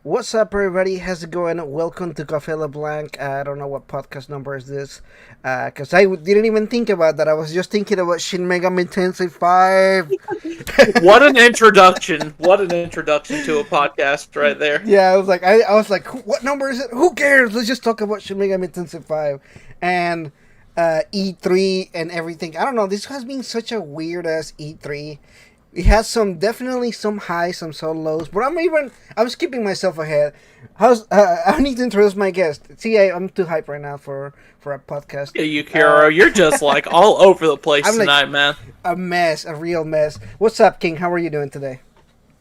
What's up, everybody? How's it going? Welcome to Cafe LeBlanc. I don't know what podcast number is this, because didn't even think about that. I was just thinking about Shin Megami Tensei V. What an introduction! What an introduction to a podcast right there. Yeah, I was like, what number is it? Who cares? Let's just talk about Shin Megami Tensei V and E3 and everything. I don't know. This has been such a weird ass E3. It has definitely some highs, some lows, but I'm skipping myself ahead. I need to introduce my guest. See, I'm too hype right now for a podcast. Yeah, you, Kiro, you're just like all over the place I'm tonight, man. A mess, a real mess. What's up, King? How are you doing today?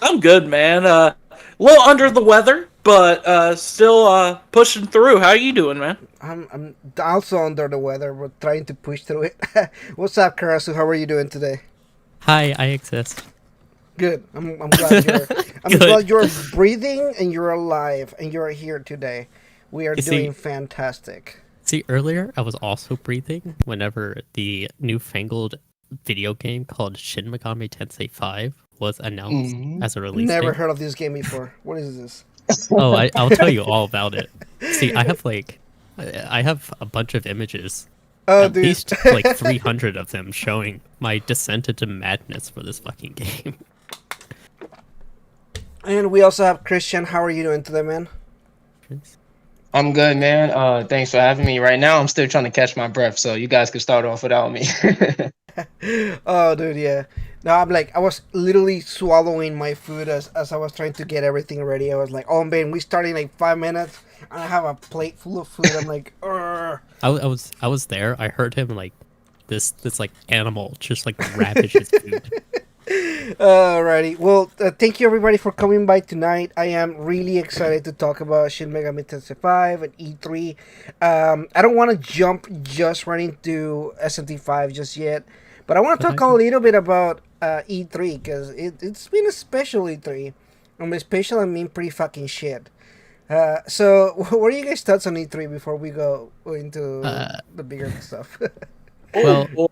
I'm good, man. A little under the weather, but still pushing through. How you doing, man? I'm also under the weather, but trying to push through it. What's up, Karasu? How are you doing today? Hi, I exist. Good. I'm glad you're. I'm glad you're breathing and you're alive and you're here today. We are doing fantastic. See, earlier I was also breathing whenever the newfangled video game called Shin Megami Tensei V was announced as a release Never date. heard of this game before. What is this? Oh, I'll tell you all about it. See, I have a bunch of images. Oh, At dude. least like 300 of them showing my descent into madness for this fucking game. And we also have Krischenn. How are you doing today, man? I'm good, man. Thanks for having me. Right now, I'm still trying to catch my breath, so you guys can start off without me. Oh, dude, yeah. No, I was literally swallowing my food as I was trying to get everything ready. I was like, oh, man, we start in like 5 minutes, and I have a plate full of food. I'm like, Urgh. I was there. I heard him like this like animal just like ravage his food. Alrighty. Well, thank you everybody for coming by tonight. I am really excited to talk about Shin Megami Tensei V and E3. I don't want to jump just right into SMT5 just yet, but I want to talk a little bit about E3 because it's been a special E3. And by special, I mean pretty fucking shit. So, what are you guys' thoughts on E3 before we go into the bigger stuff? Well,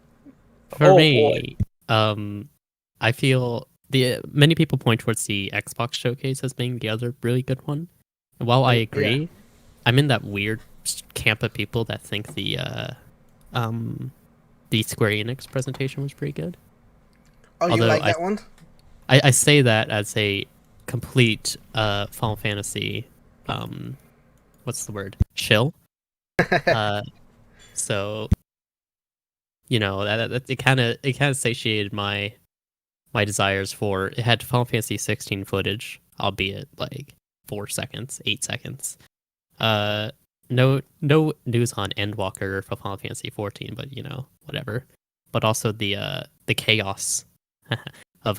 for me, boy. I feel many people point towards the Xbox showcase as being the other really good one. And while I agree, I'm in that weird camp of people that think the Square Enix presentation was pretty good. Oh, you like that one? I say that as a complete Final Fantasy, what's the word? Chill. So, you know, that it kind of satiated my desires for. It had Final Fantasy 16 footage, albeit like 4 seconds, 8 seconds. No news on Endwalker for Final Fantasy 14, but you know, whatever. But also the chaos of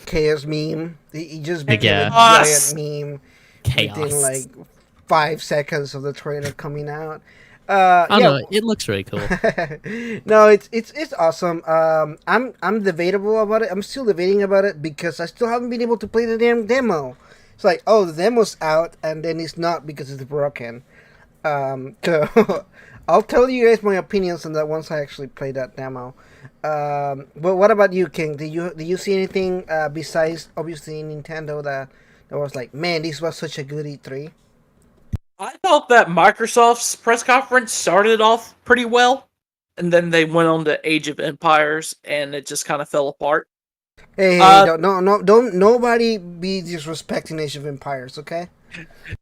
chaos meme. He just became Yeah. a giant meme chaos. within like 5 seconds of the trailer coming out. I don't know, it looks really cool. No, it's awesome. I'm debatable about it. I'm still debating about it because I still haven't been able to play the damn demo. It's like, oh, the demo's out, and then it's not because it's broken. So I'll tell you guys my opinions on that once I actually play that demo. But what about you, King? Did you see anything besides obviously Nintendo that was like, man, this was such a good E3? I thought that Microsoft's press conference started off pretty well, and then they went on to Age of Empires, and it just kind of fell apart. Hey, don't nobody be disrespecting Age of Empires, okay?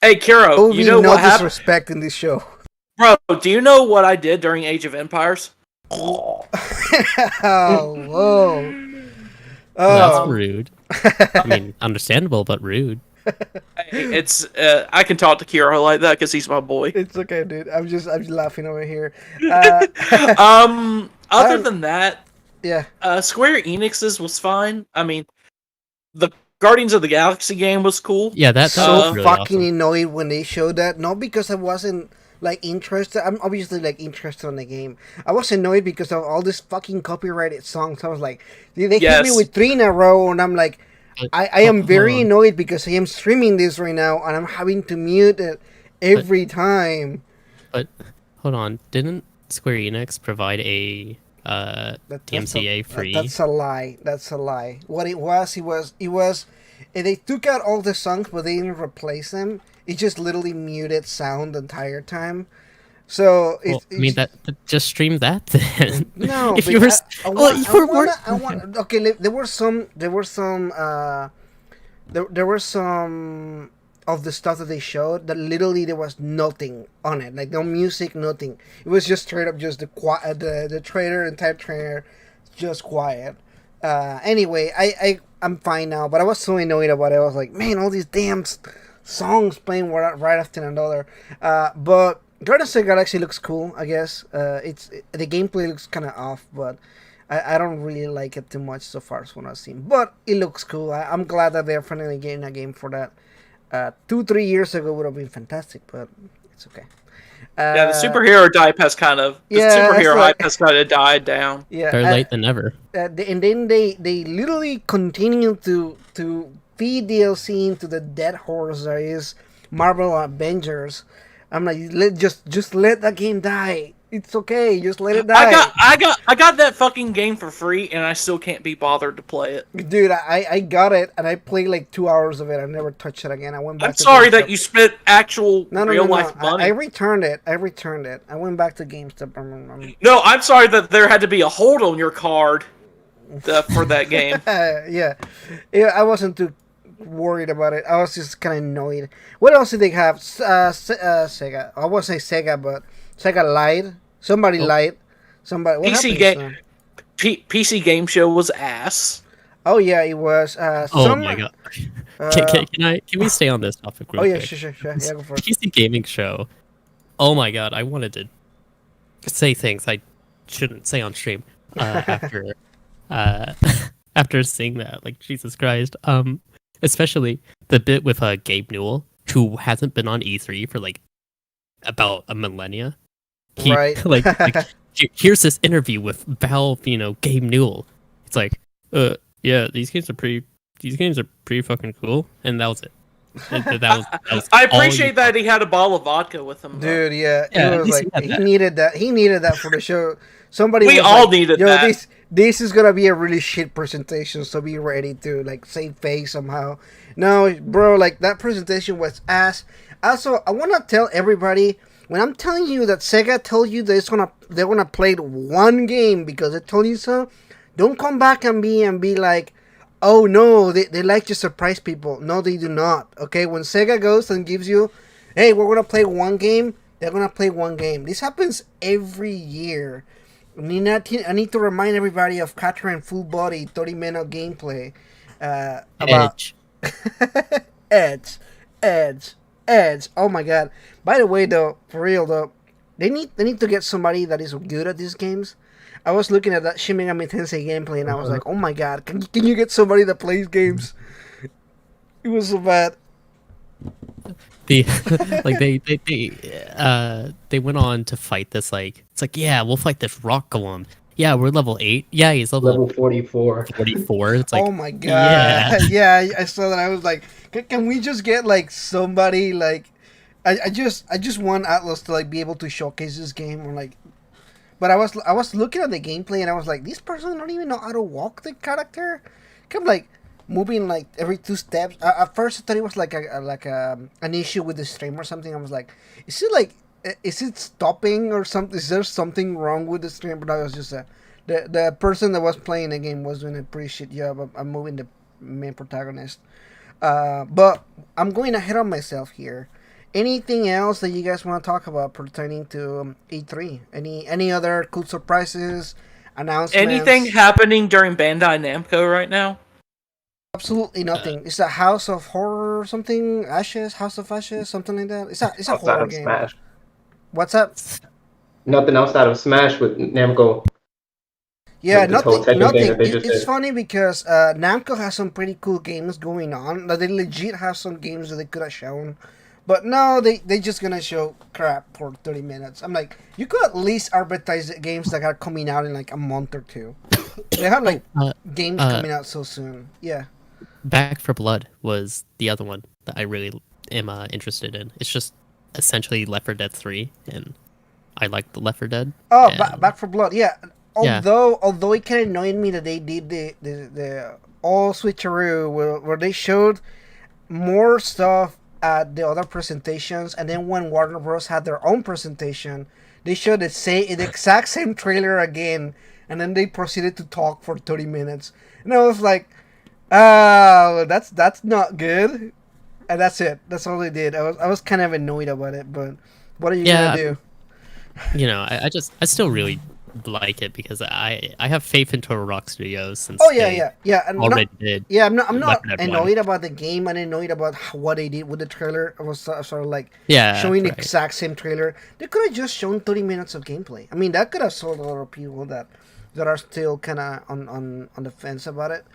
Hey, Kiro, you know what happened? Disrespect in this show. Bro, do you know what I did during Age of Empires? Oh, whoa. That's rude. I mean, understandable, but rude. It's I can talk to Kiro like that because he's my boy. It's okay, dude. I'm just laughing over here. Other than that, yeah. Square Enix's was fine. I mean, the Guardians of the Galaxy game was cool. Yeah, that's so really fucking awesome. annoyed when they showed that. Not because I wasn't like interested. I'm obviously like interested in the game. I was annoyed because of all these fucking copyrighted songs. I was like, they hit me with 3 in a row, and I'm like, I am very annoyed because I am streaming this right now and I'm having to mute it every time. But hold on, didn't Square Enix provide a DMCA free. That's a lie. That's a lie. What it was. They took out all the songs, but they didn't replace them. It just literally muted sound the entire time. So just stream that then. No, if you were, okay. There were some of the stuff that they showed that literally there was nothing on it, like no music, nothing. It was just straight up just the trailer, entire trailer, just quiet. Anyway, I'm fine now, but I was so annoyed about it. I was like, man, all these damn songs playing right after another. But Guardians of the Galaxy looks cool, I guess. The gameplay looks kind of off, but I don't really like it too much so far as what I've seen. But it looks cool. I'm glad that they're finally getting a game for that. 2-3 years ago would have been fantastic, but it's okay. Yeah, the superhero hype has kind of hype has kind of died down. Yeah, better late than never. And then they literally continue to feed DLC into the dead horse that is Marvel Avengers. I'm like, just let that game die. It's okay, just let it die. I got that fucking game for free, and I still can't be bothered to play it. Dude, I got it, and I played like 2 hours of it. I never touched it again. I went back. I'm sorry that you spent actual real life money. I returned it. I went back to GameStop. No, I'm sorry that there had to be a hold on your card for that game. Yeah, I wasn't too worried about it. I was just kind of annoyed. What else did they have? Sega. I won't say Sega, but Sega lied. Somebody lied. Somebody. PC Game Show was ass. Oh yeah, it was. My god. Can we stay on this topic? Oh yeah, sure. Yeah, go for it. PC Gaming Show. Oh my god, I wanted to say things I shouldn't say on stream after after seeing that. Like Jesus Christ. Especially the bit with Gabe Newell, who hasn't been on E3 for like about a millennia. Right. Here's this interview with Valve, Gabe Newell. It's like, yeah, these games are pretty fucking cool, and that was it. That was I appreciate that he had a bottle of vodka with him, though. Dude. Yeah, it was like he needed that. He needed that for the show. We all needed that. This is gonna be a really shit presentation, so be ready to like save face somehow. No, bro, like that presentation was ass. Also, I wanna tell everybody, when I'm telling you that Sega told you they're gonna play one game because they told you so, don't come back and be like, oh no, they like to surprise people. No, they do not. Okay, when Sega goes and gives you, hey, we're gonna play one game, they're gonna play one game. This happens every year. I need to remind everybody of Catherine Full Body 30-minute gameplay about Edge. Oh my god. By the way, though, for real though, they need to get somebody that is good at these games. I was looking at that Shin Megami Tensei gameplay and I was like, oh my god, can you get somebody that plays games? It was so bad. They went on to fight this, like, it's like, yeah, we'll fight this rock golem. Yeah, we're level 8. Yeah, he's level 44. 44. It's like, oh my god. Yeah, I saw that. I was like, can we just get like somebody like I just want Atlas to like be able to showcase this game, or like, but I was looking at the gameplay and I was like, this person don't even know how to walk the character. Kept like moving like every 2 steps. At first I thought it was like an issue with the stream or something. I was like, is it stopping or something? Is there something wrong with the stream? But I was just the person that was playing the game was doing a pretty shit job of moving the main protagonist. But I'm going ahead of myself here. Anything else that you guys want to talk about pertaining to E3? Any other cool surprises, announcements? Anything happening during Bandai Namco right now? Absolutely nothing. It's a House of Horror or something. House of Ashes, something like that. It's a horror game. Smash. What's up? Nothing outside of Smash with Namco. Yeah, nothing. It's funny because Namco has some pretty cool games going on. Like, they legit have some games that they could have shown. But no, they just gonna show crap for 30 minutes. I'm like, you could at least advertise the games that are coming out in like a month or 2. They have like games coming out so soon. Yeah. Back 4 Blood was the other one that I really am interested in. It's just essentially Left 4 Dead 3, and I like the Left 4 Dead. Oh, Back 4 Blood. Yeah, Yeah. although it kind of annoyed me that they did the all switcheroo where they showed more stuff at the other presentations, and then when Warner Bros had their own presentation, they showed the exact same trailer again, and then they proceeded to talk for 30 minutes, and I was like, oh, that's not good, and that's it. That's all they did. I was kind of annoyed about it, but what are you gonna do? You know, I still really like it because I have faith in Turtle Rock Studios since Oh they yeah. And already did. I'm not Left 4 Dead 1. annoyed about the game. I'm annoyed about what they did with the trailer. I was sort of like showing the right. exact same trailer. They could have just shown 30 minutes of gameplay. I mean, that could have sold a lot of people that are still kind of on the fence about it.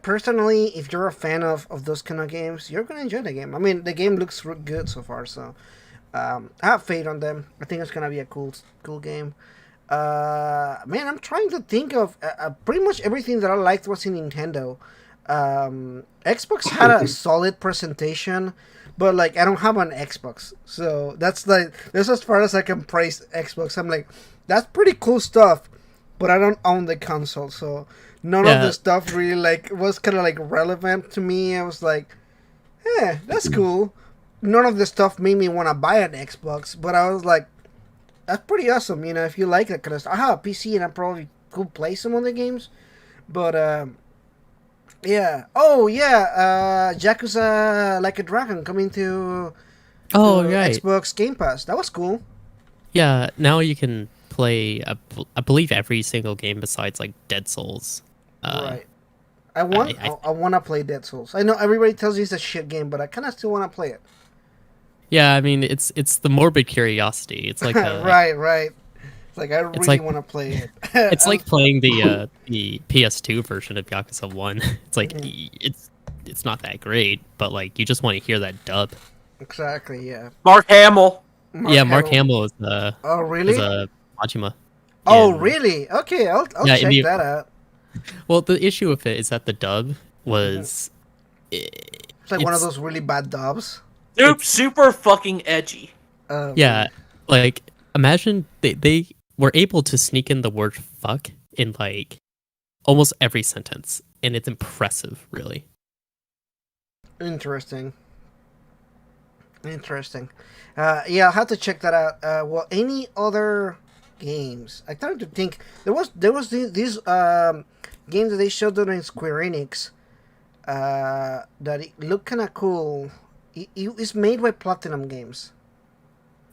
Personally, if you're a fan of those kind of games, you're gonna enjoy the game. I mean, the game looks good so far, so I have faith on them. I think it's gonna be a cool game. Man, I'm trying to think of pretty much everything that I liked was in Nintendo. Xbox had a solid presentation, but like I don't have an Xbox, so that's as far as I can praise Xbox. I'm like, that's pretty cool stuff, but I don't own the console, so none of the stuff really like was kind of like relevant to me. I was like, that's cool. None of the stuff made me want to buy an Xbox, but I was like, that's pretty awesome, you know, if you like that kind of stuff. I have a PC and I probably could play some of the games, but yeah. Oh yeah, Yakuza Like a Dragon coming to Right. Xbox Game Pass. That was cool. Yeah, now you can play I believe every single game besides like Dead Souls. Right. I want to play Dead Souls. I know everybody tells you it's a shit game, but I kind of still want to play it. Yeah, I mean it's the morbid curiosity. It's like right. It's like I really want to play it. It's like playing the PS2 version of Yakuza 1. It's like it's not that great, but like you just want to hear that dub. Exactly, yeah. Mark Hamill. Mark Hamill is the Oh, really? is Majima. Oh, really? Okay, I'll check that out. Well, the issue with it is that the dub was It's like one of those really bad dubs. Super fucking edgy. Yeah, like imagine they were able to sneak in the word fuck in like almost every sentence, and it's impressive, really. Interesting. Yeah, I'll have to check that out. Well, any other games? I tried to think. There was these games that they showed during Square Enix that it looked kind of cool. It's made by Platinum Games.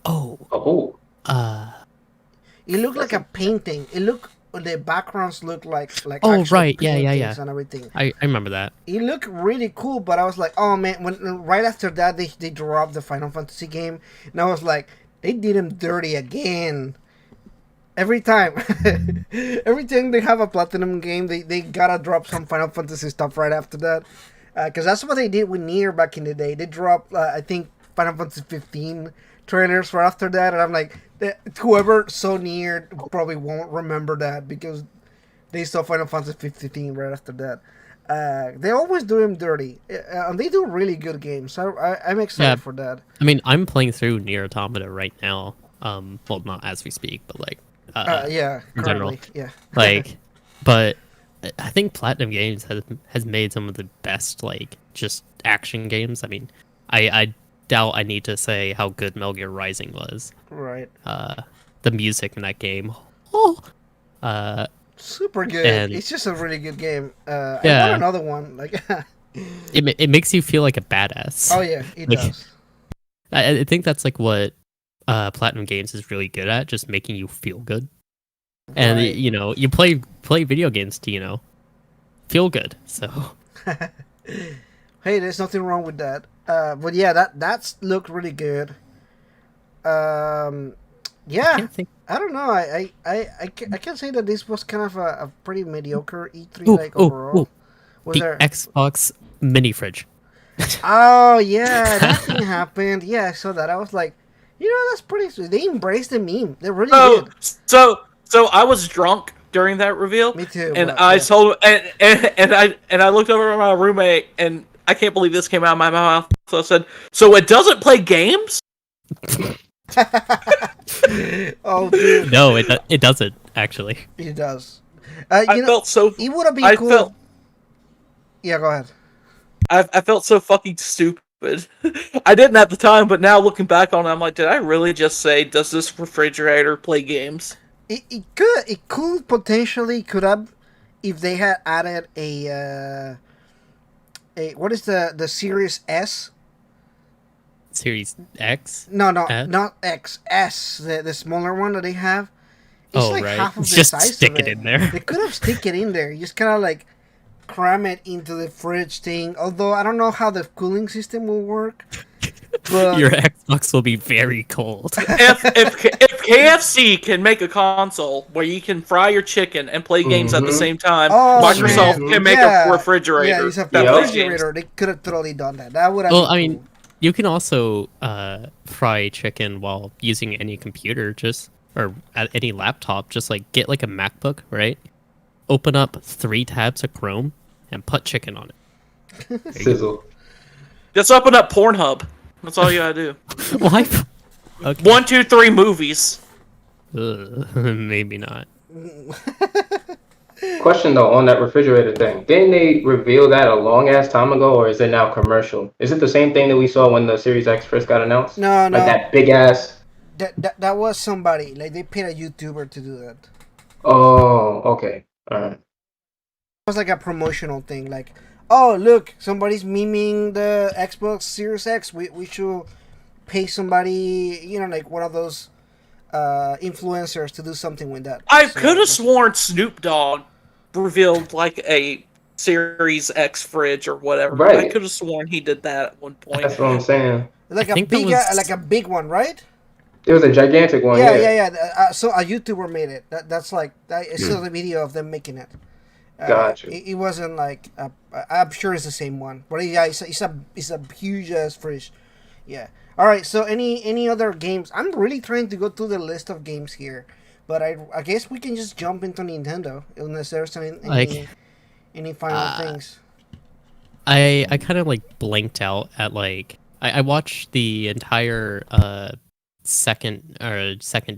Oh. It looked like a painting. The backgrounds look like Oh, actual right. Yeah. paintings and everything. I remember that. It looked really cool, but I was like, oh man, when right after that they dropped the Final Fantasy game, and I was like, they did him dirty again. Every time they have a Platinum game, they gotta drop some Final Fantasy stuff right after that, because that's what they did with Nier back in the day. They dropped I think Final Fantasy 15 trailers right after that, and I'm like, whoever saw Nier probably won't remember that because they saw Final Fantasy 15 right after that. They always do him dirty, and they do really good games. I'm excited for that. I mean, I'm playing through Nier Automata right now. Well, not as we speak, but like yeah, in general. currently, yeah. Like, but I think Platinum Games has made some of the best like just action games. I mean, I doubt I need to say how good Metal Gear Rising was. Right. The music in that game. Super good. And it's just a really good game. I yeah. want another one. Like, it makes you feel like a badass. oh yeah, it Like, does. I think that's like what Platinum Games is really good at, just making you feel good. And Right. you know, you play video games to feel good. So Hey, there's nothing wrong with that. But yeah, that's looked really good. Yeah, can't think. I don't know. I can say that this was kind of a pretty mediocre E3 overall. Was The there? Xbox mini fridge. Oh yeah, that thing happened. Yeah, I saw that. I was like, that's pretty sweet. They embraced the meme. They really did. So I was drunk during that reveal. Me too. And but, I yeah. told and I looked over at my roommate and I can't believe this came out of my mouth. So I said, "So it doesn't play games?" Oh dude. No, it doesn't. actually. He does. I felt so. It would have been I cool. felt. Yeah, go ahead. I felt so fucking stupid. I didn't at the time, but now looking back on it, I'm like, did I really just say, "Does this refrigerator play games?" It could potentially could have if they had added a what is the Series S? Series X? No, S? not X, S, the smaller one that they have. It's Oh, like right. half of the Just size stick of it in there. They could have stick it in there. You just kind of like cram it into the fridge thing. Although I don't know how the cooling system will work. But Your Xbox will be very cold. If KFC can make a console where you can fry your chicken and play games at the same time, Oh, Microsoft man. can make Yeah. a refrigerator. Yeah, it's a that plays refrigerator. They could have totally done that. That would have Well, been I mean, cool. you can also fry chicken while using any computer, or at any laptop. Just like get like a MacBook, right? Open up 3 tabs of Chrome and put chicken on it. There you go. Sizzle. Just open up Pornhub. That's all you gotta do. Why? Okay. 1, 2, 3 movies. Maybe not. Question though on that refrigerator thing. Didn't they reveal that a long ass time ago, or is it now commercial? Is it the same thing that we saw when the Series X first got announced? No, no. Like that big ass. That was somebody. Like, they paid a YouTuber to do that. Oh, okay. Alright. It was like a promotional thing. Like, oh, look, somebody's memeing the Xbox Series X. We should pay somebody, like one of those influencers to do something with that. I So- could have sworn Snoop Dogg revealed like a Series X fridge or whatever. I Right. could have sworn he did that at one point. That's what I'm saying. Like I a think that big, was- like a big one, right? It was a gigantic one. Yeah. So a YouTuber made it. That's like I saw the video of them making it. Gotcha. It wasn't like I'm sure it's the same one, but yeah, it's a huge ass fridge. Yeah. All right. So any other games? I'm really trying to go through the list of games here, but I guess we can just jump into Nintendo unless there's any final things. I kind of like blanked out at like I watched the entire second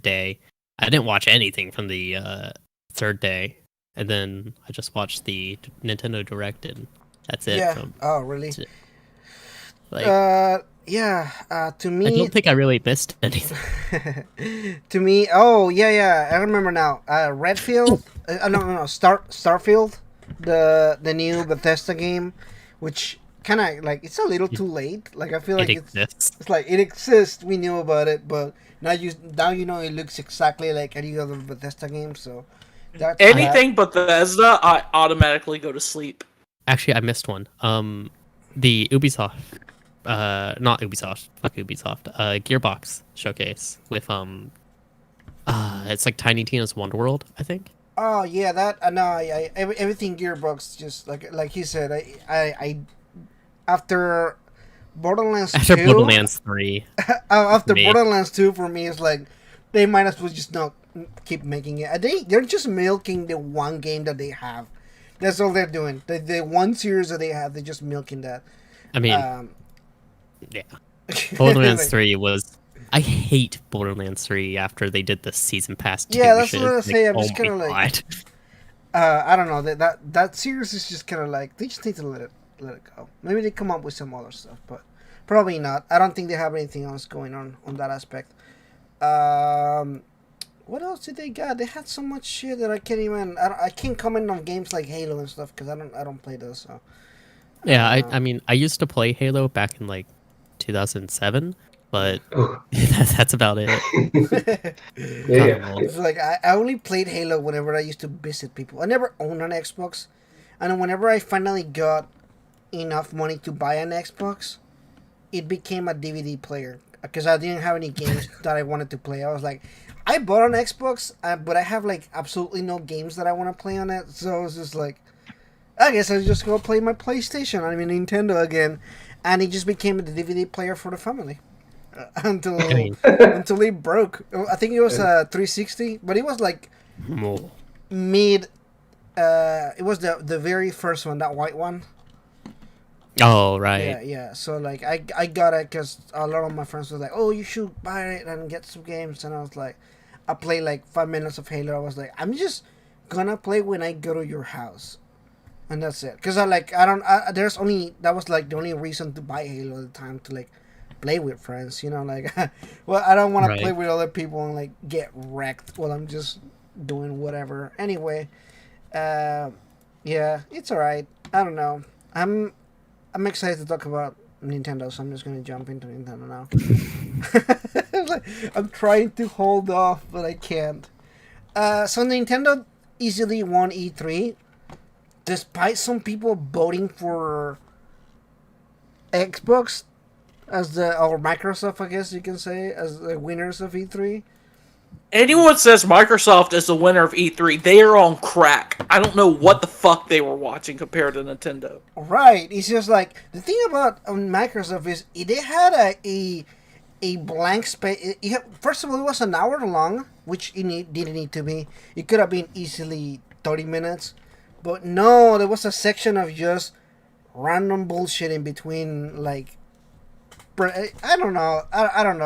day. I didn't watch anything from the third day, and then I just watched the Nintendo Direct, and that's it. Yeah. Oh, really? Like, to me, I don't think I really missed anything. to me, oh yeah, I remember now. Redfield, no, Starfield, the new Bethesda game, which kind of like it's a little too late. Like I feel like It exists. it's like it exists. We knew about it, but now you know it looks exactly like any other Bethesda game. So that's Anything but Bethesda, I automatically go to sleep. Actually, I missed one. The Ubisoft, not Ubisoft, fuck Ubisoft. Gearbox showcase with it's like Tiny Tina's Wonderworld, I think. Oh yeah, that no, everything Gearbox just like he said. I after Borderlands After 2, Borderlands 3. after Me. Borderlands 2 for me it's like they might as well just not keep making it. They're just milking the one game that they have. That's all they're doing. The one series that they have, they're just milking that. I mean, yeah. Borderlands 3 was. I hate Borderlands 3 after they did the season pass 2. Yeah, that's shit. what I was saying. I'm oh just kind of my like, God. I don't know that series is just kind of like they just need to let it go. Maybe they come up with some other stuff, but probably not. I don't think they have anything else going on that aspect. What else did they got? They had so much shit that I can't even. I can't comment on games like Halo and stuff because I don't play those. So Yeah, I mean, I used to play Halo back in like 2007, but that's about it. Yeah. it's like I only played Halo whenever I used to visit people. I never owned an Xbox, and whenever I finally got enough money to buy an Xbox, it became a DVD player because I didn't have any games that I wanted to play. I was like, I bought an Xbox, but I have like absolutely no games that I want to play on it. So I was just like, I guess I'll just go play my PlayStation. I mean Nintendo again, and it just became the DVD player for the family until it broke. I think it was a 360, but it was like mid. It was the very first one, that white one. Oh, right. Yeah. So like I got it because a lot of my friends were like, "Oh, you should buy it and get some games," and I was like, I played like 5 minutes of Halo. I was like, I'm just gonna play when I go to your house, and that's it. Cause there's only that was like the only reason to buy Halo at the time to like play with friends. Like, well, I don't want to play Right. with other people and like get wrecked while I'm just doing whatever. Anyway, uh, yeah, it's alright. I don't know. I'm excited to talk about Nintendo, so I'm just gonna jump into Nintendo now. I'm trying to hold off, but I can't. So Nintendo easily won E3, despite some people voting for Xbox or Microsoft, I guess you can say, as the winners of E3. Anyone says Microsoft is the winner of E3, they are on crack. I don't know what the fuck they were watching compared to Nintendo. Right. It's just like the thing about Microsoft is they had a blank space. First of all, it was an hour long, which didn't need to be. It could have been easily 30 minutes, but no, there was a section of just random bullshit in between. Like, I don't know. I don't know.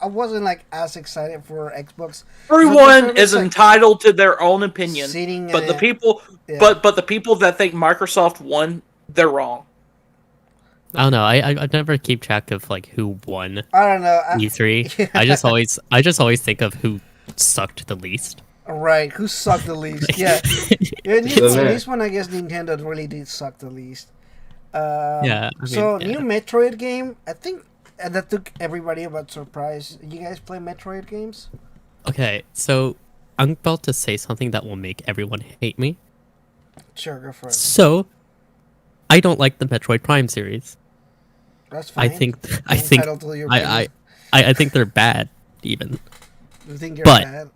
I wasn't like as excited for Xbox. Everyone is entitled to their own opinion, but the people, yeah. but the people that think Microsoft won, they're wrong. I don't know. I never keep track of like who won I don't know. E3. Yeah. I just always think of who sucked the least. Right, who sucked the least? Yeah, this one I guess Nintendo really did suck the least. Yeah. New Metroid game, I think that took everybody about surprise. You guys play Metroid games? Okay, so I'm about to say something that will make everyone hate me. Sure, go for it. So, I don't like the Metroid Prime series. That's fine. I think they're bad, even. You think you're But- bad?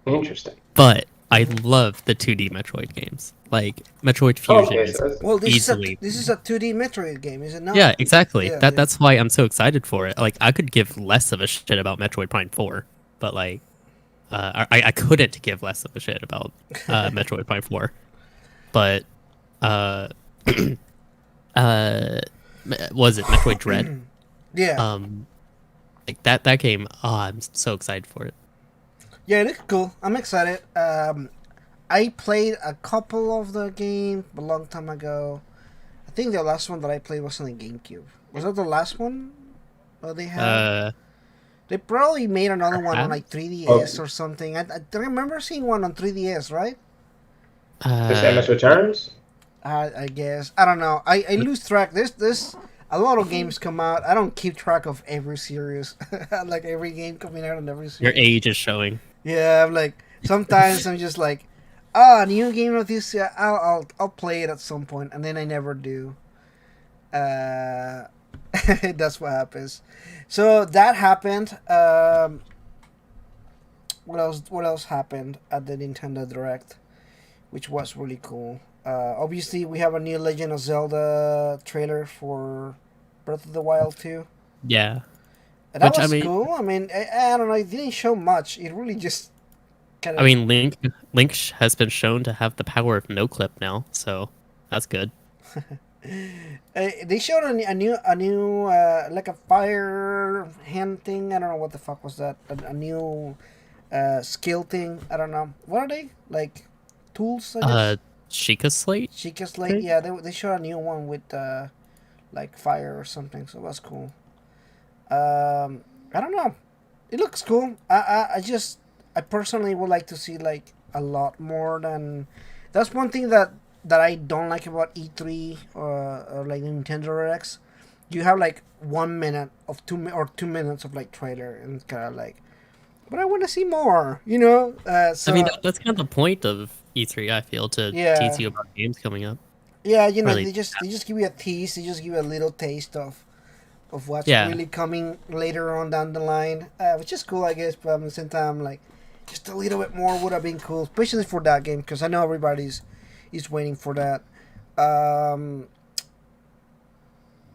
Interesting. But I love the 2D Metroid games. Like Metroid Fusion Okay, is so that's- Well, this easily. is a 2D Metroid game, is it not? Yeah, exactly. Yeah, That's why I'm so excited for it. Like I could give less of a shit about Metroid Prime 4, but like I couldn't give less of a shit about Metroid Prime 4. But was it Metroid Dread? Yeah. Like that game, I'm so excited for it. Yeah, it looks cool. I'm excited. I played a couple of the games a long time ago. I think the last one that I played was on the GameCube. Was that the last one that they had? They probably made another one on like 3DS or something. I remember seeing one on 3DS, right? The Samus Returns? I guess. I don't know. I lose track. There's a lot of games come out. I don't keep track of every series. Like every game coming out on every series. Your age is showing. Yeah, I'm like sometimes I'm just like, a new game of this. Yeah, I'll play it at some point, and then I never do. That's what happens. So that happened. What else happened at the Nintendo Direct, which was really cool. Obviously, we have a new Legend of Zelda trailer for Breath of the Wild 2. Yeah. And that Which, was I mean- cool. I mean, I don't know. It didn't show much. It really just kind of. I mean, Link has been shown to have the power of no clip now, so that's good. They showed a new like a fire hand thing. I don't know what the fuck was that. A new skill thing. I don't know. What are they like? Tools? I guess? Sheikah Slate? Sheikah Slate. Yeah, they showed a new one with like fire or something. So that's cool. I don't know. It looks cool. I personally would like to see like a lot more than. That's one thing that I don't like about E3 or like Nintendo Directs. You have like 1 minute of 2 minutes of like trailer, and it's kind of like, but I want to see more. So I mean, that's kind of the point of E3. I feel to Yeah. tease you about games coming up. yeah, really- they just give you a tease. They just give you a little taste of what's Yeah. really coming later on down the line, which is cool, I guess. But at the same time, like just a little bit more would have been cool, especially for that game, because I know everybody's waiting for that.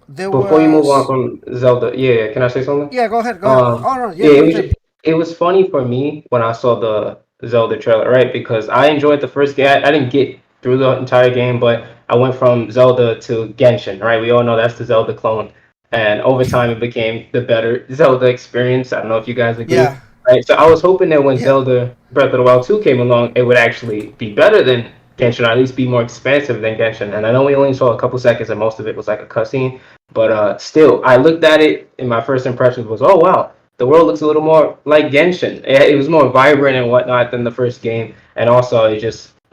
Before you move on from Zelda, yeah, can I say something? Yeah, go ahead. Oh no, Yeah, it was funny for me when I saw the Zelda trailer, right? Because I enjoyed the first game. I didn't get through the entire game, but I went from Zelda to Genshin, right? We all know that's the Zelda clone. And over time, it became the better Zelda experience. I don't know if you guys agree. Yeah, right? So I was hoping that when Yeah. Zelda Breath of the Wild 2 came along, it would actually be better than Genshin, or at least be more expansive than Genshin. And I know we only saw a couple seconds, and most of it was like a cutscene. But still, I looked at it, and my first impression was, oh wow, the world looks a little more like Genshin. It was more vibrant and whatnot than the first game, and also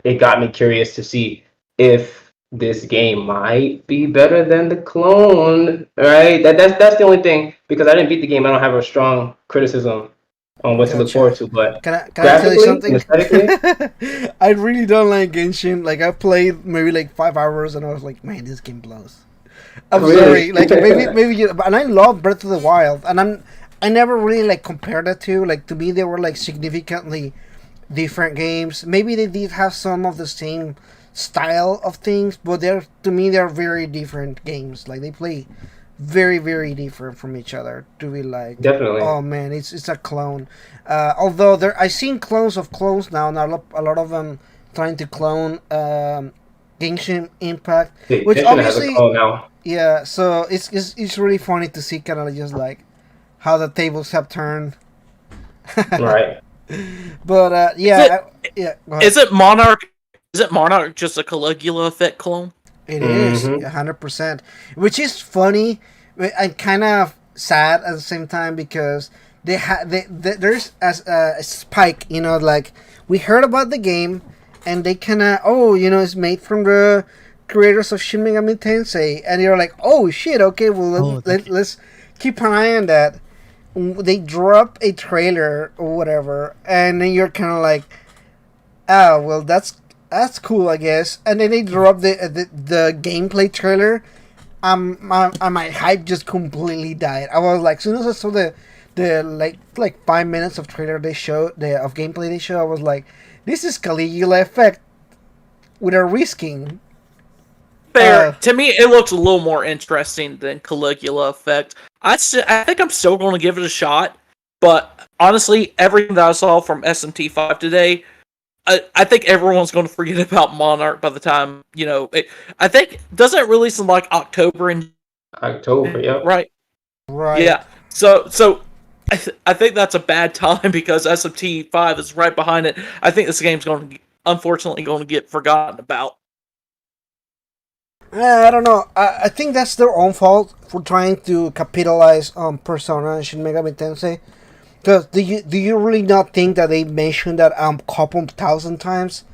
it got me curious to see if this game might be better than the clone. Right? That's the only thing, because I didn't beat the game. I don't have a strong criticism on what to look Gotcha. forward to, but Can I tell you graphically and something? aesthetically, I really don't like Genshin. Like I played maybe like 5 hours, and I was like, man, this game blows. I'm really. sorry. Like maybe, and I love Breath of the Wild, and I never really like compared the two. Like to me, they were like significantly different games. Maybe they did have some of the same style of things, but they're very different games. Like they play very very different from each other. To be like, Definitely. oh man, it's a clone. Although I've seen clones of clones now, and a lot of them trying to clone Genshin Impact, which Genshin has a obviously, clone now. yeah. So it's really funny to see kind of just like how the tables have turned. Right. But yeah, yeah. Go ahead. Is it Monarch? Is it Monarch just a Caligula effect clone? It is Mm-hmm. 100%, which is funny and kind of sad at the same time because there's a spike, you know, like we heard about the game and they kind of it's made from the creators of Shin Megami Tensei, and you're like, oh shit, okay, well let's keep an eye on that. They drop a trailer or whatever, and then you're kind of like, oh well, that's cool, I guess. And then they drop the gameplay trailer. My hype just completely died. I was like, as soon as I saw the like 5 minutes of trailer they showed, of gameplay they showed, I was like, this is Caligula effect with a reskin. Fair. To me, it looks a little more interesting than Caligula effect. I think I'm still going to give it a shot, but honestly, everything that I saw from SMT5 today, I think everyone's going to forget about Monarch by the time, I think, doesn't it release in like October and October, yep. right? Right. Yeah. So I think that's a bad time because SMT5 is right behind it. I think this game's unfortunately going to get forgotten about. I don't know. I think that's their own fault for trying to capitalize on Persona and Shin Megami Tensei. Because do you really not think that they mentioned that couple thousand times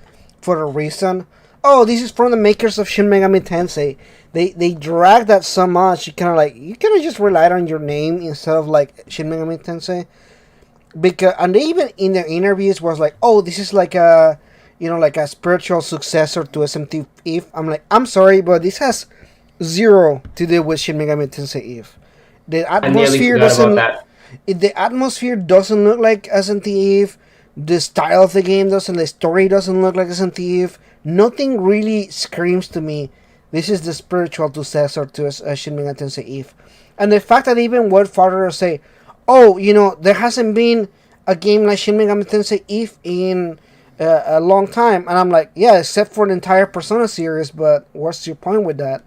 for a reason? Oh, this is from the makers of Shin Megami Tensei. They drag that so much. You kind of just relied on your name instead of like Shin Megami Tensei. And they even in their interviews was like, oh, this is like a like a spiritual successor to SMT Eve. I'm like, I'm sorry, but this has zero to do with Shin Megami Tensei Eve. The I nearly atmosphere forgot doesn't. about that. The atmosphere doesn't look like SMT Eve. The style of the game doesn't. The story doesn't look like SMT Eve. Nothing really screams to me, this is the spiritual successor to Shin Megami Tensei Eve. And the fact that they even went farther to say, oh, there hasn't been a game like Shin Megami Tensei Eve in a long time. And I'm like, yeah, except for the entire Persona series, but what's your point with that?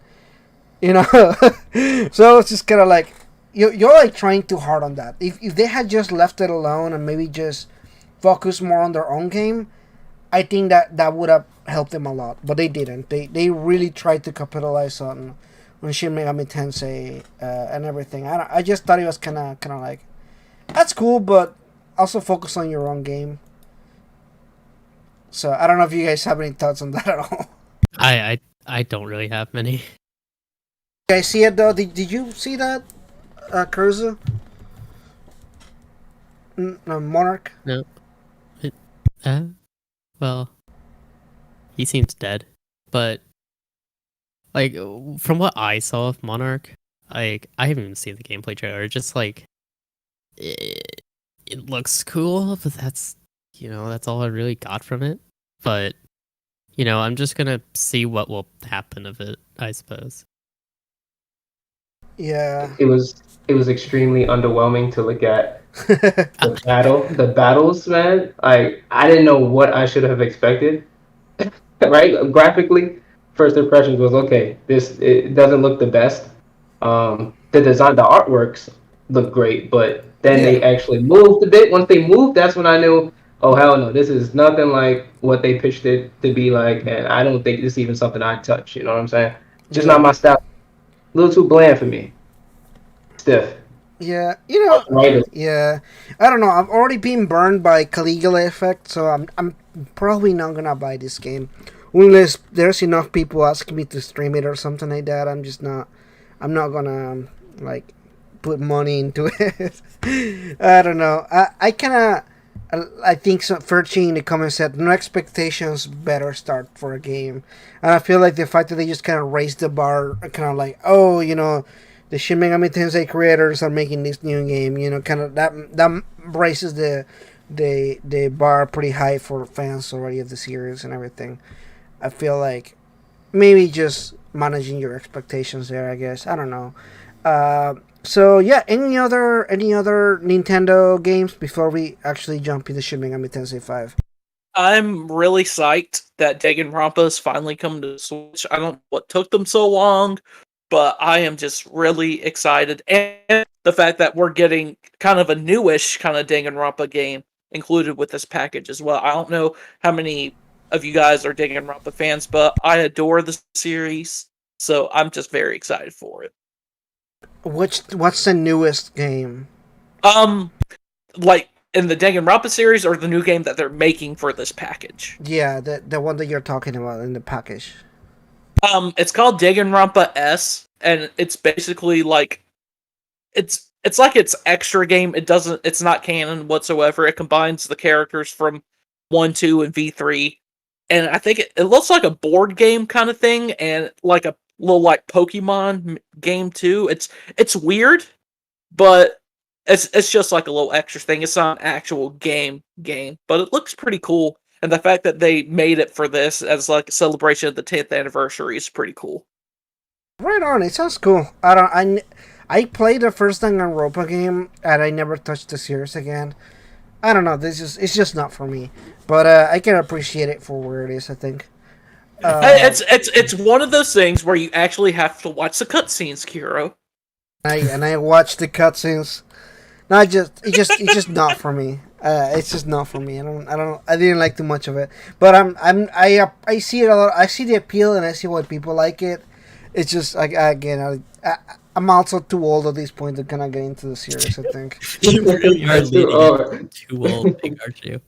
So it's just kind of like, you're like trying too hard on that. If they had just left it alone and maybe just focus more on their own game, I think that would have helped them a lot. But they didn't. They really tried to capitalize on Shin Megami Tensei and everything. I just thought it was kind of like, that's cool, but also focus on your own game. So I don't know if you guys have any thoughts on that at all. I don't really have many. You guys see it though? Did you see that, Karasu? No, Monarch? No. Well, he seems dead. But like from what I saw of Monarch, I haven't even seen the gameplay trailer. Just like it looks cool, but that's all I really got from it. But I'm just gonna see what will happen of it, I suppose. Yeah. It was extremely underwhelming to look at the battles, man. Like I didn't know what I should have expected. Right? Graphically, first impressions was okay. It doesn't look the best. The design, the artworks looked great, but then they actually moved a bit. Once they moved, that's when I knew, oh hell no, this is nothing like what they pitched it to be like, and I don't think this is even something I touch. You know what I'm saying? Just not my style. A little too bland for me. Stiff. Yeah, Right. yeah. I don't know. I've already been burned by Caligula effect, so I'm probably not gonna buy this game unless there's enough people asking me to stream it or something like that. I'm not gonna like put money into it. I don't know. I kind of. I think Ferchie in the comments said no expectations, better start for a game, and I feel like the fact that they just kind of raised the bar, kind of like, oh, the Shin Megami Tensei creators are making this new game, kind of that raises the bar pretty high for fans already of the series and everything. I feel like maybe just managing your expectations there, I guess. I don't know. So yeah, any other Nintendo games before we actually jump into Shin Megami Tensei V? I'm really psyched that Danganronpa's finally come to Switch. I don't know what took them so long, but I am just really excited. And the fact that we're getting kind of a newish kind of Danganronpa game included with this package as well. I don't know how many of you guys are Danganronpa fans, but I adore the series, so I'm just very excited for it. What's the newest game? Like in the Danganronpa series or the new game that they're making for this package? Yeah, the one that you're talking about in the package. It's called Danganronpa S, and it's basically like it's like its extra game. It's not canon whatsoever. It combines the characters from 1, 2, and V3, and I think it looks like a board game kind of thing, and like a little like Pokemon game too. It's weird, but it's just like a little extra thing. It's not an actual game, but it looks pretty cool. And the fact that they made it for this as like a celebration of the 10th anniversary is pretty cool. Right on. It sounds cool. I played the first Danganronpa game and I never touched the series again. I don't know. It's just not for me. But I can appreciate it for where it is, I think. It's one of those things where you actually have to watch the cutscenes, Kiro. I watched the cutscenes. No, it's just not for me. It's just not for me. I didn't like too much of it. But I see it a lot. I see the appeal and I see why people like it. It's just like again, I'm also too old at this point to kind of get into the series. I think. You really are Too old, aren't you?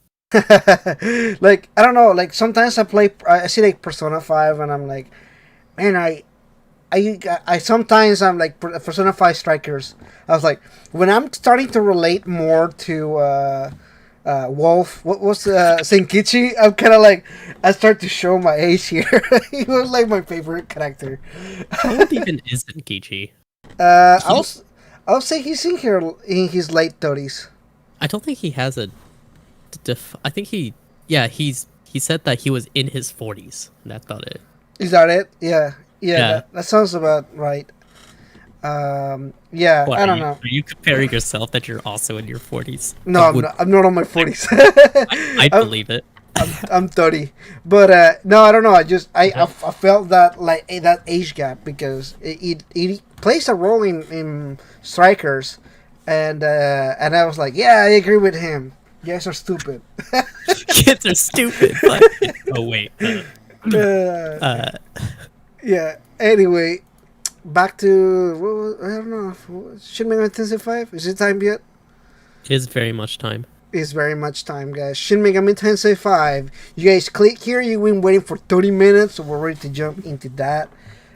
Like I don't know. Like sometimes I see like Persona 5 and I'm like, man, I sometimes I'm like Persona 5 Strikers. I was like, when I'm starting to relate more to Wolf, what was Senkichi? I'm kind of like, I start to show my age here. He was like my favorite character. How old even is Senkichi? I'll say he's in here in his late 30s. I don't think he has a. I think he said that he was in his 40s. That's about it. Is that it? Yeah. That sounds about right. Yeah, What, I don't know. Are you comparing yourself that you're also in your 40s? No, I'm not on my 40s. I believe it. I'm 30, but no, I don't know. I felt that like that age gap because it plays a role in Strikers, and I was like, yeah, I agree with him. You guys are stupid. Kids are stupid. But... Oh wait. Yeah. Anyway, back to I don't know. Shin Megami Tensei 5. Is it time yet? It is very much time. It's very much time, guys. Shin Megami Tensei 5. You guys click here. You've been waiting for 30 minutes, so we're ready to jump into that.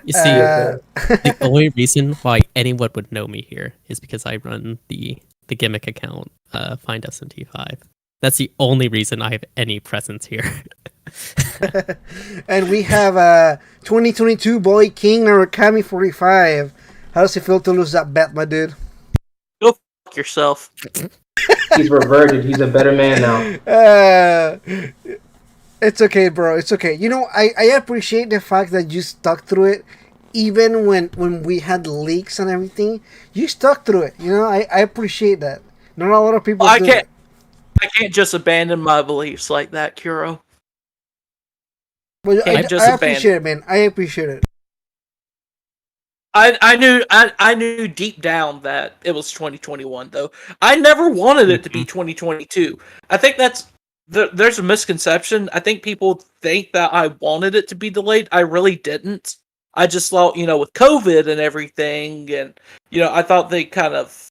You see, the only reason why anyone would know me here is because I run the gimmick account, Find SMT5. That's the only reason I have any presence here. And we have 2022 Boy King Narukami 45. How does it feel to lose that bet, my dude? Go fuck yourself. He's reverted. He's a better man now. It's okay, bro. It's okay. I appreciate the fact that you stuck through it. Even when we had leaks and everything, you stuck through it. I appreciate that. Not a lot of people do it. I can't just abandon my beliefs like that, Kuro. Well, I appreciate it, man. I appreciate it. I knew deep down that it was 2021 though. I never wanted it to be 2022. I think there's a misconception. I think people think that I wanted it to be delayed. I really didn't. I just thought, with COVID and everything, and I thought they kind of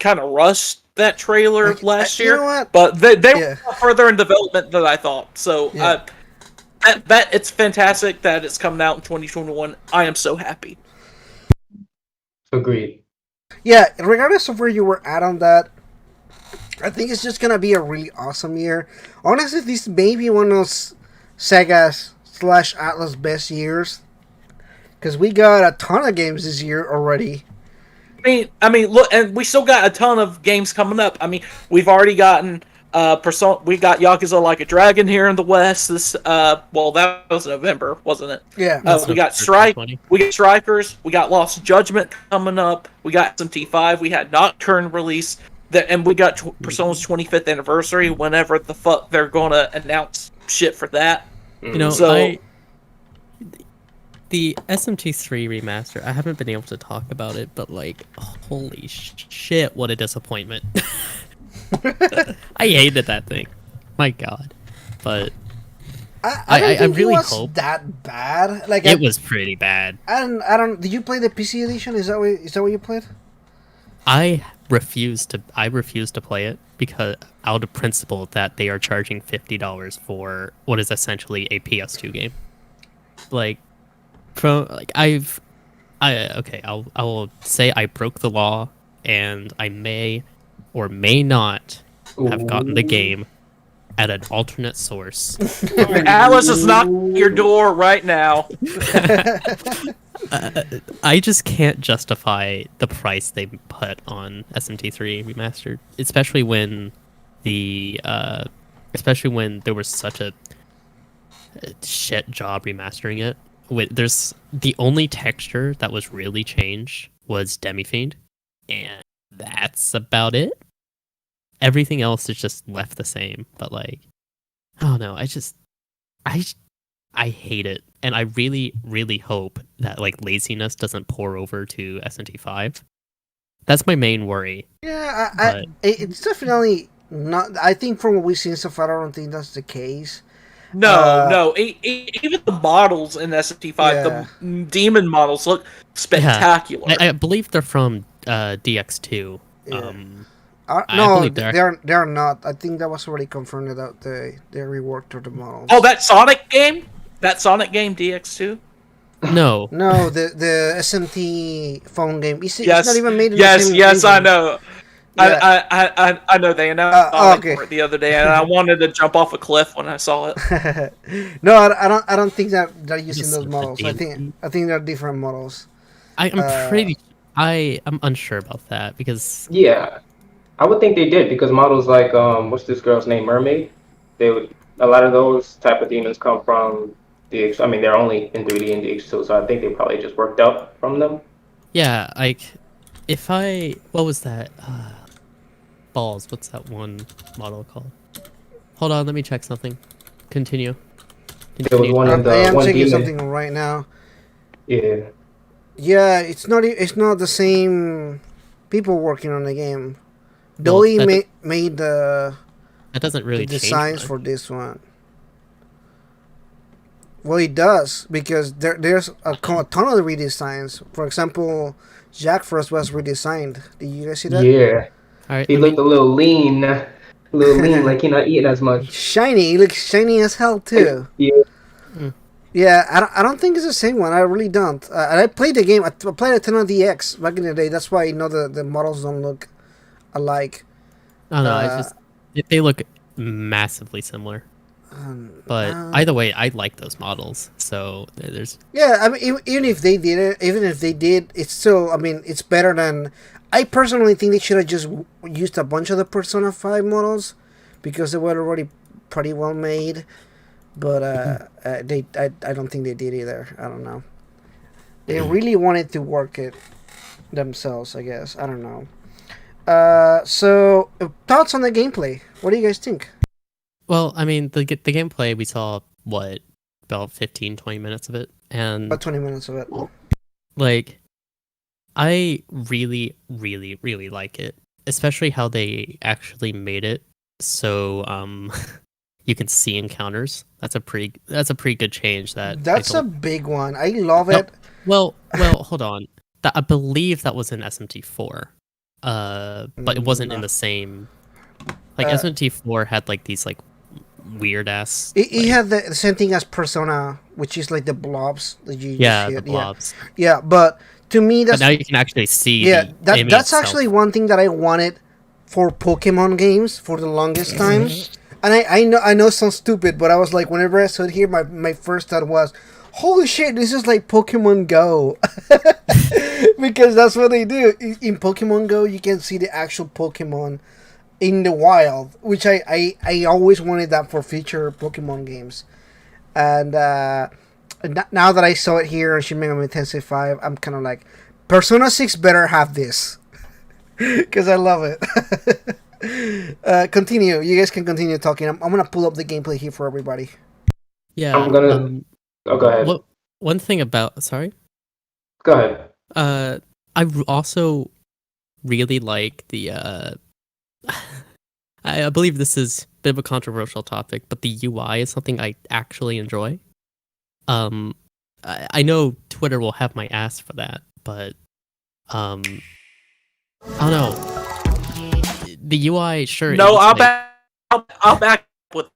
rushed that trailer last year. You know what? But they were further in development than I thought. So that it's fantastic that it's coming out in 2021. I am so happy. Agreed. Yeah, regardless of where you were at on that, I think it's just gonna be a really awesome year. Honestly, this may be one of those Sega's / Atlas best years, because we got a ton of games this year already. I mean, look, and we still got a ton of games coming up. I mean, we've already gotten Persona. We got Yakuza Like a Dragon here in the West. That was November, wasn't it? Yeah. We got Strikers. We got Lost Judgment coming up. We got SMT5. We had Nocturne release. And we got Persona's 25th anniversary. Whenever the fuck they're gonna announce shit for that. The SMT3 remaster, I haven't been able to talk about it, but holy shit, what a disappointment. I hated that thing. My god. But I really it was hope that bad. It was pretty bad. I don't. Did you play the PC edition? Is that what you played? I refuse to play it because out of principle that they are charging $50 for what is essentially a PS2 game. I will say I broke the law, and I may or may not have gotten the game at an alternate source. Alice is knocking your door right now. I just can't justify the price they put on SMT3 Remastered, especially when there was such a shit job remastering it. There's the only texture that was really changed was Demi-Fiend, and that's about it. Everything else is just left the same. But I don't know. I hate it, and I really, really hope that laziness doesn't pour over to SNT5. That's my main worry. Yeah, it's definitely not. I think from what we've seen so far, I don't think that's the case. No. Even the models in SMT5, the demon models look spectacular. Yeah. I believe they're from DX2. Yeah. No, they're not. I think that was already confirmed that they reworked the models. Oh, that Sonic game? DX2? No. No, the SMT phone game. It's not even made in the same Yes, engine. I know. Yeah. I know they announced Sonic for it the other day, and I wanted to jump off a cliff when I saw it. No, I don't think that they're using those models. I think they're different models. I'm unsure about that because I would think they did, because models like what's this girl's name, Mermaid? A lot of those type of demons come from DX. I mean, they're only in 3D and DX2, so I think they probably just worked out from them. Yeah, what was that? Balls. What's that one model called? Hold on, let me check something. Continue. There was one in the I am checking demon. something right now. Yeah. Yeah, it's not the same people working on the game. Well, Dolly made the doesn't really change designs much. for this one. Well, it does, because there's a ton of redesigns. For example, Jack Frost was redesigned. Did you guys see that? Yeah. All right, He looked a little lean, like he's not eating as much. Shiny. He looks shiny as hell too. Yeah. Yeah, I don't think it's the same one. I really don't. I played the game. I played a ton of DX back in the day. That's why I know the models don't look alike. I don't know. It's just they look massively similar. But either way, I like those models. So there's. Yeah, I mean, even if they did, it's still. I mean, it's better than. I personally think they should have just used a bunch of the Persona 5 models, because they were already pretty well made. But I don't think they did either. I don't know. They really wanted to work it themselves, I guess. I don't know. So thoughts on the gameplay? What do you guys think? Well, I mean, the gameplay, we saw about 15-20 minutes of it, and About 20 minutes of it. like I really, really, really like it, especially how they actually made it so you can see encounters. That's a pretty good change. That That's a big one. I love No, it. well, hold on. I believe that was in SMT4, but it wasn't in the same. Like SMT4 had like these like weird ass. It had the same thing as Persona, which is like the blobs that you just The hit. blobs. Yeah, but to me But that's now you can actually see. yeah. The image That's itself. actually one thing that I wanted for Pokemon games for the longest time. And I know it sounds stupid, but I was like, whenever I saw it here, my first thought was, holy shit, this is like Pokemon Go. Because that's what they do. In Pokemon Go, you can see the actual Pokemon in the wild, which I always wanted that for future Pokemon games. And now that I saw it here on Shin Megami Tensei V, I'm kind of like, Persona 6 better have this. Because I love it. Continue. You guys can continue talking. I'm gonna pull up the gameplay here for everybody. Yeah. I'm gonna. Go ahead. One thing about sorry. Go ahead. I also really like the. I believe this is a bit of a controversial topic, but the UI is something I actually enjoy. I know Twitter will have my ass for that, but I don't know. The UI, sure. No, I'll back with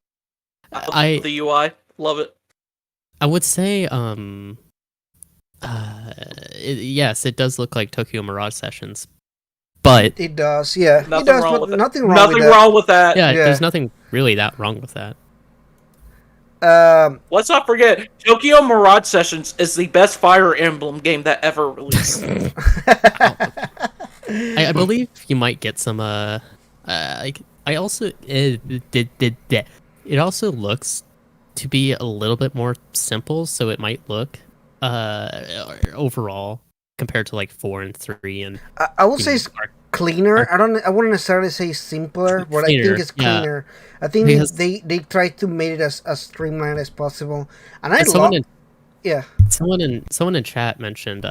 the UI. Love it. I would say, yes, it does look like Tokyo Mirage Sessions, but it does, yeah. Nothing it does, wrong but with it. nothing wrong Nothing with that. wrong with that. yeah, there's nothing really that wrong with that. Let's not forget, Tokyo Mirage Sessions is the best Fire Emblem game that ever released. I believe you might get some. I also it also looks to be a little bit more simple, so it might look overall compared to like 4 and 3 and. I would say it's cleaner. I wouldn't necessarily say simpler, but I think it's cleaner. I think because they try to make it as streamlined as possible, and I someone love. Yeah. Someone in chat mentioned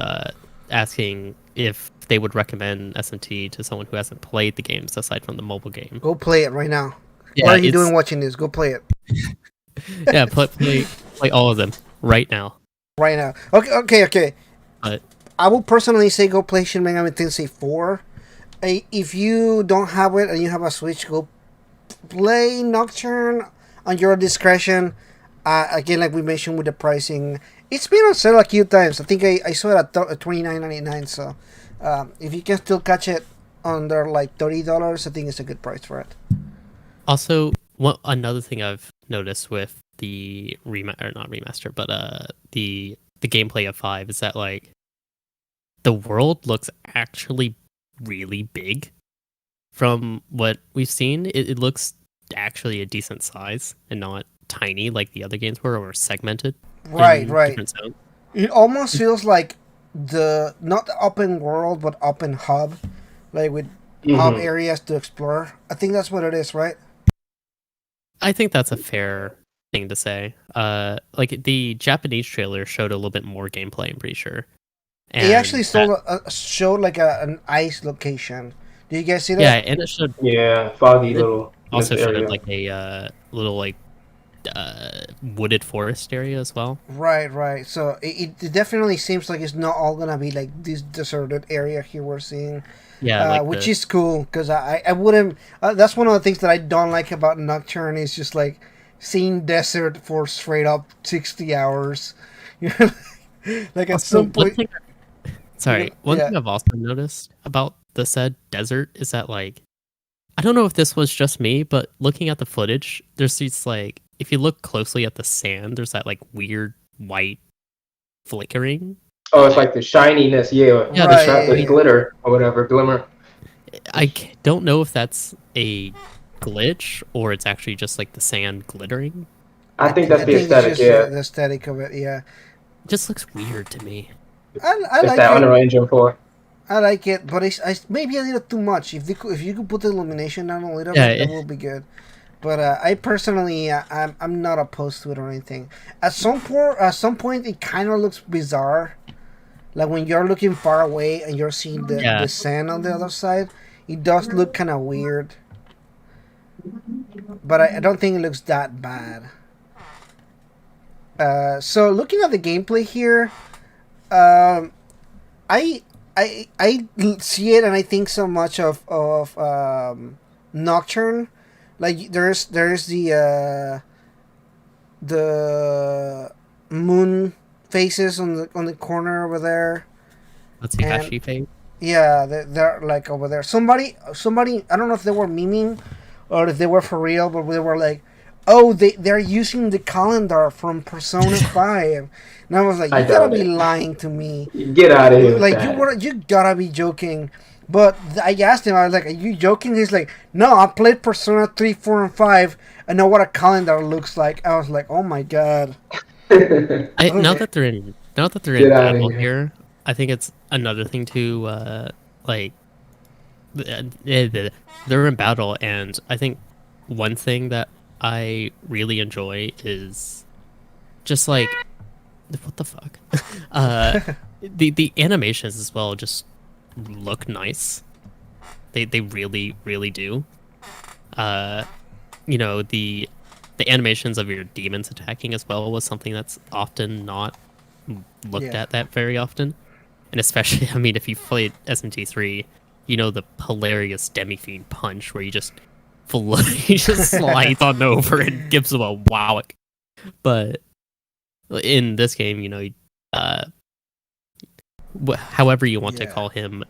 asking if they would recommend SMT to someone who hasn't played the games aside from the mobile game. Go play it right now. Yeah, what are you doing watching this? Go play it. Yeah, play all of them right now. Right now. Okay. But I will personally say go play Shin Megami Tensei 4. If you don't have it and you have a Switch, go play Nocturne on your discretion. Again, like we mentioned with the pricing, it's been on sale a few times. I think I saw it at $29.99. So if you can still catch it under like $30, I think it's a good price for it. also, another thing I've noticed with the not remaster, but the gameplay of 5 is that like the world looks actually really big. From what we've seen, it looks actually a decent size and not tiny like the other games were, or segmented. Right. Different zones. It almost feels like not the open world, but open hub, like with hub areas to explore. I think that's what it is, right? I think that's a fair thing to say. Like the Japanese trailer showed a little bit more gameplay, I'm pretty sure. And It actually showed like an ice location. Did you guys see that? Yeah, and it showed foggy little. also showed area. like a little like wooded forest area as well. Right. So it definitely seems like it's not all gonna be like this deserted area here we're seeing. Yeah, which is cool because I wouldn't. That's one of the things that I don't like about Nocturne is just like seeing desert for straight up 60 hours. Like at some point. One thing I've also noticed about the said desert is that like I don't know if this was just me, but looking at the footage, there's these like if you look closely at the sand, there's that like weird white flickering. Oh, it's like the shininess, the glitter or whatever, glimmer. Don't know if that's a glitch or it's actually just like the sand glittering. I think that's the aesthetic, the aesthetic of it, yeah. It just looks weird to me. I it's like that it. Unreal Engine 4. I like it, but it's maybe a little too much. If you could put the illumination down a little bit, that would be good. But I personally, I'm not opposed to it or anything. At some point, it kind of looks bizarre. Like when you're looking far away and you're seeing the Yeah. sand on the other side, it does look kind of weird. But I don't think it looks that bad. So looking at the gameplay here, um, I I see it and I think so much of Nocturne. Like there's the moon faces on the corner over there. Let's see, And Hashi Fate. yeah, they're like over there. Somebody I don't know if they were memeing or if they were for real, but they were like, "Oh, they're using the calendar from Persona 5." And I was like, I "You gotta doubt be it. lying to me. Get out of here with Like that. you gotta be joking." But I asked him, I was like, "Are you joking?" He's like, "No, I played Persona 3, 4, and 5. I know what a calendar looks like." I was like, "Oh my god." Now Okay. that they're in Get out of battle here. here, I think it's another thing to like they're in battle, and I think one thing that I really enjoy is just like what the fuck, uh, the animations as well just look nice. They really do. Uh, the animations of your demons attacking as well was something that's often not looked Yeah. at that very often. And especially, I mean, if you played SMT3, you know the hilarious Demi-Fiend punch where you just he just slides on over and gives him a wowick. But in this game, uh, however you want to Yeah. call him,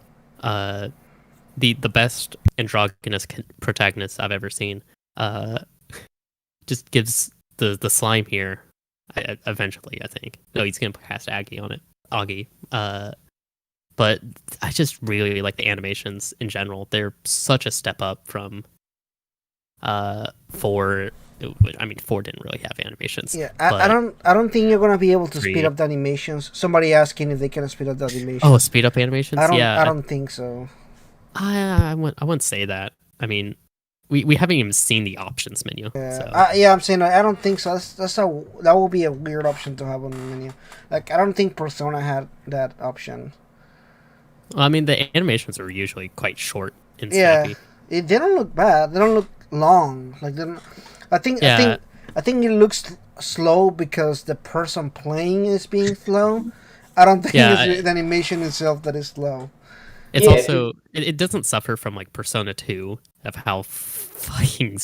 the best androgynous protagonist I've ever seen, just gives the slime here. Eventually, I think. No, he's gonna cast Aggie on it. Augie. But I just really like the animations in general. They're such a step up from four. I mean, four didn't really have animations, Yeah, but I don't think you're gonna be able to speed three. up the animations. Somebody asking if they can speed up the Oh, animations. speed up animations. I Yeah, don't think so. I wouldn't say that. I mean, we haven't even seen the options menu, so Yeah, I'm saying I don't think so. That will be a weird option to have on the menu. Like I don't think Persona had that option. I mean the animations are usually quite short and Yeah, snappy. they don't look bad. They don't look long. Like they don't, Yeah, I think it looks slow because the person playing is being slow. I don't think yeah. it's the animation itself that is slow. It's Yeah, also it doesn't suffer from like Persona 2 of how fucking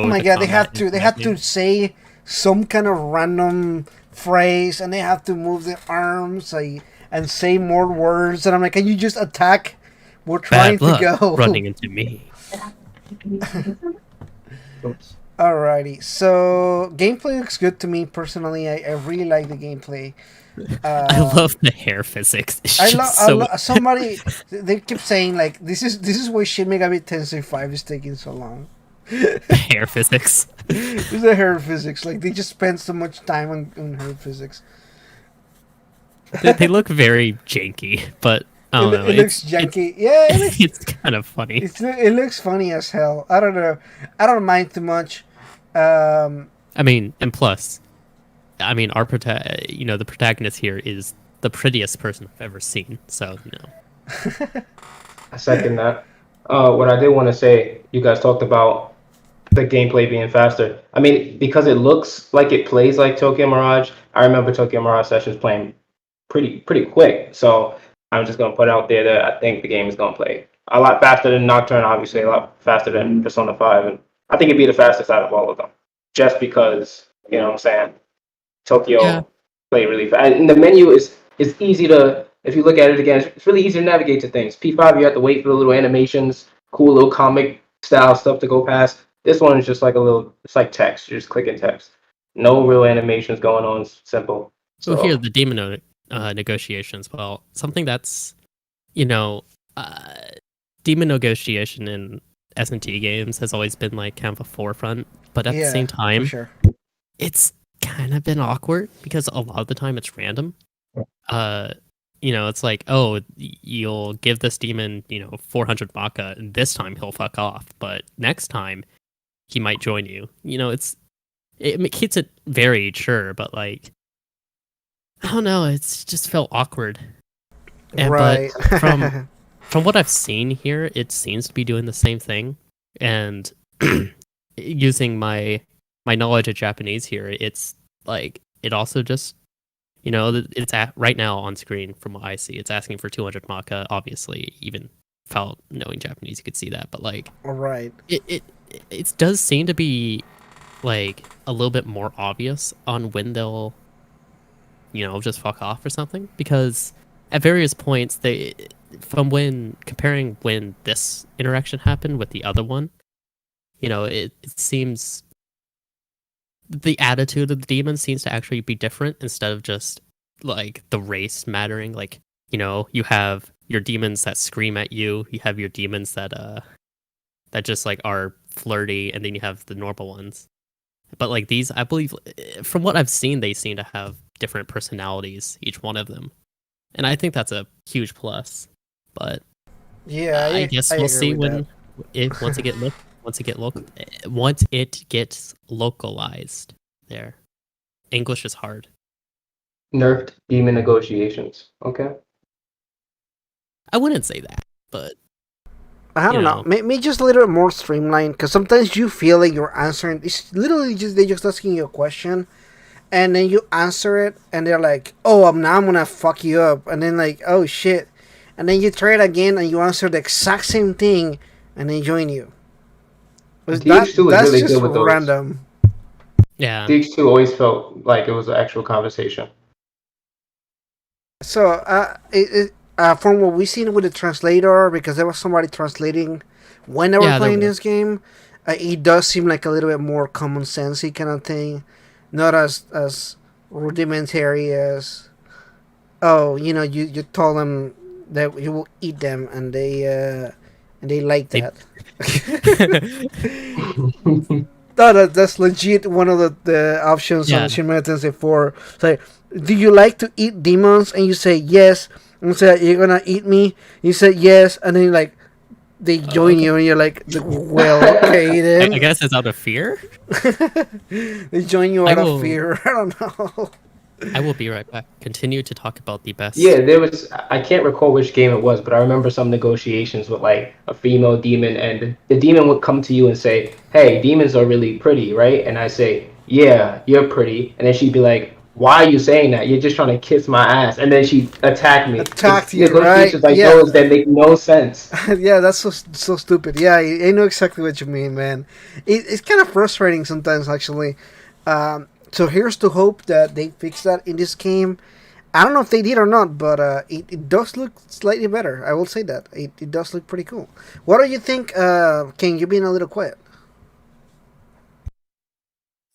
Oh slow my the god, combat is they in that had to game. say some kind of random phrase and they have to move their arms and say more words and I'm like, can you just attack? We're trying Bad to luck go. running into me. Oops. Alrighty, so gameplay looks good to me personally. I really like the gameplay. I Uh, love the hair physics. It's just so somebody they keep saying like this is why Shin Megami Tensei 5 is taking so long. hair physics. It's the hair physics. Like they just spend so much time on hair physics. They look very janky, but I don't know. It looks janky. Yeah, It's kind of funny. it looks funny as hell. I don't know. I don't mind too much. Um, I mean, and plus, I mean, the protagonist here is the prettiest person I've ever seen. So, I second that. What I did want to say, you guys talked about the gameplay being faster. I mean, because it looks like it plays like Tokyo Mirage. I remember Tokyo Mirage sessions playing pretty quick. So I'm just gonna put out there that I think the game is gonna play a lot faster than Nocturne, obviously a lot faster than Persona 5, and I think it'd be the fastest out of all of them, just because you know what I'm saying. Yeah. Tokyo play really fast, and the menu is easy to. If you look at it again, it's really easy to navigate to things. P5, you have to wait for the little animations, cool little comic style stuff to go past. This one is just like a little. It's like text. You're just clicking text. No real animations going on. It's simple. Well, here So the demon negotiations. Well, something that's you know, uh, demon negotiation in S&T games has always been like kind of a forefront, but at the yeah, same for time, sure. it's kind of been awkward because a lot of the time it's random. Uh, it's like, oh, you'll give this demon, 400 baka, and this time he'll fuck off, but next time he might join you. It keeps it varied, sure, but like, I don't know, it's just felt awkward Right. But from what I've seen here, it seems to be doing the same thing. And using my knowledge of Japanese here, it's like it also just it's at right now on screen from what I see. It's asking for 200 maka. Obviously, even without knowing Japanese, you could see that. But like, Right. it does seem to be like a little bit more obvious on when they'll just fuck off or something, because at various points from when comparing when this interaction happened with the other one, it seems the attitude of the demon seems to actually be different, instead of just like the race mattering. Like, you have your demons that scream at you, you have your demons that just like are flirty, and then you have the normal ones. But like these, I believe, from what I've seen, they seem to have different personalities, each one of them, and I think that's a huge plus. But Yeah, I guess we'll see when once it gets localized. There, English is hard. Nerfed demon negotiations. Okay. I wouldn't say that, but I don't know. Maybe just a little bit more streamlined, because sometimes you feel like you're answering. It's literally just they're just asking you a question, and then you answer it, and they're like, "Oh, now I'm gonna fuck you up," and then like, "Oh shit," and then you try it again, and you answer the exact same thing, and they join you. DX2 is really good with those. Random. Yeah. DX2 always felt like it was an actual conversation. So, from what we've seen with the translator, because there was somebody translating when they were playing this game, it does seem like a little bit more common sensey kind of thing, not as rudimentary as, you told them that you will eat them, and they like that. No, that's legit one of the options on Shin Megami Tensei 4. So, do you like to eat demons? And you say yes. And say, you're gonna eat me? You say yes, and then like they join you, and you're like, well, okay then. I guess it's out of fear. They join you out of fear. I don't know. I will be right back. Continue to talk about the best. Yeah, there was. I can't recall which game it was, but I remember some negotiations with like a female demon, and the demon would come to you and say, "Hey, demons are really pretty, right?" And I say, "Yeah, you're pretty," and then she'd be like, "Why are you saying that? You're just trying to kiss my ass." And then she attacked me. Attacked you, right? Like those that make no sense. Yeah, that's so stupid. Yeah, I know exactly what you mean, man. It's kind of frustrating sometimes, actually. So here's to hope that they fix that in this game. I don't know if they did or not, but it does look slightly better. I will say that. It does look pretty cool. What do you think, King? You've been a little quiet.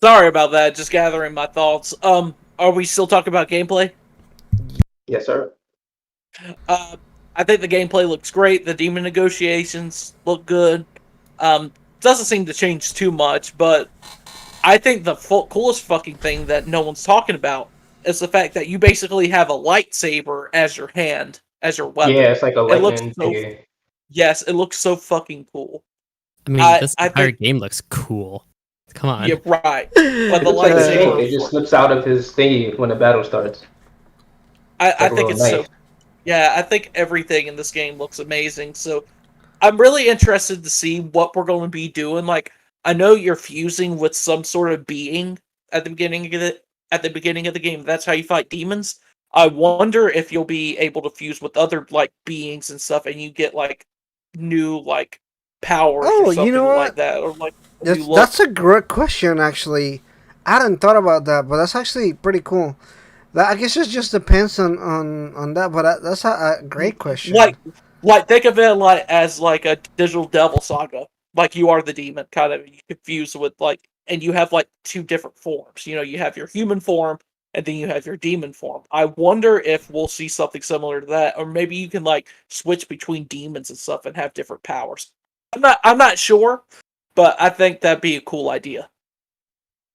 Sorry about that. Just gathering my thoughts. Are we still talking about gameplay? Yes, sir. I think the gameplay looks great. The demon negotiations look good. Doesn't seem to change too much, but I think the coolest fucking thing that no one's talking about is the fact that you basically have a lightsaber as your hand, as your weapon. Yeah, it's like a lightning. Yes, it looks so fucking cool. I mean, this entire game looks cool. Come on. Yeah, right. But the lightsaber, it just slips out of his thingy when the battle starts. I think it's so. Yeah, I think everything in this game looks amazing. So I'm really interested to see what we're going to be doing. Like, I know you're fusing with some sort of being at the beginning of the game. That's how you fight demons. I wonder if you'll be able to fuse with other like beings and stuff, and you get like new like powers or something like that, or like that's a great question. Actually, I hadn't thought about that, but that's actually pretty cool. I guess it just depends on that, but that's a great question. Like think of it like as like a digital devil saga. Like you are the demon, kind of you confuse with like, and you have like two different forms. You have your human form, and then you have your demon form. I wonder if we'll see something similar to that, or maybe you can like switch between demons and stuff and have different powers. I'm not sure, but I think that'd be a cool idea.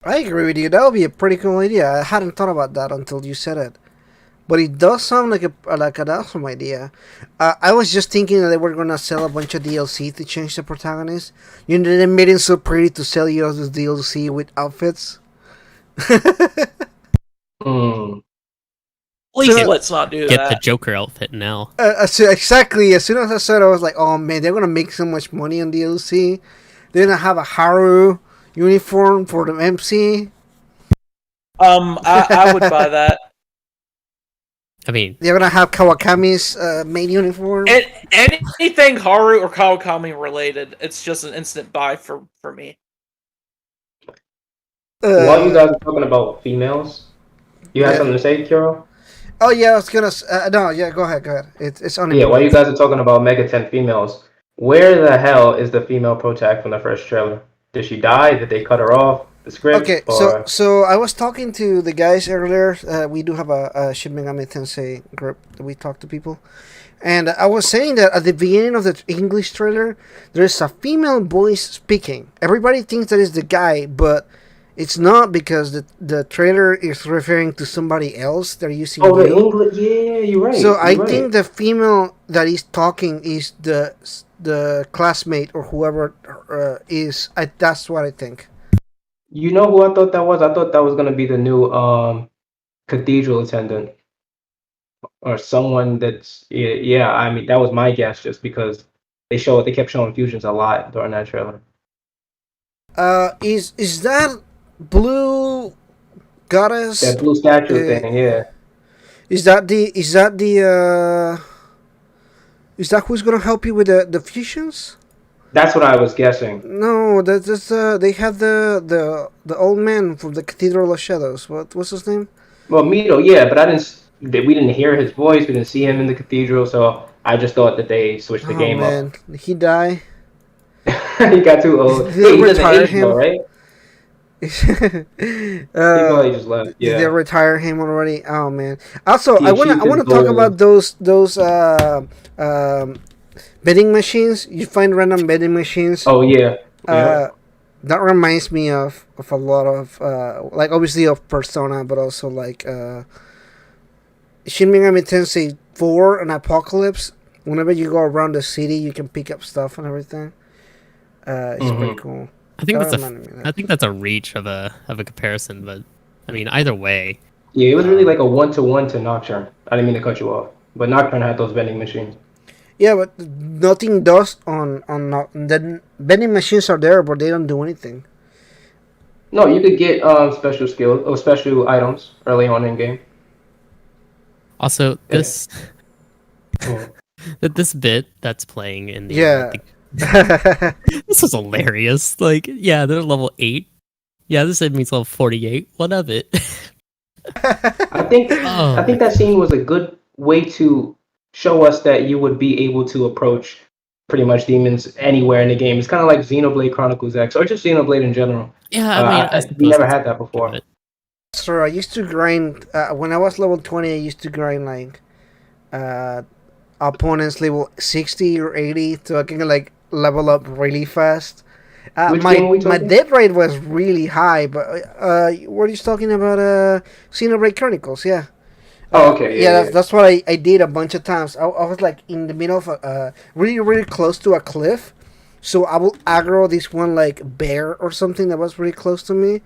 I agree with you. That would be a pretty cool idea. I hadn't thought about that until you said it. But it does sound like an awesome idea. I was just thinking that they were gonna sell a bunch of DLC to change the protagonist. They made it so pretty to sell you this DLC with outfits. Well, Please So- let's not do Get the that. Joker outfit now. So exactly. As soon as I said, I was like, "Oh man, they're gonna make so much money on DLC. They're gonna have a Haru uniform for the MC. I would buy that. I mean, They're gonna have Kawakami's main uniform." And anything Haru or Kawakami related, it's just an instant buy for me. While you guys are talking about females, you have Yeah. something to say, Kiro? Oh yeah, I was gonna. No, yeah, go ahead, go ahead. It's on. Yeah, while you guys are talking about Mega 10 females, where the hell is the female protag from the first trailer? Did she die? Did they cut her off the script? Okay, so I was talking to the guys earlier. We do have a Shin Megami Tensei group that we talk to people, and I was saying that at the beginning of the English trailer, there's a female voice speaking. Everybody thinks that is the guy, but it's not, because the trailer is referring to somebody else. They're using Oh, the you. English. Yeah, you're right. So I you're right. think the female that is talking is the classmate or whoever is. That's what I think. You know who I thought that was? I thought that was gonna be the new cathedral attendant or someone that's yeah. I mean, that was my guess, just because they kept showing fusions a lot during that trailer. Is that blue goddess? That blue statue uh, thing, yeah. Is that who's gonna help you with the fusions? That's what I was guessing. No, that's they have the old man from the Cathedral of Shadows. What's his name? Well, Mito, yeah, but we didn't hear his voice. We didn't see him in the cathedral, so I just thought that they switched the Oh game man, did he die? up. He got too old. Did they He doesn't retire age him? though, right? He probably just left. Did they Yeah. retire him already? Oh man. Also, He I wanna achieved his talk goal. about those vending machines. You find random vending machines. Oh yeah. Yeah. That reminds me of a lot of like, obviously, of Persona, but also like Shin Megami Tensei 4 and Apocalypse. Whenever you go around the city, you can pick up stuff and everything. It's pretty cool. I think That that's reminded me of I that. think that's a reach of a comparison, but I mean, either way, Yeah, it was really like a 1-to-1 to Nocturne. I didn't mean to cut you off, but Nocturne had those vending machines. Yeah, but nothing does on the vending machines are there, but they don't do anything. No, you could get special skills or special items early on in game. also Yeah. this this bit that's playing in the Yeah. this is hilarious. Like, yeah, they're level 8. Yeah, this enemy's level 48. What of it? I think Oh. I think that scene was a good way to show us that you would be able to approach pretty much demons anywhere in the game. It's kind of like Xenoblade Chronicles X, or just Xenoblade in general. Yeah, I mean, I we suppose never that's had that before. it. So I used to grind when I was level 20. I used to grind like opponents level 60 or 80, so I can like level up really fast. Which My game are we my talking? death rate was really high, but what are you talking about? Xenoblade Chronicles, yeah. Oh, okay. Yeah, Yeah, that's what I did a bunch of times. I was like in the middle of really, really close to a cliff. So I will aggro this one like bear or something that was really close to me.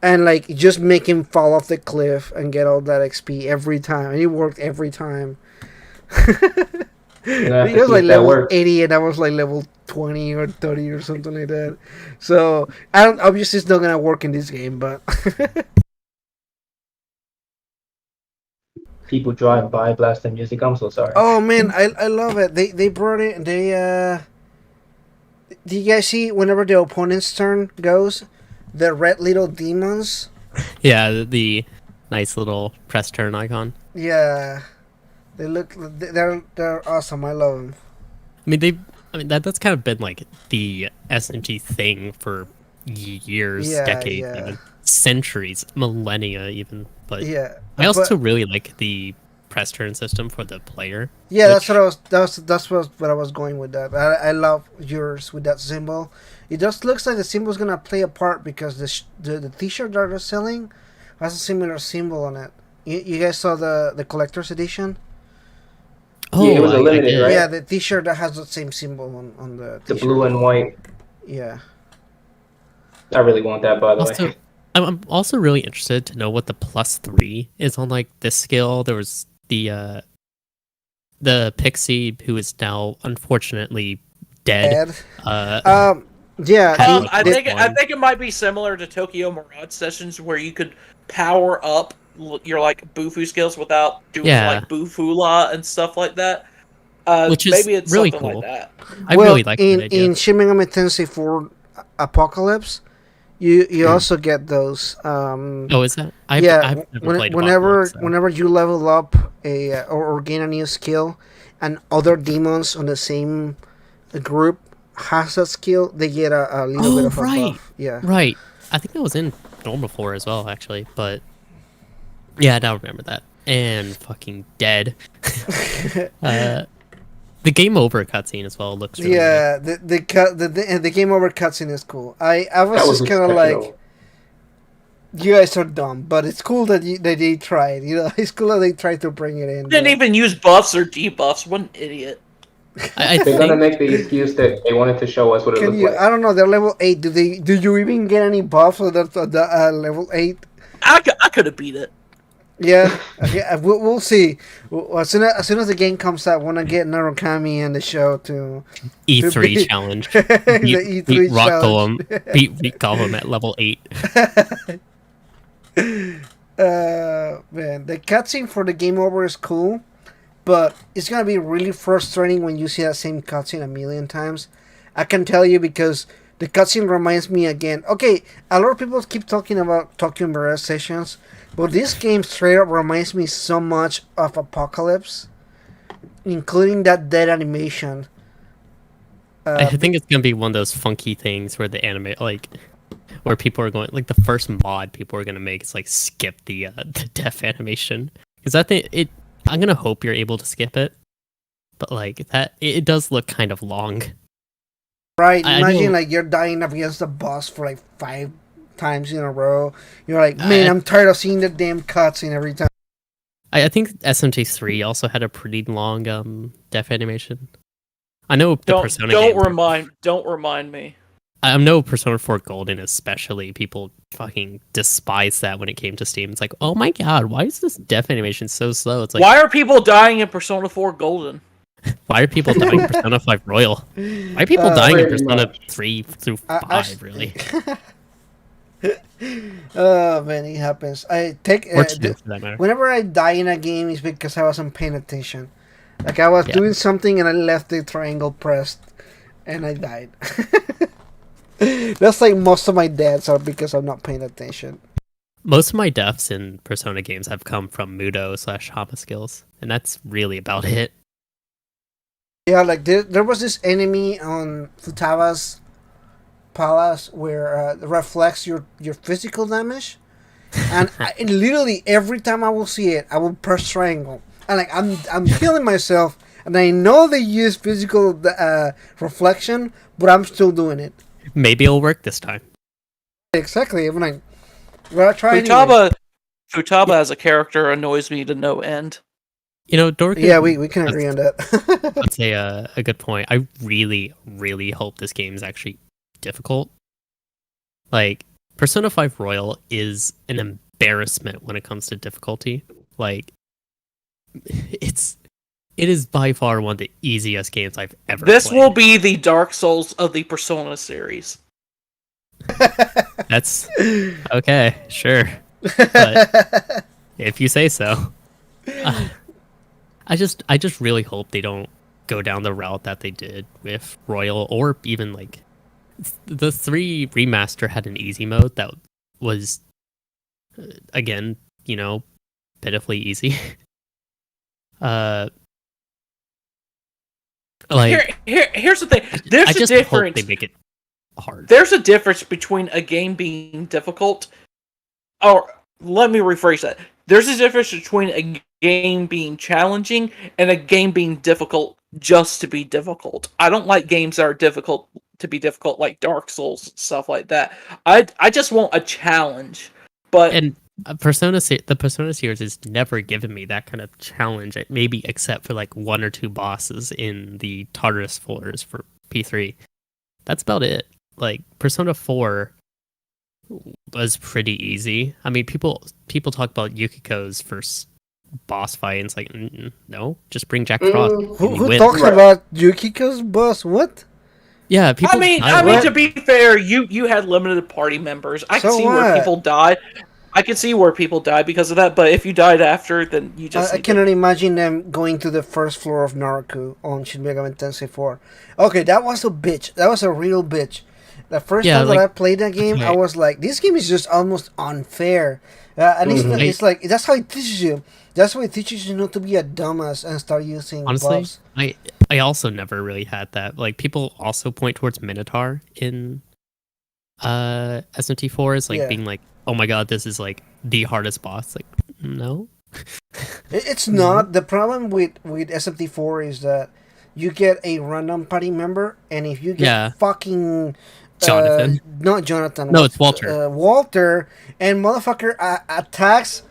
And like just make him fall off the cliff and get all that XP every time. And it worked every time. You're gonna have He to was see like if that level works. 80 and I was like level 20 or 30 or something like that. So I don't, obviously it's not gonna work in this game, but People drive by blasting music. I'm so sorry. oh man, I love it. They brought it. Do you guys see whenever the opponent's turn goes, the red little demons? Yeah, the nice little press turn icon. Yeah, they're awesome. I love them. I mean that's kind of been like the SMG thing for years, Yeah, decades, yeah. even centuries, millennia, even. But Yeah, I also but- really like the press turn system for the player. Yeah, that's which- what I was. That's what I was going with that. I love yours with that symbol. It just looks like the symbol's gonna play a part because the T-shirt that they're selling has a similar symbol on it. You guys saw the collector's edition? Oh, Yeah, it was a I limited, did. right? Yeah, the T-shirt that has the same symbol on the The T-shirt. blue and white. Yeah. I really want that, by the Also, way. I'm also really interested to know what the +3 is on like this skill. There was the pixie who is now unfortunately dead. Ed. Uh, Yeah, Had, I this think one. it might be similar to Tokyo Mirage Sessions, where you could power up your like Bufu skills without doing Yeah. like Bufula and stuff like that. Which is Maybe it's really something cool. like that. I well, really like that in idea. Shin Megami Tensei 4 Apocalypse, you also get those. Oh, is that? I've never played Apocalypse, so. Whenever you level up or gain a new skill, and other demons on the same group has that skill, they get a little bit of a buff. Yeah. Right. I think that was in Normal 4 as well, actually. But yeah, I now remember that. And fucking dead. The game over cutscene as well looks really Yeah, nice. the game over cutscene is cool. I was That was just kind of like, exceptional. you guys are dumb, but it's cool that they tried. You know, it's cool that they tried to bring it in. Didn't but- even use buffs or debuffs. What an idiot! I They're gonna think make the excuse that they wanted to show us what it Can looked you? like. I don't know. They're level 8. Do you even get any buffs at the level 8? I could have beat it. Yeah. Okay, we'll see. As soon as the game comes out, when I get Narukami in the show to E3 challenge. the Beat, E3 beat Rock challenge. Golem. Beat Golem at level 8. Man, the cutscene for the game over is cool, but it's gonna be really frustrating when you see that same cutscene a million times. I can tell you because the cutscene reminds me again. Okay, a lot of people keep talking about Tokyo Mirage Sessions, but this game straight up reminds me so much of Apocalypse, including that dead animation. I think it's gonna be one of those funky things where the anime, like, where people are going, like, the first mod people are gonna make is like skip the death animation, because I think it. I'm gonna hope you're able to skip it, but like that, it does look kind of long. Right, I imagine know- like you're dying against the boss for like 5 times in a row. You're like, man, I'm tired of seeing the damn cutscene every time. I think SMT3 also had a pretty long death animation. I know the Persona games are- Don't remind me. I know Persona 4 Golden especially, people fucking despise that when it came to Steam. It's like, oh my god, why is this death animation so slow? It's like, Why are people dying in Persona 4 Golden? why are people dying in Persona 5 Royal? Why are people dying in pretty Persona much. 3 through I- 5, really? Oh man, it happens. I take Or 2, for that matter. whenever I die in a game, it's because I wasn't paying attention. Like I was Yeah. doing something and I left the triangle pressed, and I died. That's like most of my deaths are because I'm not paying attention. Most of my deaths in Persona games have come from Mudo/Hama skills, and that's really about it. Yeah, like there was this enemy on Futaba's palace where it reflects your physical damage, and and literally every time I will see it, I will press triangle, and like I'm killing myself, and I know they use physical reflection, but I'm still doing it. Maybe it'll work this time. Exactly. I'm like, well, I try anyway. Futaba as a character annoys me to no end. You know, Dorky. Yeah, we can agree on that. That's a good point. I really, really hope this game is actually difficult. Like, Persona 5 Royal is an embarrassment when it comes to difficulty. Like, it is by far one of the easiest games I've ever This played. will be the Dark Souls of the Persona series. That's okay, sure. But if you say so. I just really hope they don't go down the route that they did with Royal, or even like the 3 remaster had an easy mode that was again, you know, pitifully easy. Like Here's the thing. I There's a just hope difference. they make it hard. There's a difference between a game being difficult, or let me rephrase that. There's a difference between a game being challenging and a game being difficult just to be difficult. I don't like games that are difficult to be difficult, like Dark Souls, stuff like that. I just want a challenge. But And the Persona series has never given me that kind of challenge, maybe except for like 1 or 2 bosses in the Tartarus floors for P3. That's about it. Like, Persona 4 was pretty easy. I mean, people talk about Yukiko's first boss fight, and it's like, no, just bring Jack Frost. Who win. talks Right. about Yukiko's boss? What? Yeah, people. I mean, to be fair, you had limited party members. I can So see where what? people died. I can see where people died because of that. But if you died after, then you just I need to- cannot imagine them going to the first floor of Naruku on Shin Megami Tensei 4. Okay, that was a bitch. That was a real bitch. The first Yeah, time like- that I played that game, I okay. was like, this game is just almost unfair. And Mhm. it's like, that's how it teaches you. That's why it teaches you not to be a dumbass and start using Honestly, buffs. I also never really had that. Like, people also point towards Minotaur in SMT4 as like Yeah. being like, oh my god, this is like the hardest boss. Like, no. It's not. The problem with SMT4 is that you get a random party member, and if you get Yeah. fucking Jonathan. not Jonathan. No, it's Walter. Walter, and motherfucker attacks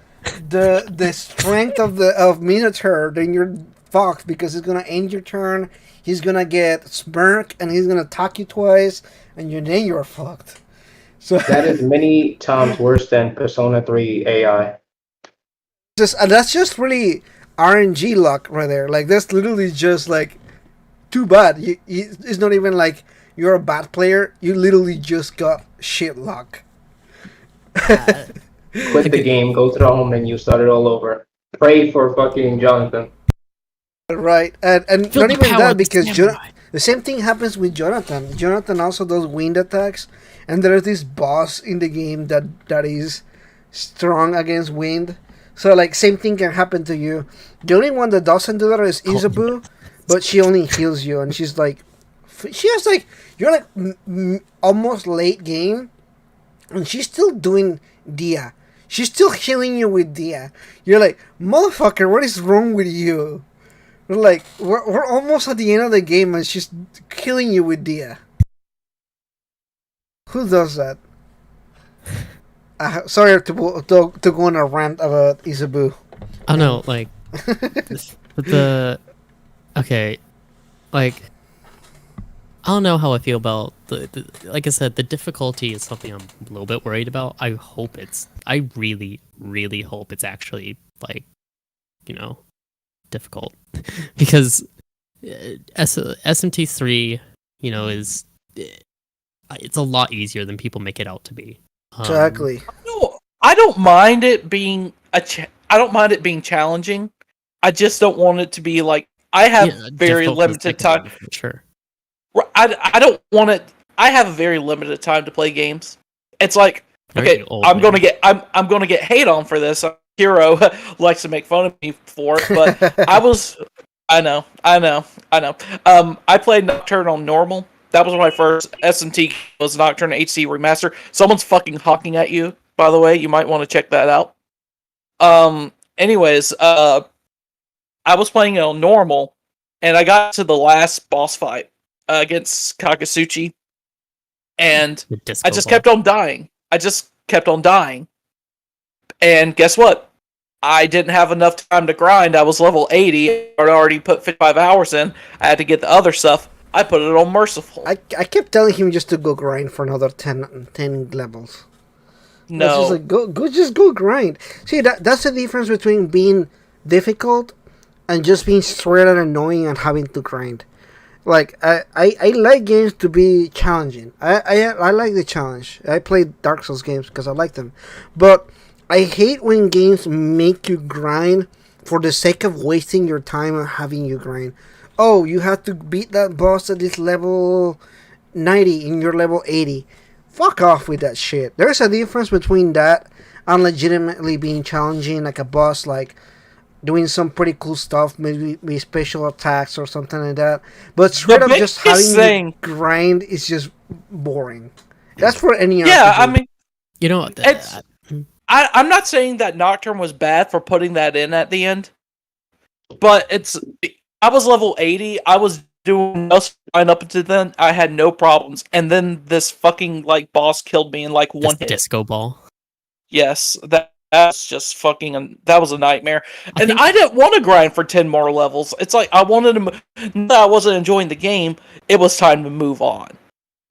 the strength of Minotaur, then you're fucked because it's gonna end your turn. He's gonna get smirk, and he's gonna attack you twice, and then you're fucked. So That is many times worse than Persona 3 AI. that's just really RNG luck right there. Like that's literally just like too bad. It's not even like you're a bad player. You literally just got shit luck. Quit the game, go to the home menu, start it all over. Pray for fucking Jonathan. Right, and Feel not the even power that of the because samurai. the same thing happens with Jonathan. Jonathan also does wind attacks, and there's this boss in the game that is strong against wind. So like same thing can happen to you. The only one that doesn't do that is Izubu, but she only heals you, and she's like, she has like you're like almost late game, and she's still doing Dia. She's still healing you with Dia. You're like, motherfucker, what is wrong with you? We're like, we're almost at the end of the game, and she's killing you with Dia. Who does that? Sorry to go on a rant about Izubu. I don't know, like okay, like I don't know how I feel about the like I said, the difficulty is something I'm a little bit worried about. I really, really hope it's actually like, difficult because SMT3, is it's a lot easier than people make it out to be. Exactly. No, I don't mind it being I don't mind it being challenging. I just don't want it to be like I have very difficult limited time. consecutive, Sure. I don't want it. I have a very limited time to play games. It's like Very okay, old, I'm man. gonna get hate on for this. Hero likes to make fun of me for it, but I know. I played Nocturne on normal. That was my first SMT was Nocturne HD remaster. Someone's fucking hawking at you, by the way. You might want to check that out. Anyways, I was playing it on normal, and I got to the last boss fight against Kakasuchi, and The disco I just ball. kept on dying. And guess what? I didn't have enough time to grind. I was level 80. I'd already put 55 hours in. I had to get the other stuff. I put it on Merciful. I kept telling him just to go grind for another 10 levels. It's just No. like just go grind. See that's the difference between being difficult and just being straight out annoying and having to grind. Like I like games to be challenging. I like the challenge. I play Dark Souls games because I like them, but I hate when games make you grind for the sake of wasting your time and having you grind. Oh, you have to beat that boss at this level 90 and you're level 80. Fuck off with that shit. There's a difference between that and legitimately being challenging, like a boss, like doing some pretty cool stuff, maybe special attacks or something like that. But straight up just having thing- to grind is just boring. That's for any Yeah, RPG. I mean, It's I'm not saying that Nocturne was bad for putting that in at the end, but I was level 80. I was doing no grind up until then. I had no problems, and then this fucking like boss killed me in like one hit. disco ball. Yes, that's just fucking. That was a nightmare, I and think- I didn't want to grind for 10 more levels. It's like I wanted to. I wasn't enjoying the game. It was time to move on.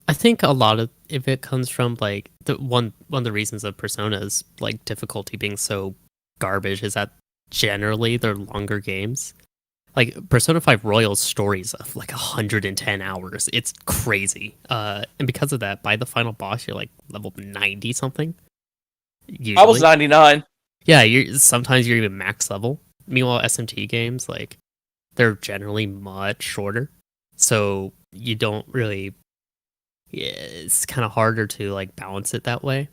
I think a lot of if it comes from like the one of the reasons of Persona's like difficulty being so garbage is that generally they're longer games. Like Persona 5 Royal's stories of like 110 hours. It's crazy. And because of that, by the final boss, you're like level 90 something. Usually. I was 99. Yeah, sometimes you're even max level. Meanwhile, SMT games, like, they're generally much shorter. So you don't really... Yeah, it's kind of harder to, like, balance it that way.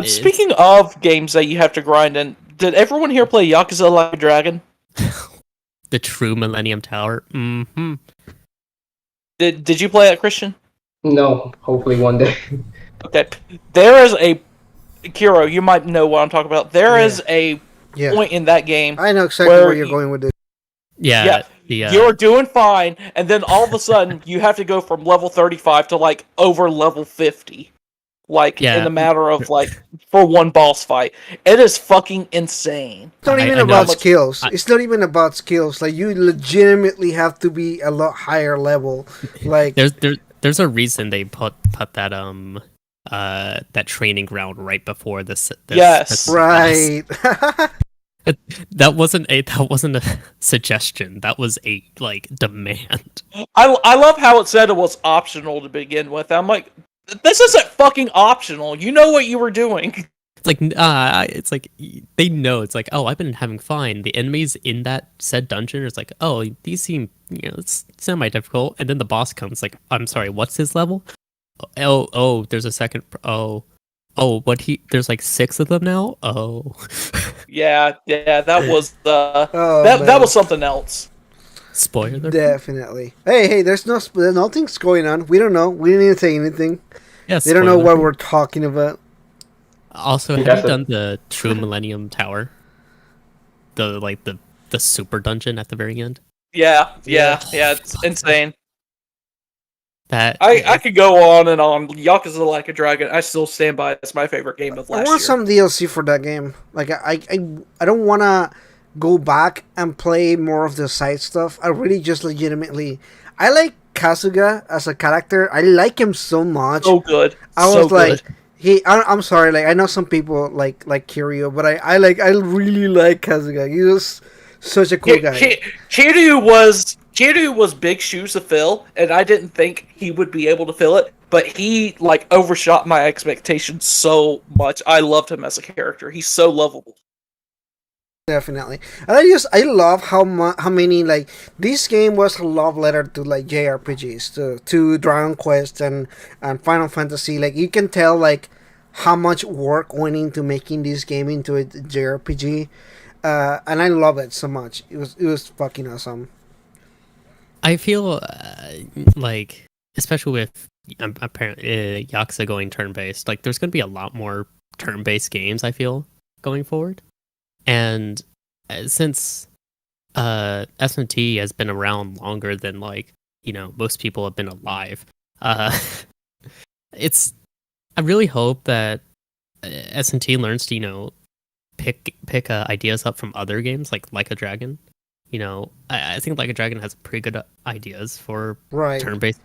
Speaking of games that you have to grind in, did everyone here play Yakuza Like a Dragon? The true Millennium Tower. Mm-hmm. Did you play it, Christian? No, hopefully one day. Okay. There is a... Kiro, you might know what I'm talking about. There is a point in that game... I know exactly where you're going with this. Yeah. You're doing fine, and then all of a sudden, you have to go from level 35 to, like, over level 50. Like, in a matter of, like, for one boss fight. It is fucking insane. It's not even about skills. It's not even about skills. Like, you legitimately have to be a lot higher level. Like, there's a reason they put that that training ground right before this yes, right. That wasn't a suggestion. That was a like demand. I love how it said it was optional to begin with. I'm like, this isn't fucking optional. You know what you were doing. It's like they know. It's like, oh, I've been having fun. The enemies in that said dungeon is like, oh, these seem it's semi difficult, and then the boss comes like, I'm sorry, what's his level? Oh, there's a second. There's like 6 of them now. Oh, yeah, that was that was something else. Spoiler. Definitely. Hey, there's nothing's going on. We don't know. We didn't even say anything. Yes, they don't know what we're talking about. Also, have you done the True Millennium Tower? The super dungeon at the very end. Yeah, it's insane. That I could go on and on. Yakuza Like a Dragon, I still stand by. It's my favorite game of last year. I want some DLC for that game. Like I don't want to go back and play more of the side stuff. I really just legitimately, I like Kasuga as a character. I like him so much. So good. I was like, I'm sorry. Like I know some people like Kiryu, but I really like Kasuga. He was such a cool guy. Kiryu was big shoes to fill, and I didn't think he would be able to fill it, but he, like, overshot my expectations so much. I loved him as a character. He's so lovable. Definitely. And I love how many, like, this game was a love letter to, like, JRPGs, to Dragon Quest and Final Fantasy. Like, you can tell, like, how much work went into making this game into a JRPG. And I love it so much. It was fucking awesome. I feel like, especially with apparently Yakuza going turn-based, like there's going to be a lot more turn-based games, I feel, going forward. And since SMT has been around longer than, like, most people have been alive, I really hope that SMT learns to, pick ideas up from other games like a Dragon. I think Like a Dragon has pretty good ideas for turn-based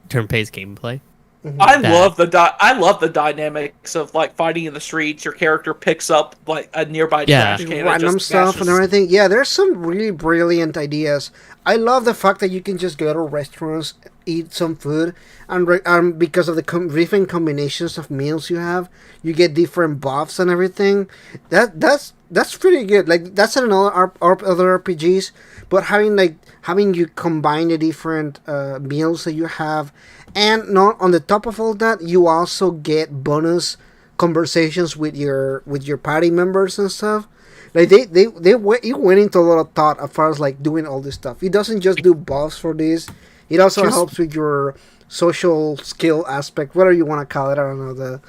gameplay. Mm-hmm. I love the dynamics of, like, fighting in the streets. Your character picks up, like, a nearby trash can, random stuff and everything. Yeah, there's some really brilliant ideas. I love the fact that you can just go to restaurants, eat some food, and because of the different combinations of meals you have, you get different buffs and everything. That's pretty good. Like, that's another other RPGs, but having you combine the different meals that you have, and not on the top of all that, you also get bonus conversations with your party members and stuff. Like it went into a lot of thought as far as, like, doing all this stuff. It doesn't just do buffs for this. It also helps with your social skill aspect, whatever you want to call it. I don't know.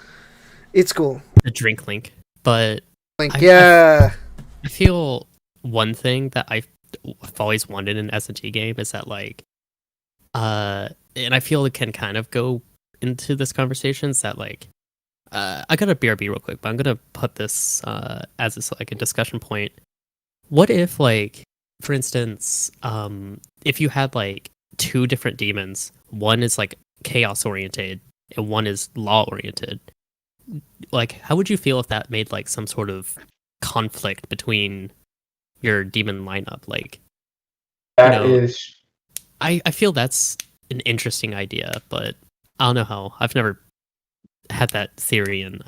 It's cool. The drink link, but yeah. I feel one thing that I've always wanted in an SMT game is that, like, and I feel it can kind of go into this conversation, is that, like, I got a BRB real quick, but I'm gonna put this as like a discussion point. What if, like, for instance, if you had, like, 2 different demons, one is, like, chaos oriented and one is law oriented, like, how would you feel if that made, like, some sort of conflict between your demon lineup. Like, That is I feel that's an interesting idea, but I don't know how. I've never had that theory in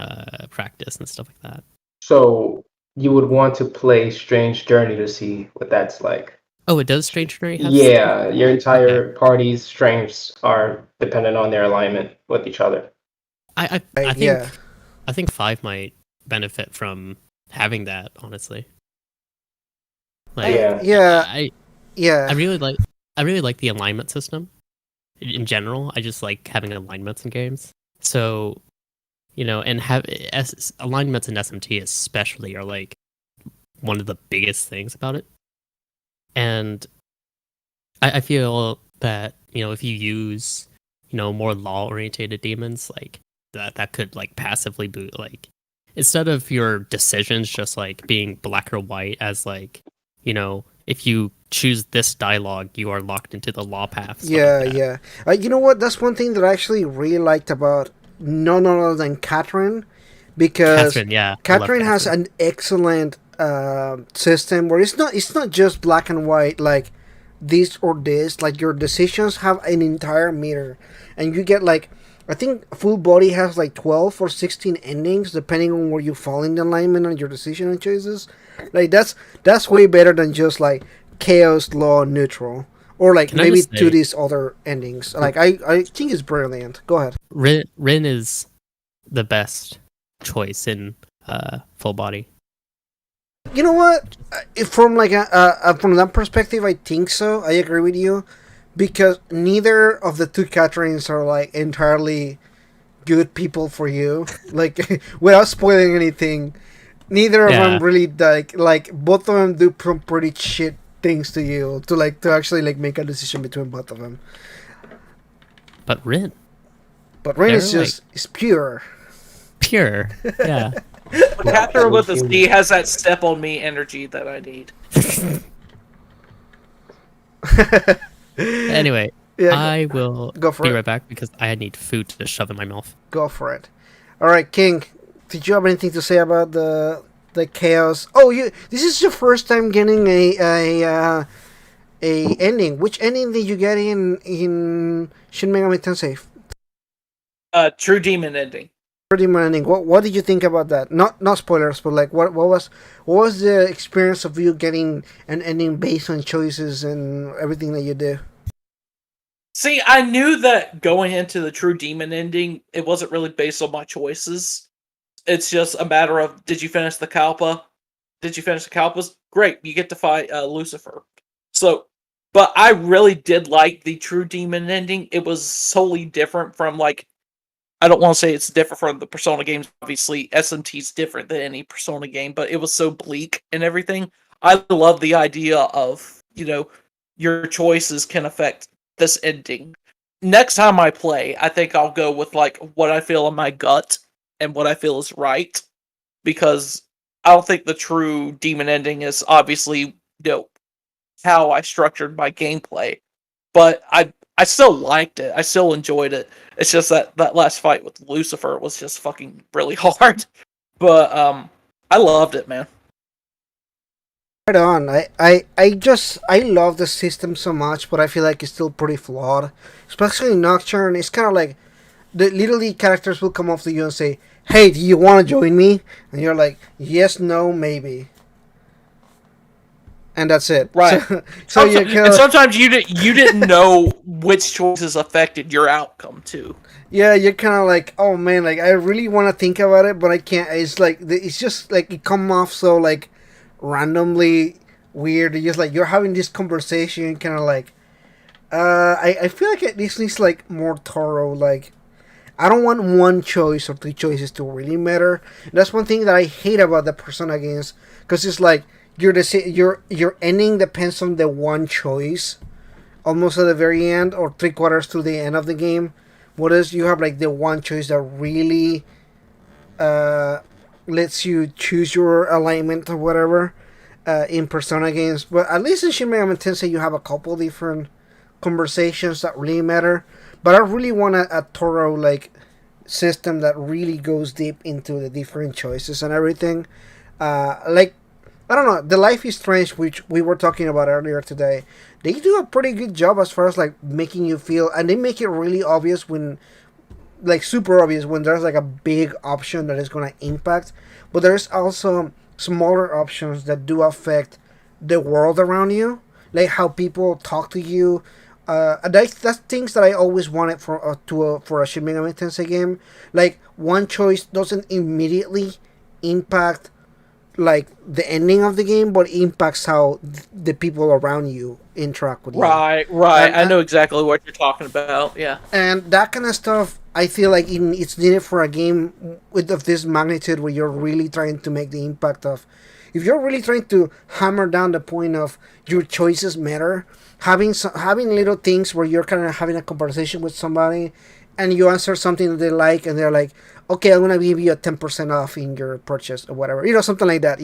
practice and stuff like that. so you would want to play Strange Journey to see what that's like. Oh, it does Strange Journey have? Yeah, your entire party's strengths are dependent on their alignment with each other. I think Yeah. I think 5 might benefit from having that, honestly. Like, Yeah. Yeah. I really like the alignment system in general. I just like having alignments in games. So, and alignments in SMT especially are like one of the biggest things about it. And I feel that, if you use, more law orientated demons, like that could like passively boot, like, instead of your decisions just like being black or white, as like, if you choose this dialogue, you are locked into the law path. Yeah, like that. yeah. You know what? That's one thing that I actually really liked about none other than Catherine, because Catherine, yeah, I love Catherine has Catherine. an excellent system where it's not just black and white, like this or this. Like, your decisions have an entire meter, and you get like, I think Full Body has like 12 or 16 endings depending on where you fall in the alignment and your decision and choices. Like, that's way better than just like chaos, law, neutral, or like Can I maybe just say- to these other endings. Like, I think it's brilliant. Go ahead. Rin is the best choice in Full Body. You know what? From like from that perspective, I think so. I agree with you, because neither of the two Catherines are like entirely good people for you. Like, without spoiling anything, neither of them really like both of them do some pretty shit things to you to actually like make a decision between both of them. But Rin, is They're, just it's pure. pure, yeah. Catherine with a C has that step on me energy that I need. Anyway, Yeah, I will go for be it. right back because I need food to shove in my mouth. Go for it. All right, King. Did you have anything to say about the chaos? Oh, this is your first time getting a ending. Which ending did you get in Shin Megami Tensei? True demon ending. Pretty much ending. What did you think about that? Not spoilers, but like what was the experience of you getting an ending based on choices and everything that you do? See, I knew that going into the true demon ending, it wasn't really based on my choices. It's just a matter of, did you finish the Kalpa? Did you finish the Kalpas? Great, you get to fight Lucifer. So, but I really did like the true demon ending. It was solely different from, like, I don't want to say it's different from the Persona games. Obviously, SMT's different than any Persona game, but it was so bleak and everything. I love the idea of, your choices can affect this ending. Next time I play, I think I'll go with like what I feel in my gut and what I feel is right, because I don't think the true demon ending is obviously how I structured my gameplay, but I still liked it. I still enjoyed it. It's just that last fight with Lucifer was just fucking really hard, but I loved it, man. Right on. I love the system so much, but I feel like it's still pretty flawed. Especially in Nocturne, it's kind of like literally characters will come up to you and say, "Hey, do you want to join me?" And you're like, "Yes, no, maybe." And that's it. Right. So you And sometimes you didn't know which choices affected your outcome too. yeah, you're kind of like, oh man, like I really want to think about it, but I can't. It's like it's just like it come off so like randomly weird. It's just like you're having this conversation, kind of like, I feel like this needs like more thorough. Like, I don't want one choice or two choices to really matter. That's one thing that I hate about the Persona games, because it's like your ending depends on the one choice, almost at the very end or 3/4 to the end of the game. Whereas you have like the one choice that really lets you choose your alignment or whatever in Persona games. But at least in Shin Megami Tensei you have a couple different conversations that really matter. But I really want a thorough like system that really goes deep into the different choices and everything. Like I don't know, the Life is Strange, which we were talking about earlier today. They do a pretty good job as far as like making you feel, and they make it really obvious when, like super obvious when there's like a big option that is gonna impact, but there's also smaller options that do affect the world around you, like how people talk to you. That's things that I always wanted for a Shin Megami Tensei game. Like one choice doesn't immediately impact like the ending of the game, but impacts how the people around you interact with you. Right, right. And I know exactly what you're talking about. Yeah. and that kind of stuff, I feel like it's needed for a game with of this magnitude, where you're really trying to make the impact of. If you're really trying to hammer down the point of your choices matter, having little things where you're kind of having a conversation with somebody, and you answer something that they like, and they're like, "Okay, I'm gonna give you a 10% off in your purchase or whatever," something like that.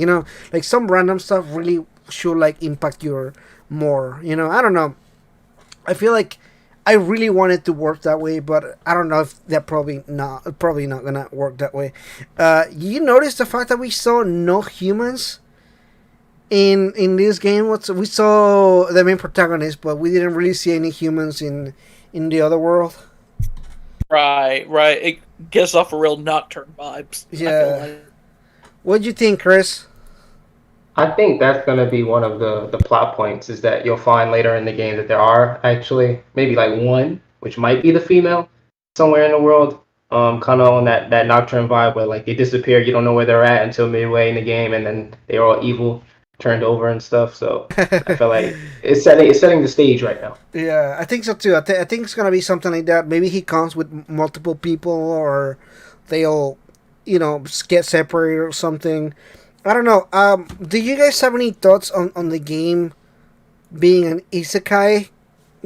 Like some random stuff really should like impact your more. I don't know. I feel like I really want it to work that way, but I don't know if that probably not gonna work that way. You notice the fact that we saw no humans in this game. We saw the main protagonist, but we didn't really see any humans in the other world. Right, right. It gives off a real Nocturne vibes. I feel Yeah. like. What'd you think, Chris? I think that's gonna be one of the plot points is that you'll find later in the game that there are actually maybe like one, which might be the female somewhere in the world. Kind of on that Nocturne vibe where like they disappear, you don't know where they're at until midway in the game, and then they're all evil, turned over and stuff. So I feel like it's setting the stage right now. Yeah, I think so too. I think it's gonna be something like that. Maybe he comes with multiple people, or they'll, get separated or something. I don't know. Do you guys have any thoughts on the game being an isekai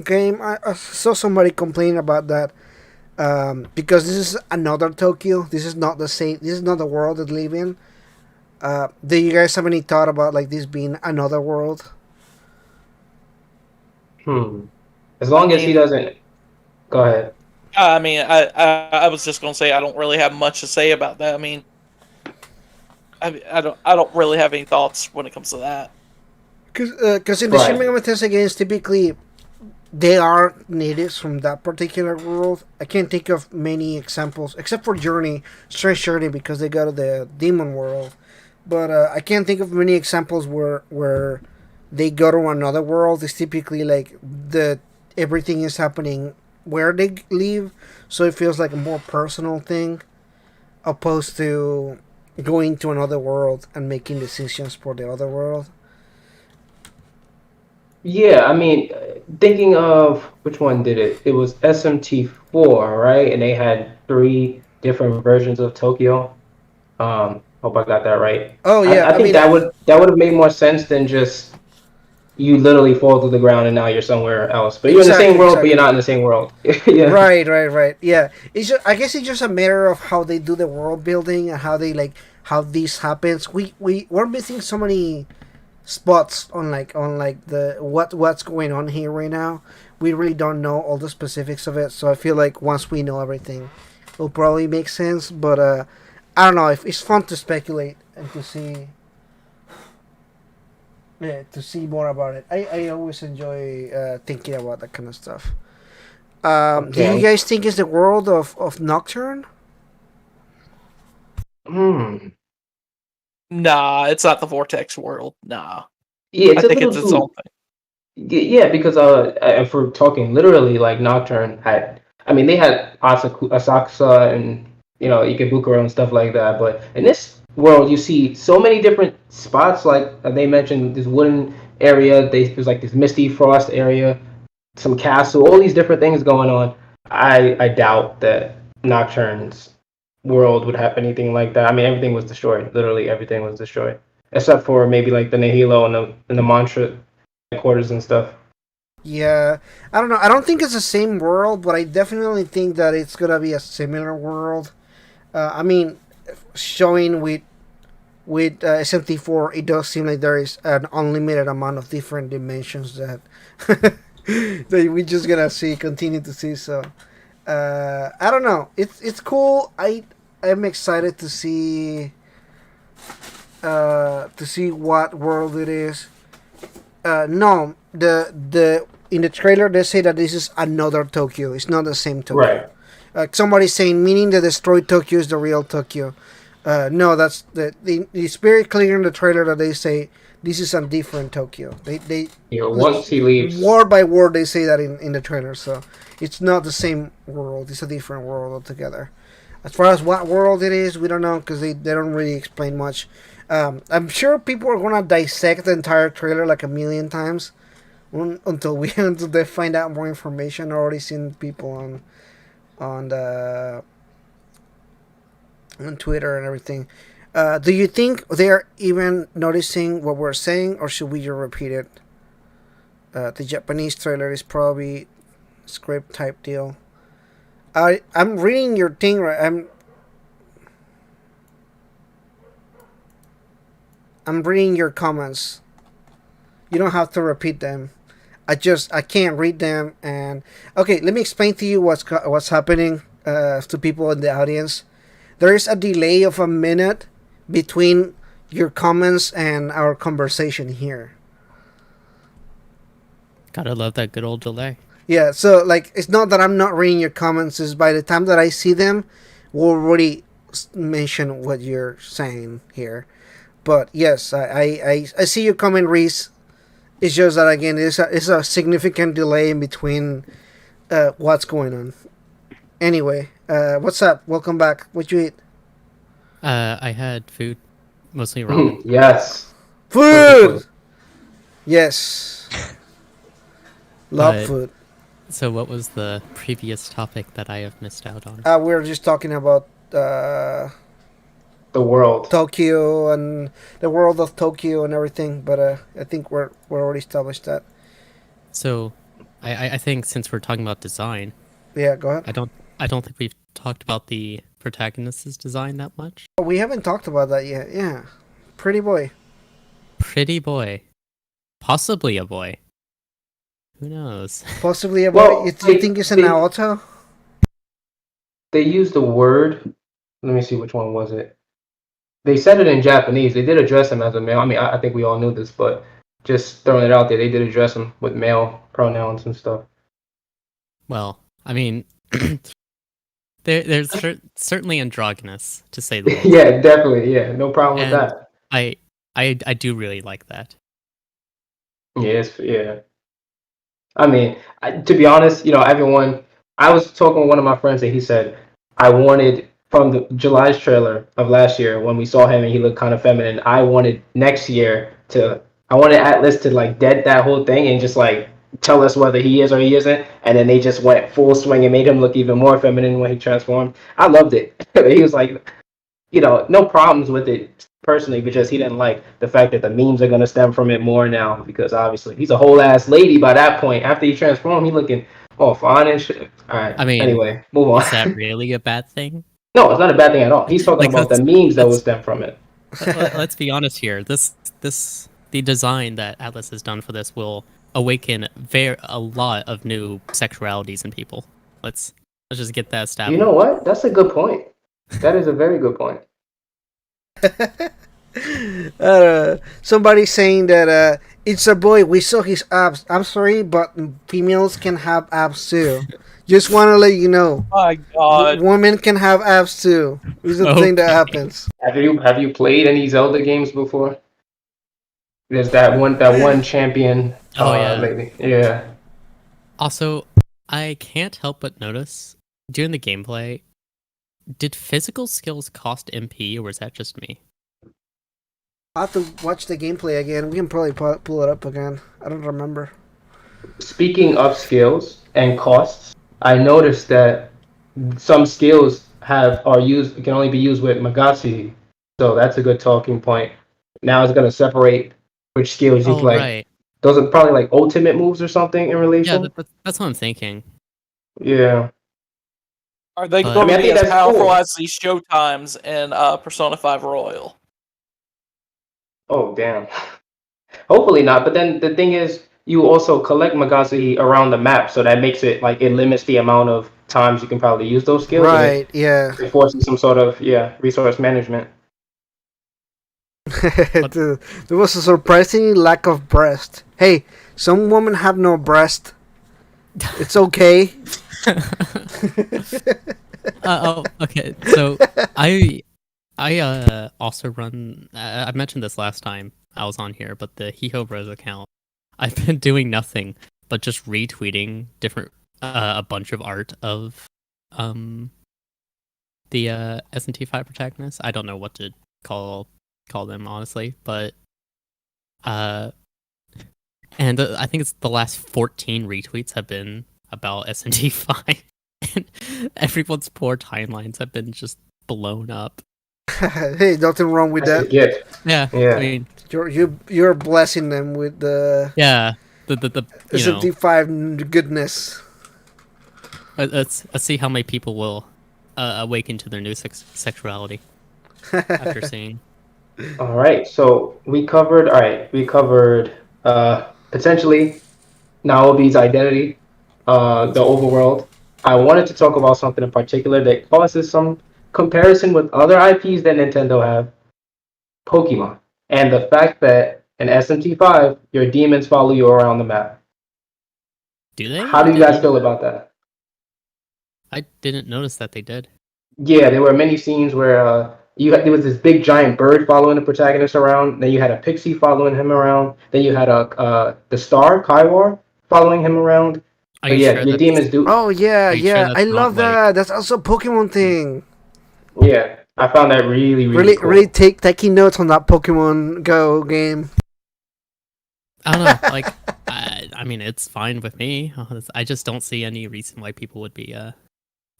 game? I saw somebody complain about that. Because this is another Tokyo. This is not the same. This is not the world that they live in. Do you guys have any thought about like this being another world? As long as he mean- doesn't. Go ahead. I mean, I was just gonna say I don't really have much to say about that. I mean, I don't really have any thoughts when it comes to that. Because in the Right. Shin Megami Tensei games, typically they are natives from that particular world. I can't think of many examples except for Strange Journey, because they go to the demon world. But I can't think of many examples where they go to another world. It's typically like everything is happening where they live, so it feels like a more personal thing, opposed to going to another world and making decisions for the other world. Yeah, I mean, thinking of which one did it? It was SMT4, right? And they had three different versions of Tokyo. Hope I got that right. Oh yeah, I think that would have made more sense than just you literally fall to the ground and now you're somewhere else. But you're in the Exactly, same world, but exactly. you're not in the same world. Yeah. Right. Yeah, I guess it's just a matter of how they do the world building and how this happens. We're missing so many spots on the what's going on here right now. We really don't know all the specifics of it, so I feel like once we know everything, it'll probably make sense. But I don't know. If it's fun to speculate and to see. Yeah, to see more about it. I always enjoy thinking about that kind of stuff. Do you Okay. guys think it's the world of Nocturne? Hmm. Nah, it's not the Vortex world. Nah, Yeah, I it's a think little it's its too. own thing. Yeah, because if we're talking literally, like Nocturne had, I mean, they had Asakusa and Ikebukuro and stuff like that. But in this world, you see so many different spots. Like they mentioned, this wooden area. There's like this misty frost area, some castle, all these different things going on. I doubt that Nocturne's world would have anything like that. I mean, everything was destroyed. Literally, everything was destroyed, except for maybe like the Nihilo and the mantra quarters and stuff. Yeah, I don't know. I don't think it's the same world, but I definitely think that it's gonna be a similar world. I mean, showing with SMT4, it does seem like there is an unlimited amount of different dimensions that that we just gonna continue to see. So I don't know. It's cool. I'm excited to see to see what world it is. No, the in the trailer they say that this is another Tokyo. It's not the same Tokyo. Right. Somebody's saying meaning the destroyed Tokyo is the real Tokyo. No, that's it's very clear in the trailer that they say this is a different Tokyo. They Once he leaves. word by word they say that in the trailer. So it's not the same world. It's a different world altogether. As far as what world it is, we don't know because they don't really explain much. I'm sure people are gonna dissect the entire trailer like a million times until they find out more information. I've already seen people on Twitter and everything. Do you think they're even noticing what we're saying, or should we just repeat it? The Japanese trailer is probably script type deal. I'm reading your thing right. I'm reading your comments. You don't have to repeat them. I can't read them. And okay, let me explain to you what's happening to people in the audience. There is a delay of a minute between your comments and our conversation here. Gotta love that good old delay. Yeah, so like it's not that I'm not reading your comments. Is by the time that I see them, we'll already mention what you're saying here. But yes, I see your comment, Reese. It's just that again, it's a significant delay in between what's going on. Anyway, what's up? Welcome back. What you eat? I had food, mostly ramen. Yes. Food. Yes. Love But- food. So what was the previous topic that I have missed out on? We were just talking about The world. Tokyo and the world of Tokyo and everything, but I think we're already established that. So, I think since we're talking about design, Yeah, go ahead. I don't think we've talked about the protagonist's design that much. Oh, we haven't talked about that yet. Yeah, pretty boy. Pretty boy, possibly a boy. Who knows? Possibly a boy. Well, You think it's an Naoto? They used the word. Let me see, which one was it? They said it in Japanese. They did address him as a male. I mean, I think we all knew this, but just throwing it out there, they did address him with male pronouns and stuff. Well, I mean, there's certainly androgynous, to say the least. Yeah, definitely. Yeah, no problem with And that. I do really like that. Yes, yeah. I mean, to be honest, everyone. I was talking with one of my friends, and he said, I wanted from the July's trailer of last year when we saw him and he looked kind of feminine. I wanted next year I wanted Atlas to like dead that whole thing and just like tell us whether he is or he isn't. And then they just went full swing and made him look even more feminine when he transformed. I loved it. He was like, no problems with it personally, but just he didn't like the fact that the memes are gonna stem from it more now because obviously he's a whole ass lady by that point. After he transformed, he looking all fine and shit. All right. I mean, anyway, move on. Is that really a bad thing? No, it's not a bad thing at all. He's talking Like, about the let's- memes that let's- will stem from it. Let's be honest here. The design that Atlas has done for this will awaken a lot of new sexualities in people. Let's just get that established. You know what? That's a good point. That is a very good point. Somebody saying that it's a boy. We saw his abs. I'm sorry, but females can have abs too. Just want to let you know. My God. Women can have abs too. It's a thing that happens. Have you played any Zelda games before? There's that one champion. Oh, yeah. Lady. Yeah. Also, I can't help but notice during the gameplay, did physical skills cost MP, or was that just me? I'll have to watch the gameplay again. We can probably pull it up again. I don't remember. Speaking of skills and costs, I noticed that some skills can only be used with Magatsuhi. So that's a good talking point. Now it's gonna separate which skills you can like. Right. Those are probably like ultimate moves or something in Yeah, relation. that's what I'm thinking. Yeah. Are they But- going I to think be as that's powerful cool. as the Showtimes in Persona 5 Royal? Oh damn. Hopefully not. But then the thing is, you also collect Magatsuhi around the map, so that makes it like it limits the amount of times you can probably use those skills. and Right? Yeah. It forces some sort of resource management. There was a surprising lack of breast. Hey, some women have no breast. It's okay. Okay. So I also run. I mentioned this last time I was on here, but the Hiho Bros account, I've been doing nothing but just retweeting different a bunch of art of the SNT5 protagonists. I don't know what to call them honestly, but and I think it's the last 14 retweets have been about SNT5, and everyone's poor timelines have been just blown up. Hey, nothing wrong with That's a that. gift. Yeah, Yeah. I mean, You're blessing them with the yeah, the you know, SMT5 goodness. let's see how many people will awaken to their new sexuality after seeing. All right. So we covered. All right. We covered potentially Naobi's identity, the overworld. I wanted to talk about something in particular that causes some comparison with other IPs that Nintendo have, Pokemon, and the fact that in SMT5, your demons follow you around the map. Do they? How do you guys feel about that? I didn't notice that they did. Yeah, there were many scenes where there was this big giant bird following the protagonist around. Then you had a pixie following him around. Then you had the star Kaiwar following him around. Are But you yeah, sure your that? demons do. Oh yeah, Are you sure yeah. that's I not, love like- that. That's also a Pokemon thing. Yeah, I found that really, really cool. Really taking notes on that Pokemon Go game. I don't know. Like, I mean, it's fine with me. I just don't see any reason why people would be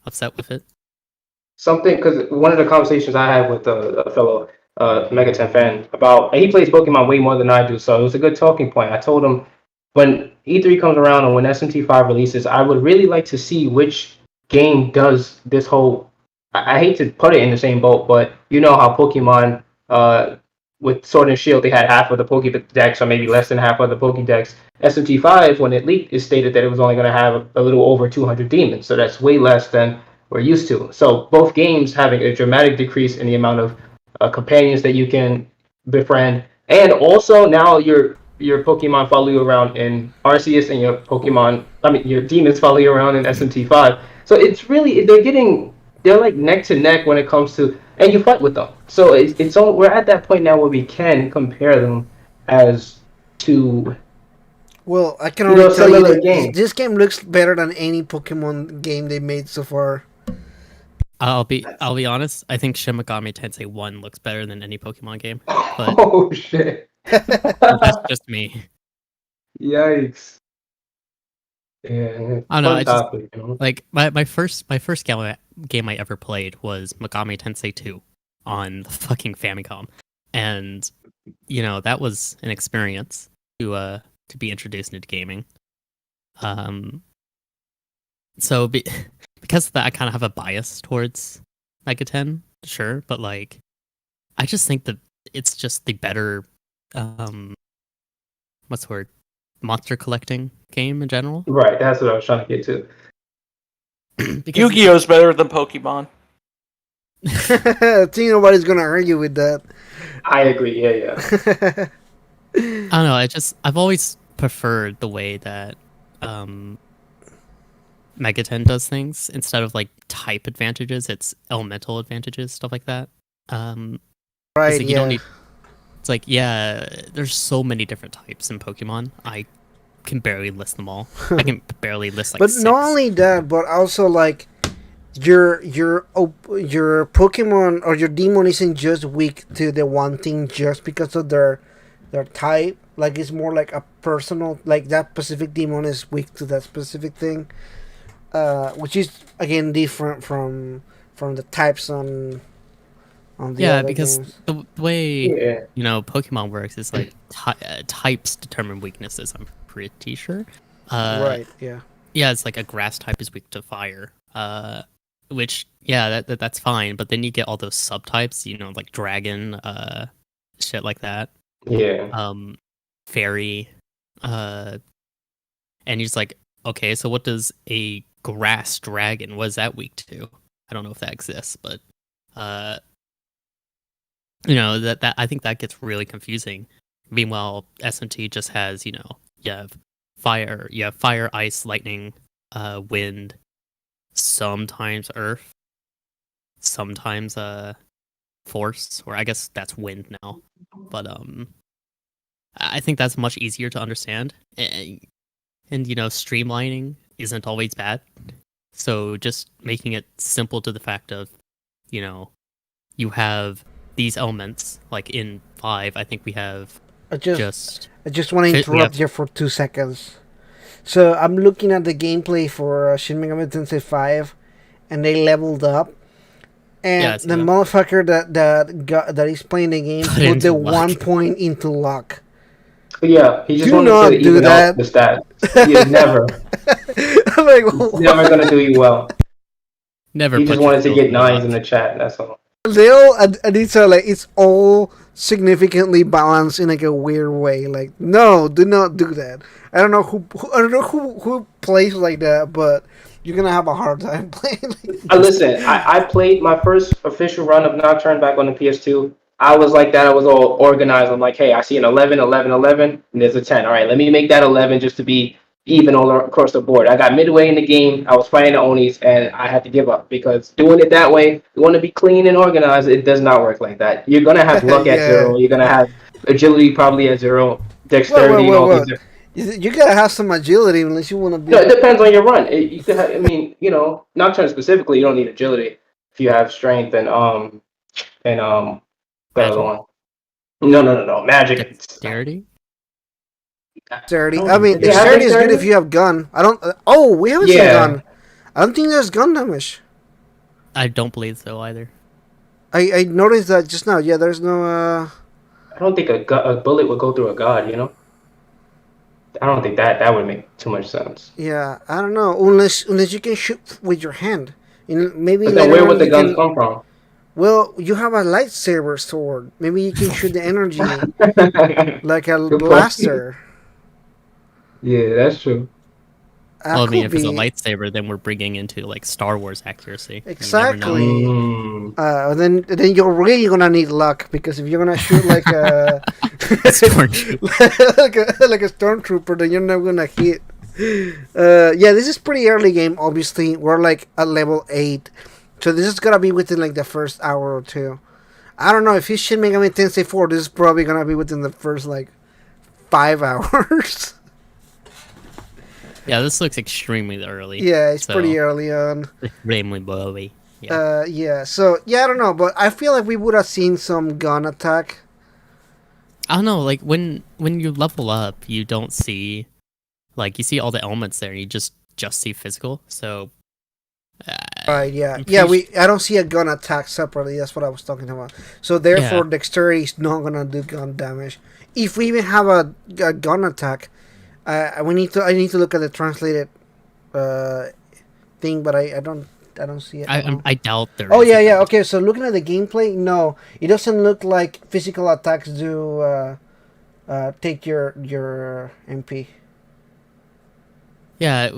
upset with it. Something, because one of the conversations I had with a fellow Megaten fan about, he plays Pokemon way more than I do, so it was a good talking point. I told him when E3 comes around and when SMT5 releases, I would really like to see which game does this whole. I hate to put it in the same boat, but you know how Pokemon with Sword and Shield, they had half of the Pokédex, or maybe less than half of the Pokédex. SMT5, when it leaked, it stated that it was only going to have a little over 200 demons, so that's way less than we're used to. So both games having a dramatic decrease in the amount of companions that you can befriend, and also now your Pokemon follow you around in Arceus, and your demons follow you around in SMT5. So it's really they're like neck to neck when it comes to, and you fight with them. So we're at that point now where we can compare them as to. Well, I can only tell you similar that games. this game looks better than any Pokemon game they made so far. I'll be honest. I think Shin Megami Tensei 1 looks better than any Pokemon game, but Oh shit! that's just me. Yikes! Yeah, I don't know. fun I just topic, you know? like my first game I ever played was Megami Tensei 2 on the fucking Famicom, and that was an experience to be introduced into gaming. So because of that, I kind of have a bias towards Mega 10, sure, but like, I just think that it's just the better, what's the word, monster collecting game in general. Right, that's what I was trying to get to. Because Yu-Gi-Oh's better than Pokemon. I think nobody's gonna argue with that. I agree. Yeah. I don't know. I've always preferred the way that Megaten does things instead of like type advantages. It's elemental advantages, stuff like that. Right? It's like you Yeah. don't need. It's like there's so many different types in Pokemon. I can barely list them all. I can barely list like. But 6. not only that, but also like your Pokemon or your Demon isn't just weak to the one thing just because of their type. Like it's more like a personal, like that specific Demon is weak to that specific thing, which is again different from the types on the other because games. the way Yeah. Pokemon works is like types determine weaknesses. I'm pretty sure. Right? Yeah. Yeah, it's like a grass type is weak to fire. Which that's fine, but then you get all those subtypes, like dragon, shit like that. Yeah. Fairy, and you're just like, okay, so what does a grass dragon? What is that weak to? I don't know if that exists, but that I think that gets really confusing. Meanwhile, SMT just has you have fire, ice, lightning, wind, sometimes earth, sometimes force, or I guess that's wind now. But I think that's much easier to understand, and streamlining isn't always bad. So just making it simple to the fact of, you have these elements like in 5. I think we have I just just want to interrupt you for 2 seconds. So I'm looking at the gameplay for Shin Megami Tensei V, and they leveled up. And the motherfucker that is playing the game put the luck. 1 point into luck. Yeah, he just wanted to even out the stats. He never. I'm like, he's never gonna do you well. Never. He just wanted to get 9s in the chat. That's all. And it's all significantly balanced in like a weird way. Like, no, do not do that. I don't know who plays like that, but you're gonna have a hard time playing. Listen, I played my first official run of Nocturne back on the PS2. I was like that. I was all organized. I'm like, hey, I see an 11, 11, 11, and there's a 10. All right, let me make that 11 just to be even all across the board. I got midway in the game. I was fighting the Onis, and I had to give up because doing it that way, you want to be clean and organized. It does not work like that. You're going to have luck at 0. You're going to have agility probably at 0. Dexterity. You got to have some agility unless you want to be... No, it depends on your run. You could have, Nocturne specifically, you don't need agility if you have strength and the other one. No. Magic. Dexterity? Dexterity. I mean, dexterity is good if you have gun. I don't... we haven't seen gun. I don't think there's gun damage. I don't believe so either. I noticed that just now. Yeah, there's no... I don't think a bullet would go through a god, I don't think that would make too much sense. Yeah, I don't know. Unless you can shoot with your hand. Maybe. But then where would the guns come from? Well, you have a lightsaber sword. Maybe you can shoot the energy like a blaster. Yeah, that's true. Well, I mean, if it's a lightsaber, then we're bringing into like Star Wars accuracy. Exactly. Then you're really gonna need luck, because if you're gonna shoot like a like a stormtrooper, then you're not gonna hit. This is pretty early game. Obviously, we're like at level 8, so this is gonna be within like the first hour or 2. I don't know if it's Shin Megami Tensei 4. This is probably gonna be within the first like 5 hours. Yeah, this looks extremely early. Yeah, it's pretty early on. Extremely early. Yeah. So, I don't know, but I feel like we would have seen some gun attack. I don't know, like, when you level up, you don't see... Like, you see all the elements there, and you just see physical, so... Right, yeah. I don't see a gun attack separately, that's what I was talking about. So, therefore, dexterity is not gonna do gun damage. If we even have a gun attack... I need to look at the translated thing, but I don't see it. I doubt there. Oh yeah. Okay, so looking at the gameplay, no, it doesn't look like physical attacks do take your MP. Yeah.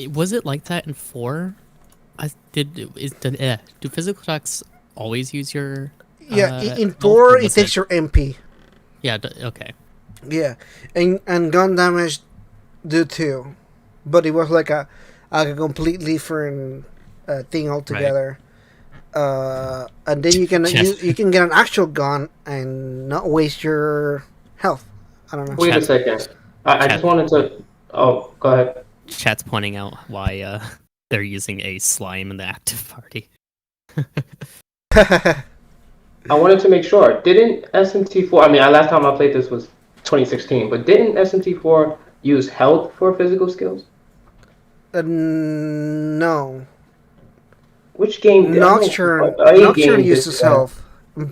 Was it like that in 4? Do physical attacks always use your? Yeah, in 4 it takes your MP. Yeah. Okay. Yeah, and gun damage do too, but it was like a completely different thing altogether. Right. And then you can get an actual gun and not waste your health. I don't know. Wait a second. I just wanted to. Oh, go ahead. Chat's pointing out why they're using a slime in the active party. I wanted to make sure. Didn't SMT4? I mean, last time I played this was 2016, but didn't SMT4 use health for physical skills? No. Which game? Nocturne uses health.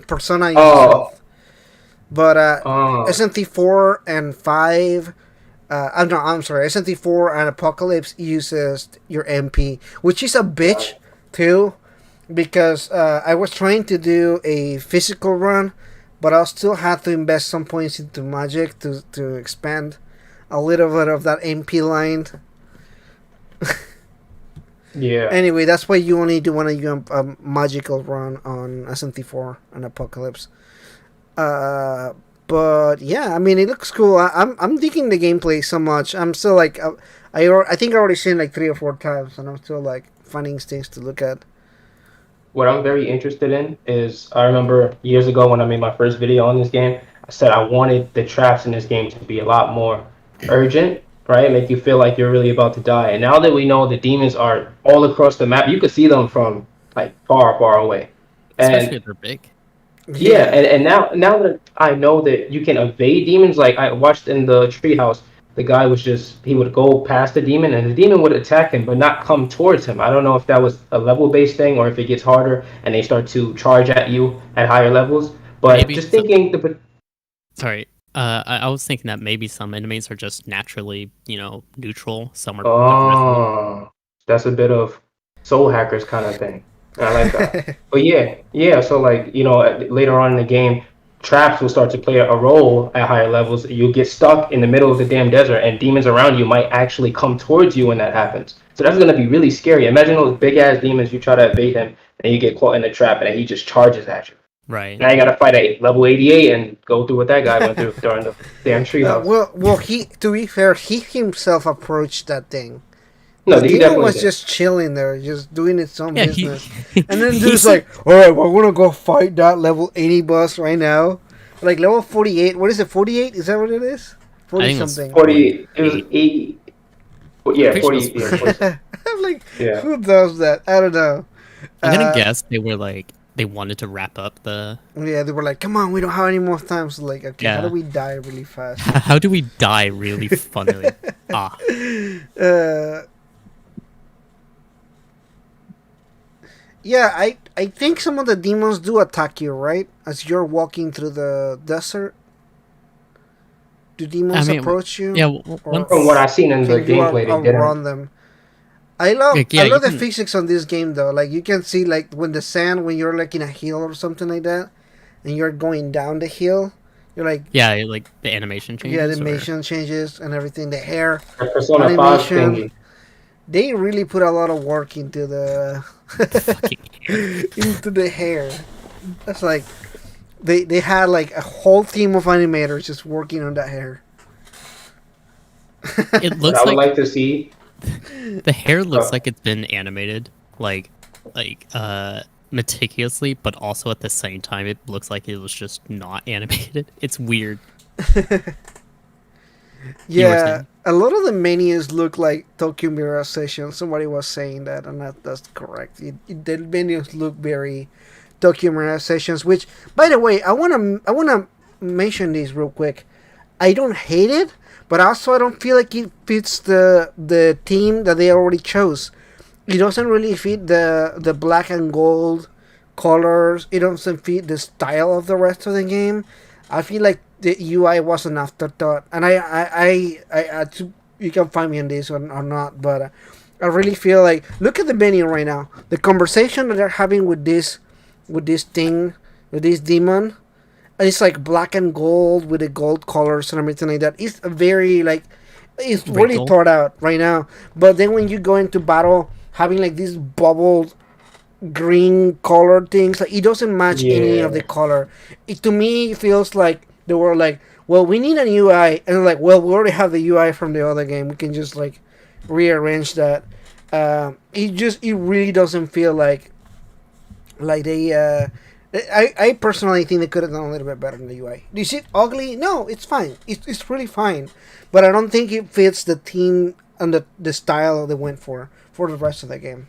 Persona uses health. But SMT4 and 5... I'm sorry. SMT4 and Apocalypse uses your MP, which is a bitch, too, because I was trying to do a physical run, but I'll still have to invest some points into magic to expand a little bit of that MP line. Yeah. Anyway, that's why you only do want to do a magical run on SMT4 and Apocalypse. Uh, but yeah, I mean, it looks cool. I'm digging the gameplay so much. I'm still like, I think I already seen like 3 or 4 times, and I'm still like finding things to look at. What I'm very interested in is I remember years ago when I made my first video on this game, I said I wanted the traps in this game to be a lot more urgent, right? Make you feel like you're really about to die. And now that we know the demons are all across the map, you can see them from like far, far away. Especially And if they're big. yeah, and now that I know that you can evade demons, like I watched in the treehouse, the guy was just he would go past the demon and the demon would attack him but not come towards him. I don't know if that was a level based thing or if it gets harder and they start to charge at you at higher levels. But Maybe just so- thinking the Sorry. I was thinking that maybe some enemies are just naturally, neutral. Some are. oh, that's a bit of soul hackers kind of thing. I like that. But yeah. So like later on in the game, traps will start to play a role at higher levels. You'll get stuck in the middle of the damn desert, and demons around you might actually come towards you when that happens. So that's gonna be really scary. Imagine those big ass demons. You try to evade him, and you get caught in the trap, and he just charges at you. Right. Now you gotta fight at level 88 and go through what that guy went through during the damn treehouse. Well, he to be fair, he himself approached that thing. No, The he demon definitely was did. just chilling there, just doing its own Yeah, business. And then dude's like, alright, we're gonna go fight that level 80 boss right now. Like level 48. What is it, 48? Is that what it is? 40 think it's something. 40. It was 80. Yeah, Pretty 40. sure Yeah, 40. I'm like, Yeah. who does that? I don't know. I'm gonna Uh, guess they were like they wanted to wrap up the. Yeah, they were like, come on, we don't have any more time. So like, okay, how Yeah. do we die really fast? How do we die really funnily? Uh, yeah, I think some of the demons do attack you, right? As you're walking through the desert. Do demons approach you? Yeah. Or Once, From what I've seen in the can you gameplay, they didn't. outrun them? I love Like, yeah, I love you the can- physics on this game though. Like you can see like when the sand when you're like in a hill or something like that, and you're going down the hill, you're like yeah, like the animation changes. yeah, the or- animation changes and everything. The hair, The Persona 5 animation. thingy. they really put a lot of work into the Fucking into the hair. That's like they had like a whole team of animators just working on that hair. It What looks I would like like to see. the hair looks Oh. like it's been animated, like meticulously, but also at the same time it looks like it was just not animated. It's weird. Yeah, saying? a lot of the menus look like Tokyo Mirror Sessions. Somebody was saying that, and that's correct. The menus look very Tokyo Mirror Sessions. Which, by the way, I wanna mention this real quick. I don't hate it, but also I don't feel like it fits the theme that they already chose. It doesn't really fit the black and gold colors. It doesn't fit the style of the rest of the game. I feel like the UI was an afterthought, and you can find me on this one or not, but I really feel like look at the menu right now. The conversation that they're having with this thing, with this demon, and it's like black and gold with the gold colors and everything like that. It's very like it's really Wrinkle. thought out right now. But then when you go into battle, having like these bubbled green color things, like it doesn't match any Yeah. of the color. It to me feels like they were like, well, we need an UI, and they're like, well, we already have the UI from the other game. We can just like rearrange that. It really doesn't feel like they. I personally think they could have done a little bit better in the UI. Is it ugly? No, it's fine. It's really fine, but I don't think it fits the theme and the style they went for the rest of the game.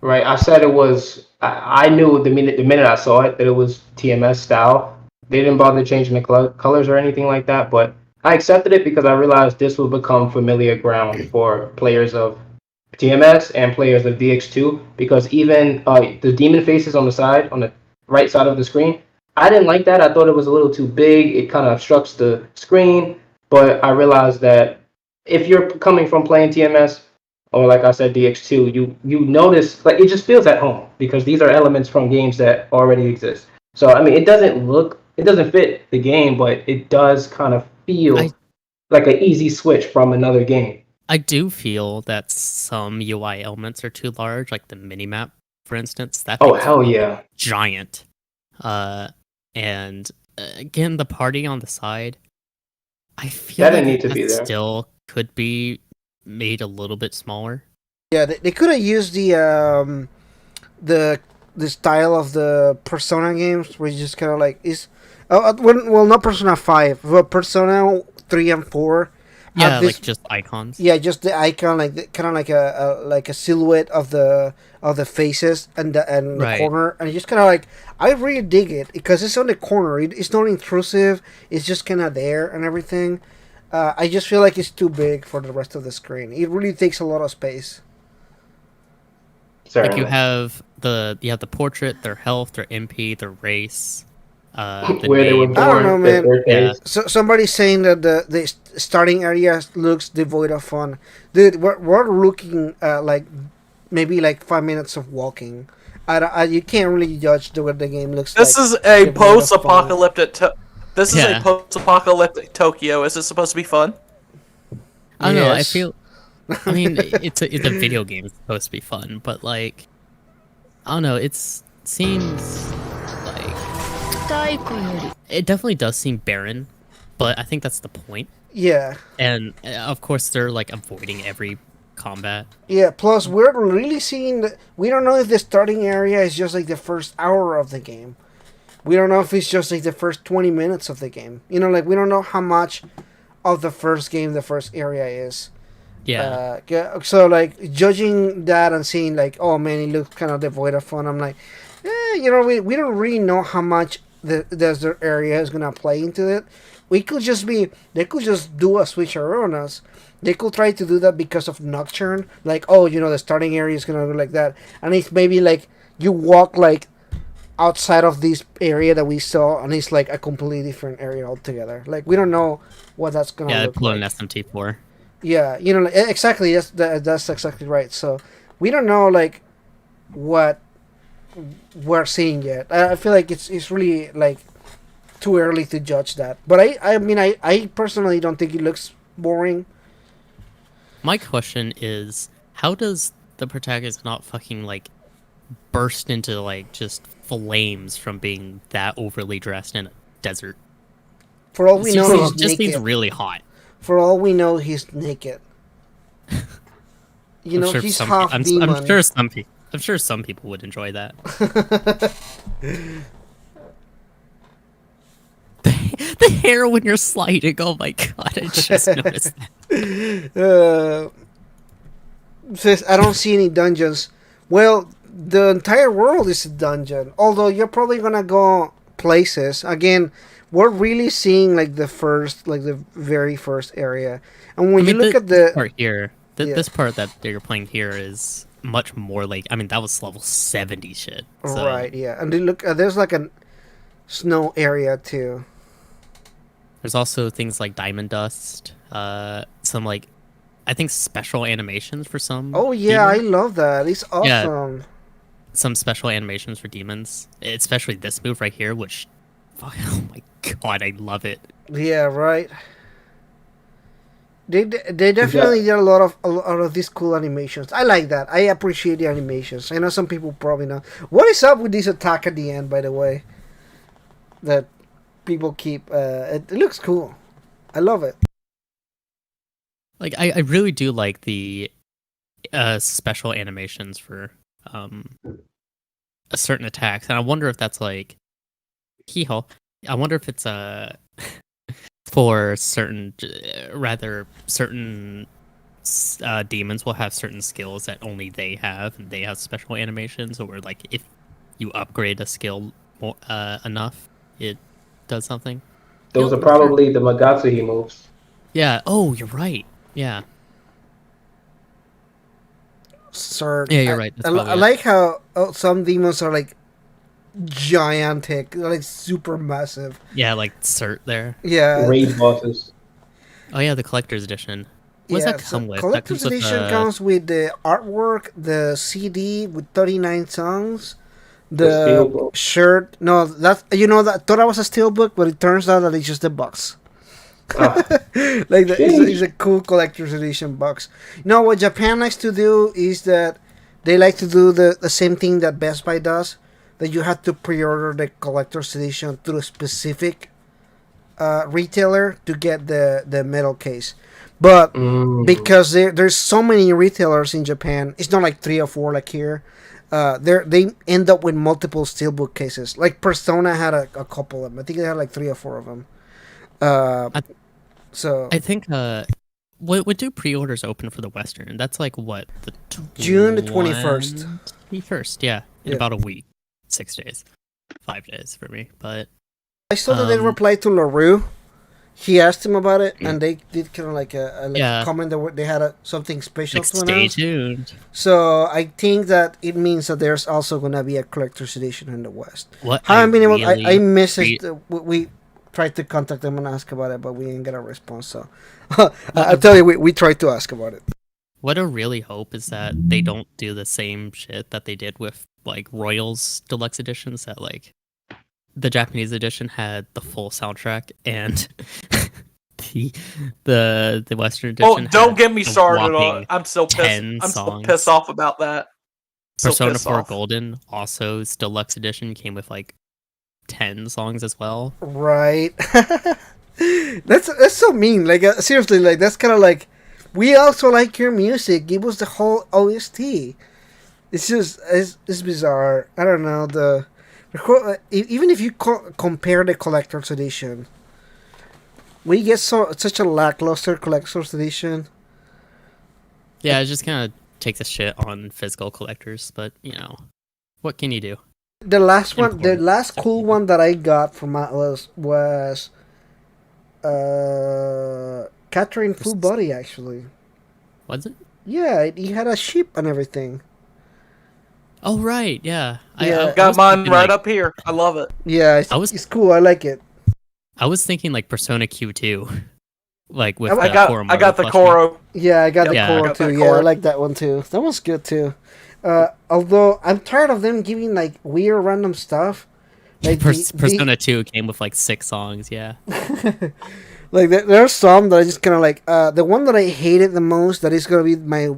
Right, I said it was. I knew the minute I saw it that it was TMS style. They didn't bother changing the colors or anything like that, but I accepted it because I realized this will become familiar ground for players of TMS and players of DX2. Because even the demon faces on the right side of the screen, I didn't like that. I thought it was a little too big. It kind of obstructs the screen. But I realized that if you're coming from playing TMS, or like I said, DX2, you notice like it just feels at home because these are elements from games that already exist. So I mean, it doesn't fit the game, but it does kind of feel like an easy switch from another game. I do feel that some UI elements are too large, like the minimap, for instance. That Oh thing's hell yeah! giant. And again, the party on the side, I feel That like didn't need to be that there. still could be made a little bit smaller. Yeah, they could have used the the style of the Persona games, where you just kind of like is, well, not Persona 5, but Persona 3 and 4. Yeah, This, like just icons. yeah, just the icon, like kind of like a silhouette of the faces and the Right. corner, and you just kind of like, I really dig it because it's on the corner. It's not intrusive. It's just kind of there and everything. I just feel like it's too big for the rest of the screen. It really takes a lot of space. Like you Certainly. have the portrait, their health, their MP, their race, the Where they were name. I don't know, born, their man. birthdays. So somebody's saying that the starting area looks devoid of fun. Dude, we're looking at like maybe like 5 minutes of walking. You can't really judge the way the game looks This like. is a devoid of fun. post-apocalyptic. This is Yeah. a post-apocalyptic Tokyo. Is this supposed to be fun? I don't know. I Yes. feel. I mean, it's a video game. It's supposed to be fun, but like, I don't know. It seems like it definitely does seem barren, but I think that's the point. Yeah. And of course, they're like avoiding every combat. Yeah, plus we're really seeing that we don't know if the starting area is just like the first hour of the game. We don't know if it's just like the first 20 minutes of the game. You know, like we don't know how much of the first game the first area is. Yeah, So like judging that and seeing like, oh man, it looks kind of devoid of fun. I'm like, we don't really know how much the desert area is gonna play into it. They could just do a switch around us. They could try to do that because of Nocturne, like, oh, the starting area is gonna look like that, and it's maybe like you walk like outside of this area that we saw, and it's like a completely different area altogether. Like we don't know what that's gonna yeah. look Pull an like. SMT4. Yeah, exactly. That's exactly right. So we don't know like what we're seeing yet. I feel like it's really like too early to judge that. But I personally don't think it looks boring. My question is, how does the protagonist not fucking like burst into like just flames from being that overly dressed in a desert? For all we know, he's It just seems naked. really hot. For all we know, he's naked. He's half demon. I'm sure some people would enjoy that. The hair when you're sliding. Oh my god! I just noticed that. Says I don't see any dungeons. Well, the entire world is a dungeon. Although you're probably gonna go places. Again, we're really seeing like the very first area. And when you look at this the part here, Yeah. this part that you're playing here is much more like. I mean, that was level 70 shit. So. right, yeah, and there's like a snow area too. There's also things like diamond dust. Some like, I think special animations for some. Oh yeah, I demons. love that. It's Yeah. awesome. Some special animations for demons, especially this move right here, which, oh my god, I love it. Yeah, right. They definitely did a lot of these cool animations. I like that. I appreciate the animations. I know some people probably not. What is up with this attack at the end, by the way? That people keep. It looks cool. I love it. Like, I really do like the special animations for a certain attacks, and I wonder if that's like, hee-haw. I wonder if it's for certain, certain demons will have certain skills that only they have, and they have special animations, or like if you upgrade a skill enough, it does something. Those are probably the Magatsuhi moves. Yeah. Oh, you're right. Yeah. Sir, Yeah, you're right. That's I probably it. like how some demons are like gigantic, they're like super massive. Yeah, like cert there. Yeah. Raid bosses. Oh yeah, the collector's edition. What does that so come with? Collector's that comes edition with, comes with the artwork, the CD with 39 songs, The the steelbook. shirt. No, that that thought I was a steelbook, but it turns out that it's just a box. Like it's a cool collector's edition box. Now, what Japan likes to do is that they like to do the same thing that Best Buy does. That you have to pre-order the collector's edition through a specific retailer to get the metal case. But because there's so many retailers in Japan, it's not like 3 or 4 like here. They end up with multiple steelbook cases. Like Persona had a couple of them. I think they had like 3 or 4 of them. So I think what do pre-orders open for the Western? That's like what, the June the 21st. 21st, yeah, in about a week, 6 days, 5 days for me. But I saw that they replied to LaRue. He asked him about it, and they did kind of like a comment that they had something special to announce. Stay tuned. So I think that it means that there's also gonna be a collector's edition in the West. What I messaged. We tried to contact them and ask about it, but we didn't get a response. So I'll tell you, we tried to ask about it. What I really hope is that they don't do the same shit that they did with like Royals Deluxe editions. That like the Japanese edition had the full soundtrack, and the Western edition. Oh, don't get me started on. I'm so pissed. I'm so pissed off about that. Persona 4 Golden also Deluxe edition came with like 10 songs as well. Right. That's so mean. Like seriously, like that's kind of like, we also like your music. Give us the whole OST. It's just it's bizarre. I don't know even if you compare the collector's edition, we get such a lackluster collector's edition. Yeah, it just kind of takes a shit on physical collectors, but you know, what can you do? The last cool one that I got from Atlas was Catherine Full Body, actually. Was it? Yeah, he had a ship and everything. Oh right, yeah. Yeah. I got mine right up here. I love it. Yeah, it's cool. I like it. I was thinking like Persona Q2, like with I got the Koro. Yeah, I got the Koro too. Yeah, I like that one too. That one's good too. Although I'm tired of them giving like weird random stuff. Like Persona 2 came with like 6 songs. Yeah. Like there are some that I just kind of like. The one that I hated the most, that is gonna be my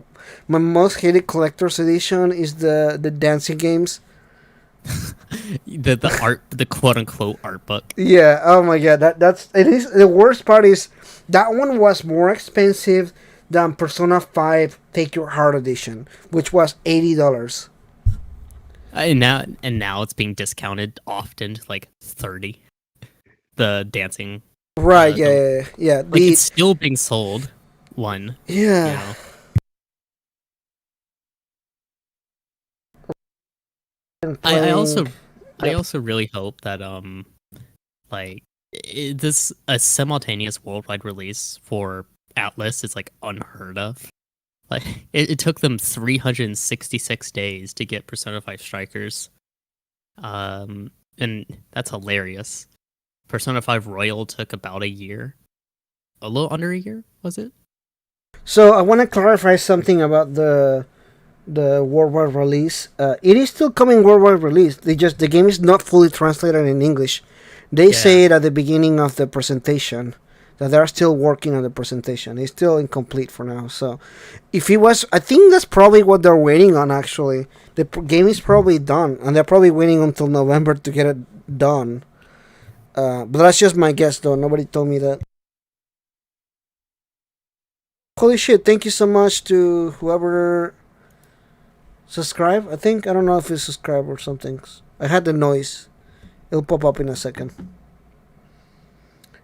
most hated collector's edition, is the dancing games. the quote unquote art book. Yeah. Oh my god. That's it. Is the worst part is that one was more expensive than Persona 5 Take Your Heart edition, which was $80. And now it's being discounted often to like 30. The dancing. Right. Yeah. Like it's still being sold. One. Yeah. You know? I also really hope that like this a simultaneous worldwide release for Atlas is like unheard of. Like it took them 366 days to get Persona 5 Strikers, and that's hilarious. Persona 5 Royal took about a year, a little under a year, was it? So I want to clarify something about the worldwide release. It is still coming worldwide release. The game is not fully translated in English. They say it at the beginning of the presentation that they're still working on the presentation. It's still incomplete for now. So if it was, I think that's probably what they're waiting on. Actually, the game is probably done, and they're probably waiting until November to get it done. But that's just my guess, though. Nobody told me that. Holy shit! Thank you so much to whoever subscribe. I don't know if it's subscribe or something. I had the noise. It'll pop up in a second.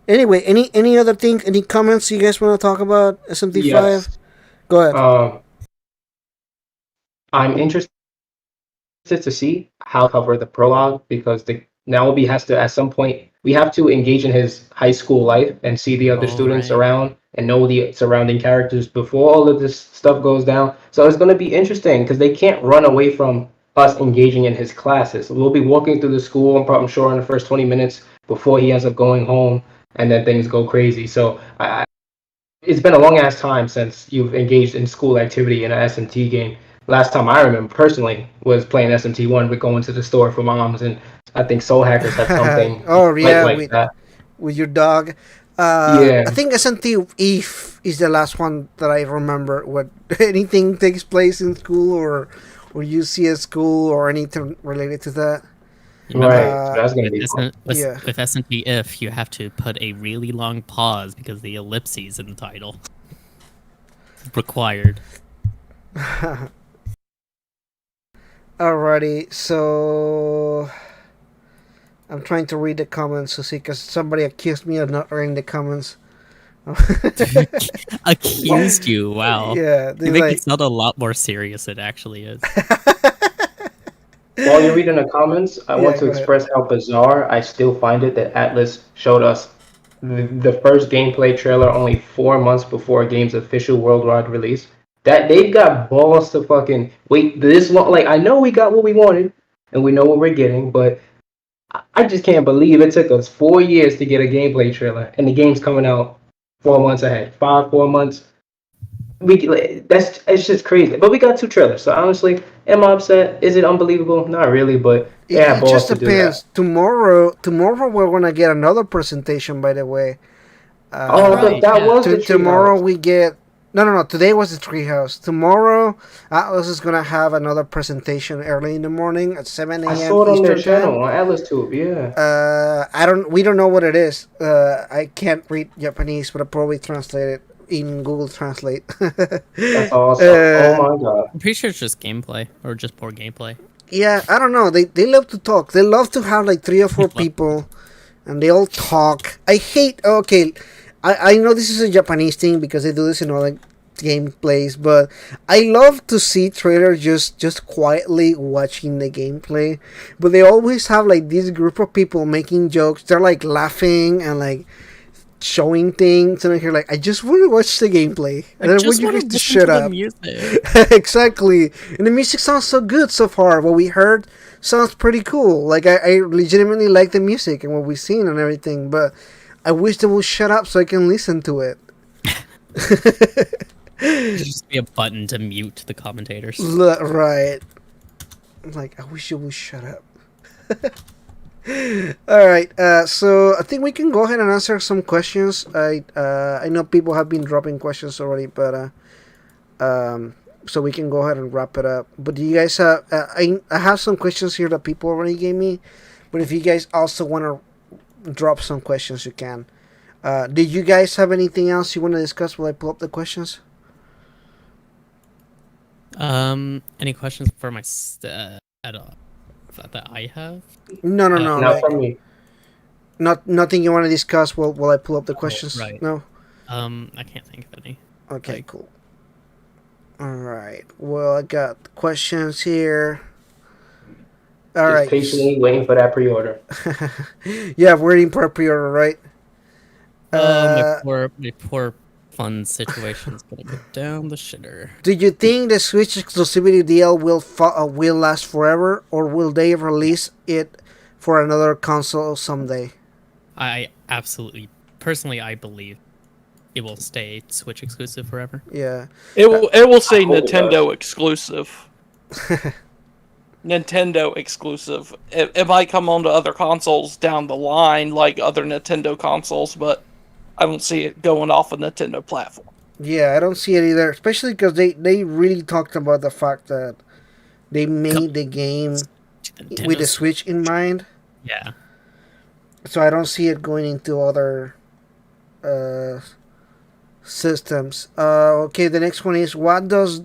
Anyway, any other thing? Any comments you guys want to talk about SMT5? Yes. Go ahead. I'm interested to see how to cover the prologue, because Naomi has to, at some point, we have to engage in his high school life and see the other students around and know the surrounding characters before all of this stuff goes down. So it's going to be interesting because they can't run away from us engaging in his classes. We'll be walking through the school, I'm sure, in the first 20 minutes before he ends up going home, and then things go crazy. So it's been a long ass time since you've engaged in school activity in an SMT game. Last time I remember personally was playing SMT1 with going to the store for moms, and I think Soul Hackers had something like that. With your dog. I think SNT Eve is the last one that I remember. What anything takes place in school or you see at school or anything related to that. Right. That's gonna be cool. With S&P if you have to put a really long pause because the ellipses in the title required. Alrighty, so I'm trying to read the comments to see because somebody accused me of not reading the comments. Accused you? Wow. Yeah, You make it sound a lot more serious than it actually is. While you're reading the comments, I want to express how bizarre I still find it that Atlas showed us the first gameplay trailer only 4 months before a game's official worldwide release. That they've got balls to fucking wait this long. Like, I know we got what we wanted and we know what we're getting, but I just can't believe it took us 4 years to get a gameplay trailer and the game's coming out 4 months ahead. 4 months. It's just crazy. But we got 2 trailers, so honestly, am I upset? Is it unbelievable? Not really, but yeah, it just depends. Tomorrow we're gonna get another presentation. By the way, tomorrow we get. No. Today was the Treehouse. Tomorrow, Atlas is gonna have another presentation early in the morning at 7 a.m. I saw it on their Eastern channel on AtlasTube. Yeah. We don't know what it is. I can't read Japanese, but I'll probably translate it in Google Translate. That's awesome. Oh my god. I'm pretty sure it's just gameplay or just more gameplay. Yeah, I don't know. They love to talk. They love to have like 3 or 4 people, and they all talk. I hate. Okay, I know this is a Japanese thing because they do this in other gameplays, but I love to see trailers just quietly watching the gameplay. But they always have like this group of people making jokes. They're like laughing and like showing things, and I hear like, I just want to watch the gameplay. And I want you guys to shut up. Exactly. And the music sounds so good so far. What we heard sounds pretty cool. Like I legitimately like the music and what we've seen and everything, but I wish they would shut up so I can listen to it. There's just be a button to mute the commentators. Right. Like, I wish you would shut up. Alright, so I think we can go ahead and answer some questions. I know people have been dropping questions already, but so we can go ahead and wrap it up. But do you guys have... I have some questions here that people already gave me, but if you guys also want to drop some questions, you can. Did you guys have anything else you want to discuss while I pull up the questions? Any questions for my at all that I have? No. Not from me. Nothing you want to discuss while I pull up the questions? Right. No. I can't think of any. Okay, cool. All right. Well, I got questions here. All right. Patiently waiting for that pre-order. Yeah, waiting for a pre-order, right? My poor fun situation's gonna go down the shitter. Do you think the Switch exclusivity deal will last forever, or will they release it for another console someday? I absolutely, personally, I believe it will stay Switch exclusive forever. Yeah. It will say Nintendo exclusive. Nintendo exclusive. It might come onto other consoles down the line, like other Nintendo consoles, but I don't see it going off a Nintendo platform. Yeah, I don't see it either, especially because they really talked about the fact that they made the game with the Switch in mind. Yeah. So I don't see it going into other systems. Okay, the next one is what has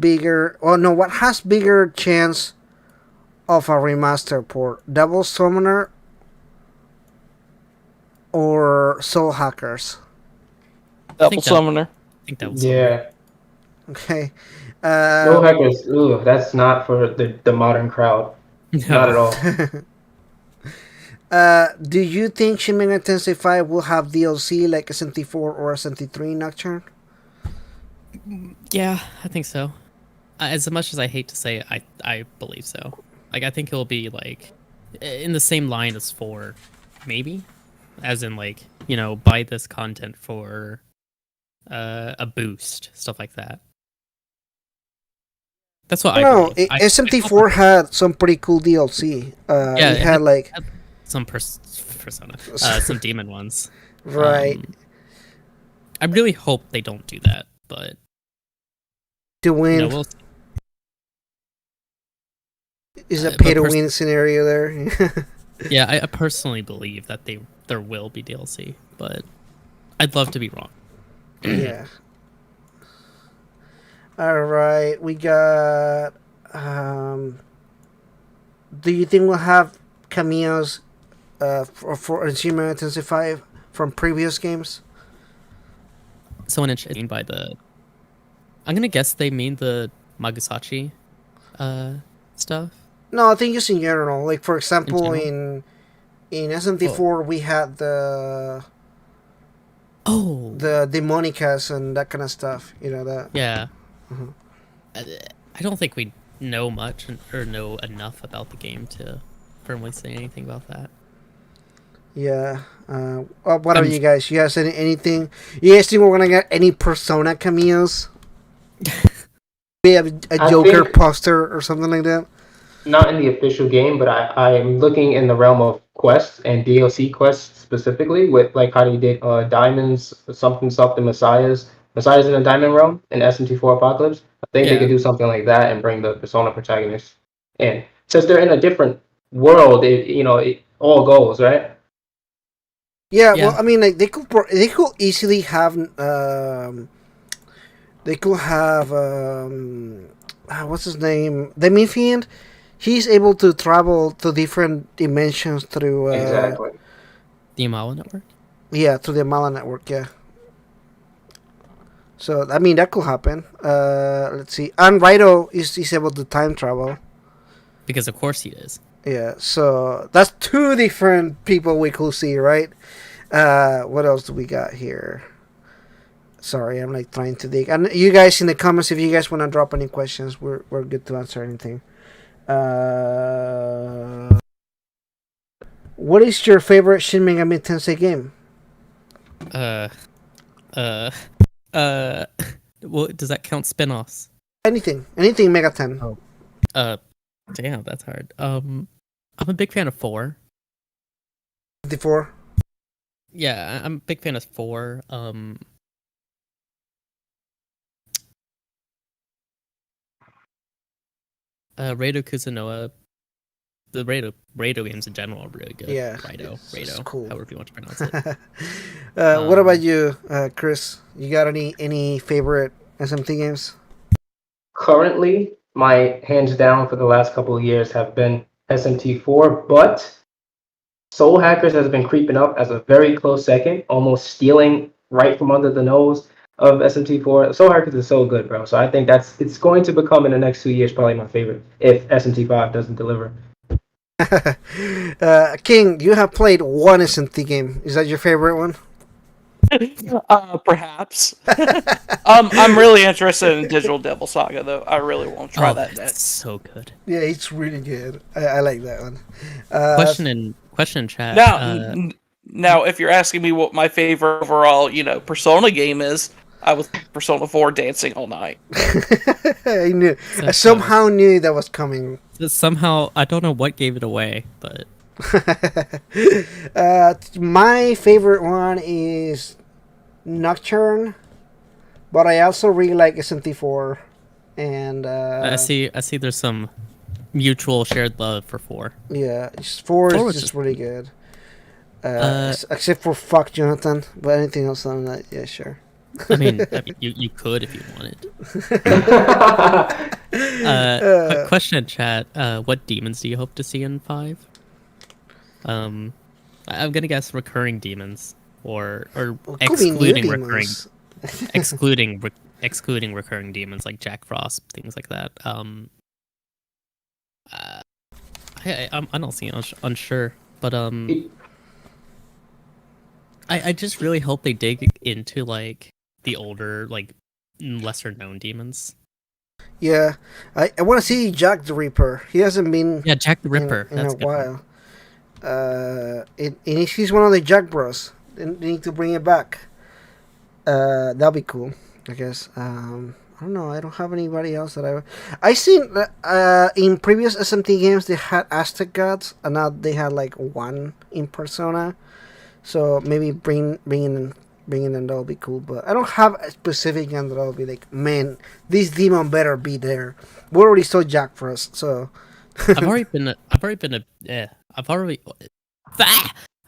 bigger chance of a remaster port? Double Summoner or Soul Hackers? Double Summoner. I think that was Summoner. Okay. Soul Hackers, that's not for the modern crowd. No. Not at all. Do you think Shin Megami Tensei V will have DLC like SMT4 or SMT3 Nocturne? Yeah, I think so. As much as I hate to say it, I believe so. Like, I think it'll be like in the same line as 4, maybe. As in, like, buy this content for a boost, stuff like that. That's what I believe. SMT4 had some pretty cool DLC. It had like some Persona, some demon ones. Right. I really hope they don't do that, but To win. no, we'll see. Is a but pay to win scenario there? Yeah, I personally believe that there will be DLC, but I'd love to be wrong. Yeah. All right, we got. Do you think we'll have cameos for Shin Megami Tensei V from previous games? Someone interested by I'm gonna guess they mean the Magasachi stuff. No, I think just in general. Like for example, general? in SMT4 we had the Oh, demonicas and that kind of stuff. You know that. yeah. Mhm. I don't think we know much or know enough about the game to firmly say anything about that. Yeah. What about you guys? You guys anything? You guys think we're gonna get any Persona cameos? We have a Joker poster or something like that. Not in the official game, but I am looking in the realm of quests and DLC quests specifically, with like how they did Diamonds, something Messiahs in the Diamond realm in SMT4 Apocalypse. I think they could do something like that and bring the Persona protagonists in. Since they're in a different world, it all goes, right? Yeah, well, I mean, like they could easily have what's his name, the Fiend. He's able to travel to different dimensions through Exactly. The Amala network. Yeah, through the Amala network. Yeah. So I mean that could happen. Let's see, and Raito is able to time travel. Because of course he is. Yeah, so that's two different people we could see, right? What else do we got here? Sorry, I'm like trying to dig. And you guys in the comments, if you guys want to drop any questions, we're good to answer anything. What is your favorite Shin Megami Tensei game? Well, does that count spin-offs? Anything Mega 10. Oh. Damn, that's hard. I'm a big fan of 4. 54. Yeah, I'm a big fan of 4. Rado Kuzunoa, the Rado games in general are really good. Yeah, Rado, cool. however you want to pronounce it. What about you, Chris? You got any favorite SMT games? Currently, my hands down for the last couple of years have been SMT4, but Soul Hackers has been creeping up as a very close second, almost stealing right from under the nose of SMT4. Soul Hackers is so good, bro. So I think it's going to become in the next 2 years probably my favorite if SMT5 doesn't deliver. King, you have played one SMT game. Is that your favorite one? Perhaps. I'm really interested in Digital Devil Saga, though. I really want to try that next. It's so good. Yeah, it's really good. I like that one. Question in chat. Now, if you're asking me what my favorite overall, Persona game is, I was Persona 4 dancing all night. I knew. I somehow knew that was coming. Somehow, I don't know what gave it away, but my favorite one is Nocturne, but I also really like SMT4, and I see there's some mutual shared love for 4. Yeah, 4 is just really good. Except for fuck Jonathan, but anything else on that, yeah, sure. I mean, you could if you wanted. Quick question in chat: what demons do you hope to see in 5? I'm gonna guess recurring demons, or excluding recurring, excluding recurring demons like Jack Frost, things like that. I'm honestly unsure, but I just really hope they dig into like the older, like lesser known demons. Yeah, I want to see Jack the Ripper. He hasn't been Jack the Ripper in a while. He's one of the Jack Bros. They need to bring it back. That'll be cool, I guess. I don't know. I don't have anybody else that I seen in previous SMT games they had Aztec gods, and now they had like one in Persona. So maybe bringing them that'll be cool. But I don't have a specific one that'll be like, man, this demon better be there. We already saw Jack Frost, so I've already been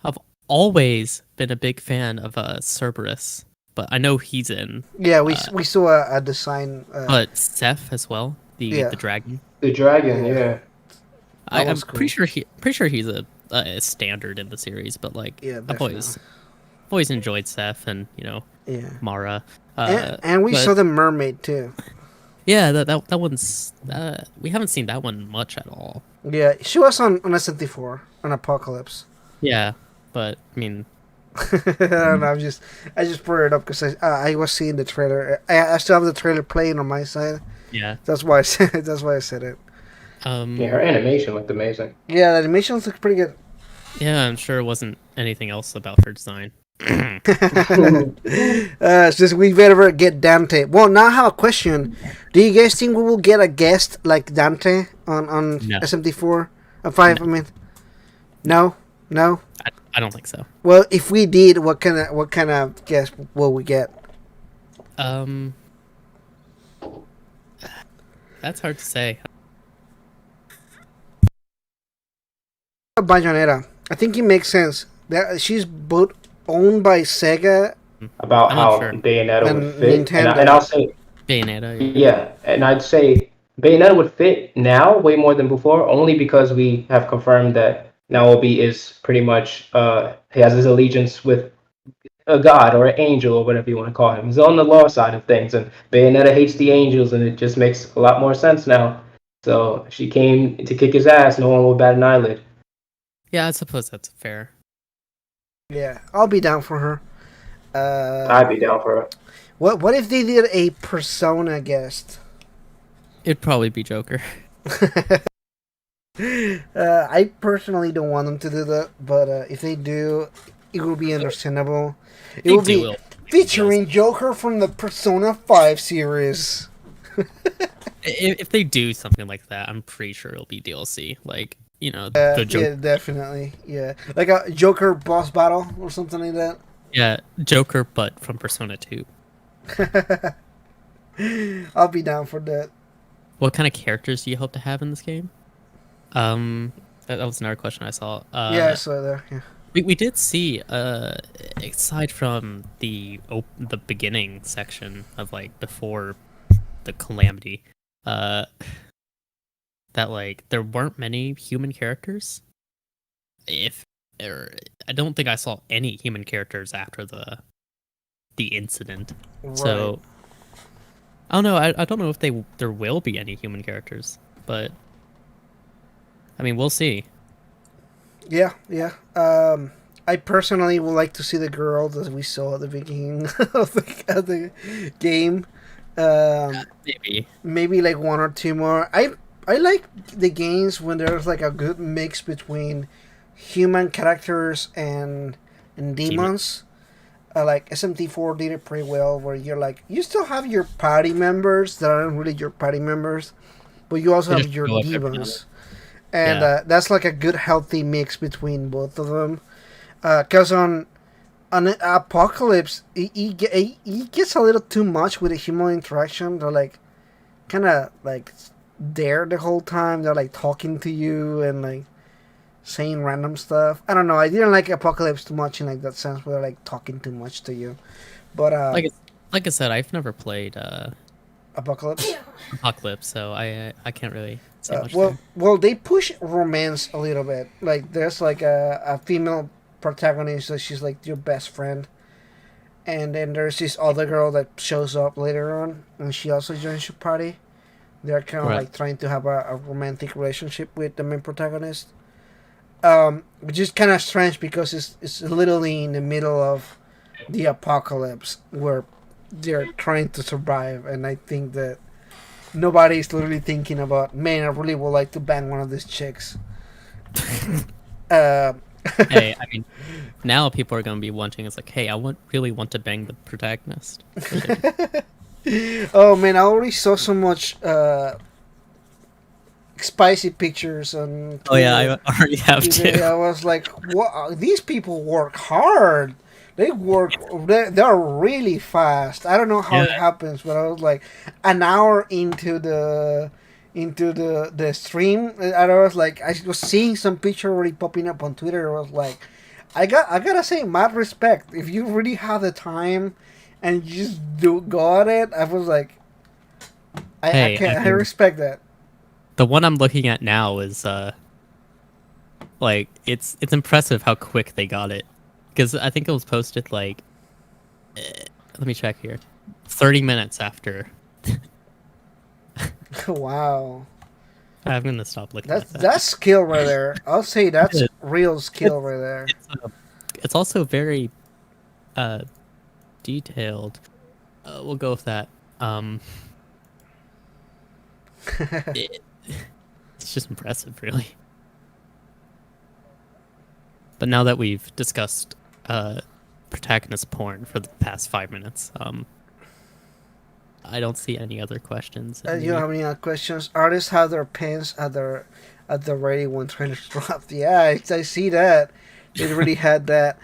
I've always been a big fan of Cerberus, but I know he's in. yeah, we saw a design. But Seth as well, the dragon. The dragon, yeah. That I'm was cool. pretty sure he's a standard in the series, but like Yeah, I've always enjoyed Seth and yeah. Mara. And we saw the mermaid too. Yeah, that one's we haven't seen that one much at all. Yeah, she was on SMT4 on Apocalypse. Yeah, but I mean, I don't know. I just brought it up because I was seeing the trailer. I still have the trailer playing on my side. yeah. That's why I said it. Yeah, her animation looked amazing. Yeah, the animations look pretty good. Yeah, I'm sure it wasn't anything else about her design. It's just we better get Dante. Well, now I have a question. Do you guys think we will get a guest like Dante on No. SMT4 5? No. I mean, no. I don't think so. Well, if we did, what kind of guest will we get? That's hard to say. Bayonetta. I think it makes sense. That she's both owned by Sega. About I'm not how sure. Bayonetta And would fit. Nintendo. And I'll say, Bayonetta. yeah, and I'd say Bayonetta would fit now way more than before, only because we have confirmed that Naobi is pretty much, he has his allegiance with a god or an angel or whatever you want to call him. He's on the law side of things, and Bayonetta hates the angels, and it just makes a lot more sense now. So she came to kick his ass, no one will bat an eyelid. Yeah, I suppose that's fair. Yeah, I'll be down for her. I'd be down for it. What if they did a Persona guest? It'd probably be Joker. I personally don't want them to do that, but if they do, it will be understandable. It will be featuring Joker from the Persona 5 series. If they do something like that, I'm pretty sure it'll be DLC. Like, the Joker. Yeah, definitely. Yeah, like a Joker boss battle or something like that. Yeah, Joker, but from Persona 2. I'll be down for that. What kind of characters do you hope to have in this game? That was another question I saw. Yeah, I saw that. Yeah. We did see, aside from the beginning section of like before the calamity, that like there weren't many human characters. I don't think I saw any human characters after the incident. Right. So I don't know. I don't know if there will be any human characters, but I mean we'll see. Yeah. I personally would like to see the girl that we saw at the beginning of the game. Maybe like one or two more. I like the games when there's like a good mix between human characters and demons. Like SMT4 did it pretty well, where you're like you still have your party members that aren't really your party members, but you also have your demons, and that's like a good healthy mix between both of them. Because on Apocalypse, it gets a little too much with the human interaction. They're like kind of like there the whole time. They're like talking to you and like saying random stuff. I don't know. I didn't like Apocalypse too much in like that sense where they're like talking too much to you. But like I said, I've never played Apocalypse, so I can't really say much. There. Well, they push romance a little bit. Like there's like a female protagonist that she's like your best friend, and then there's this other girl that shows up later on, and she also joins your party. They're kind of like trying to have a romantic relationship with the main protagonist. Which is kind of strange because it's literally in the middle of the apocalypse where they're trying to survive, and I think that nobody's literally thinking about, man, I really would like to bang one of these chicks. Hey, I mean, now people are going to be wanting. It's like, hey, really want to bang the protagonist. Oh man, I already saw so much spicy pictures on Oh yeah, Twitter. I already have Today. to. I was like, "What? These people work hard. They work. They're really fast. I don't know how Yeah, it happens, but I was like, an hour into the stream, and I was like, I was seeing some picture already popping up on Twitter. I was like, I gotta say, mad respect. If you really have the time, and you just go at it, I was like, I hey, I can I mean, respect that. the one I'm looking at now is like it's impressive how quick they got it. Because I think it was posted like let me check here. 30 minutes after. Wow. I'm gonna stop looking at that. That's skill right there. I'll say that's It- real skill It's right there. it's also very uh detailed. We'll go with that. It, it's just impressive, really. But now that we've discussed protagonist porn for the past 5 minutes, I don't see any other questions. You don't have any other questions? Artists have their pens at the ready when trailers dropped. Yeah, I see that. They really had that.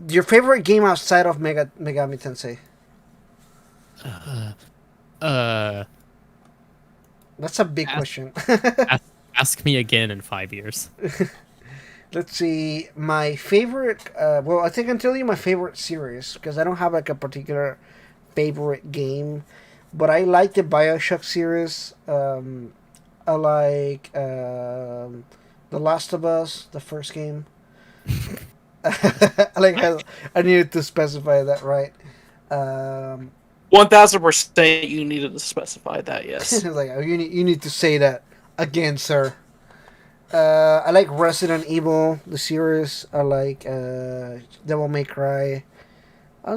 Your favorite game outside of Megami Tensei? Uh, uh, That's a big ask, question. ask me again in 5 years. Let's see. My favorite. Well, I think I can tell you my favorite series because I don't have like a particular favorite game, but I like the Bioshock series. I like The Last of Us, the first game. I needed to specify that right. Um, 1000% you needed to specify that, yes. like you need to say that again, sir. I like Resident Evil, the series. I like Devil May Cry.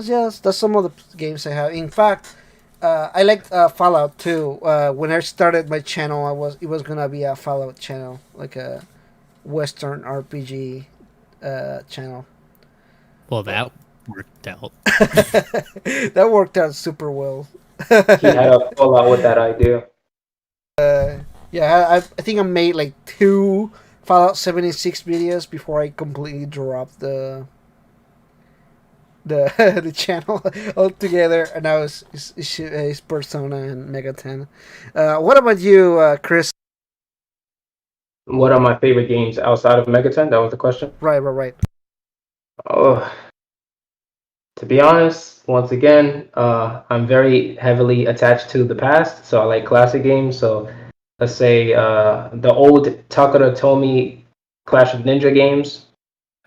Yes, that's some of the games I have. In fact, I like Fallout too. When I started my channel, it was gonna be a Fallout channel, like a Western RPG channel. Well, But that worked out. that worked out super well. He had a fallout with that idea. Yeah, I think I made like 2 Fallout 76 videos before I completely dropped the the channel altogether, and now it's Persona and Mega 10. What about you, Chris? What are my favorite games outside of Megaton? That was the question. Right. Oh, to be honest, once again, I'm very heavily attached to the past, so I like classic games. So let's say the old Takara Tomy Clash of Ninja games,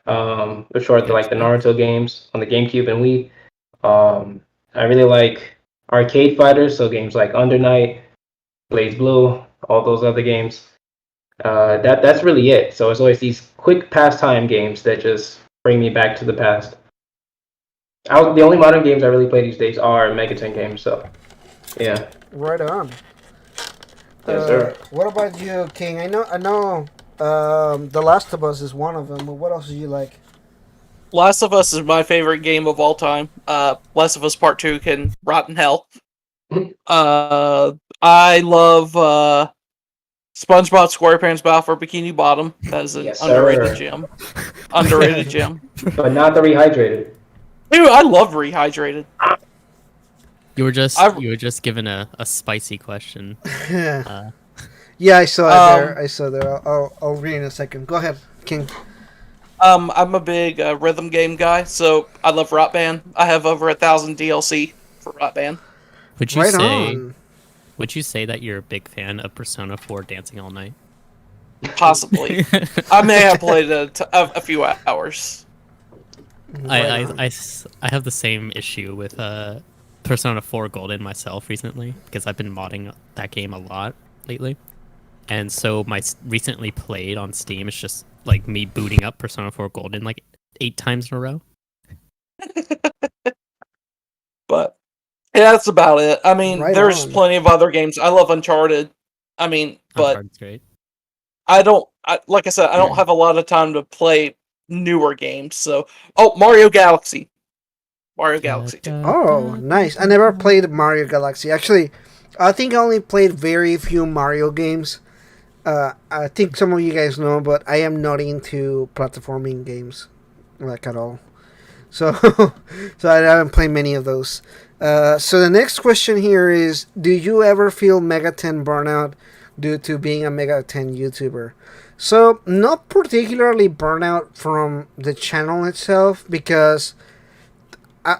for short, like the Gotcha. Naruto games on the GameCube and Wii. I really like arcade fighters, so games like Under Night, Blaze Blue, all those other games. That's really it. So it's always these quick pastime games that just bring me back to the past. The only modern games I really play these days are Megaton games. So yeah, Right on. yes sir. What about you, King? I know. The Last of Us is one of them. But what else do you like? Last of Us is my favorite game of all time. Last of Us Part 2 can rot in hell. I love SpongeBob SquarePants Battle for Bikini Bottom. That is an Yes underrated sir. gem. Underrated gem. But not the rehydrated. Dude, I love Rehydrated. You were just given a spicy question. Uh, Yeah, I saw it there. Um, I saw there. I'll read in a second. Go ahead, King. I'm a big rhythm game guy, so I love Rock Band. I have over 1,000 DLC for Rock Band. would you Right say on. would you say that you're a big fan of Persona 4 Dancing All Night? Possibly. I may have played a few hours. Right on. I have the same issue with Persona 4 Golden myself recently because I've been modding that game a lot lately. And so my recently played on Steam is just like me booting up Persona 4 Golden like 8 times in a row. But yeah, that's about it. I mean, Right there's on. plenty of other games. I love Uncharted. I mean, but Uncharted's great. like I said, I don't have a lot of time to play newer games. So, oh, Mario Galaxy. Mario Galaxy 2. Oh, nice. I never played Mario Galaxy. Actually, I think I only played very few Mario games. I think some of you guys know, but I am not into platforming games, like at all. So, so I haven't played many of those. So the next question here is: do you ever feel Mega 10 burnout due to being a Mega 10 YouTuber? So, not particularly burnout from the channel itself, because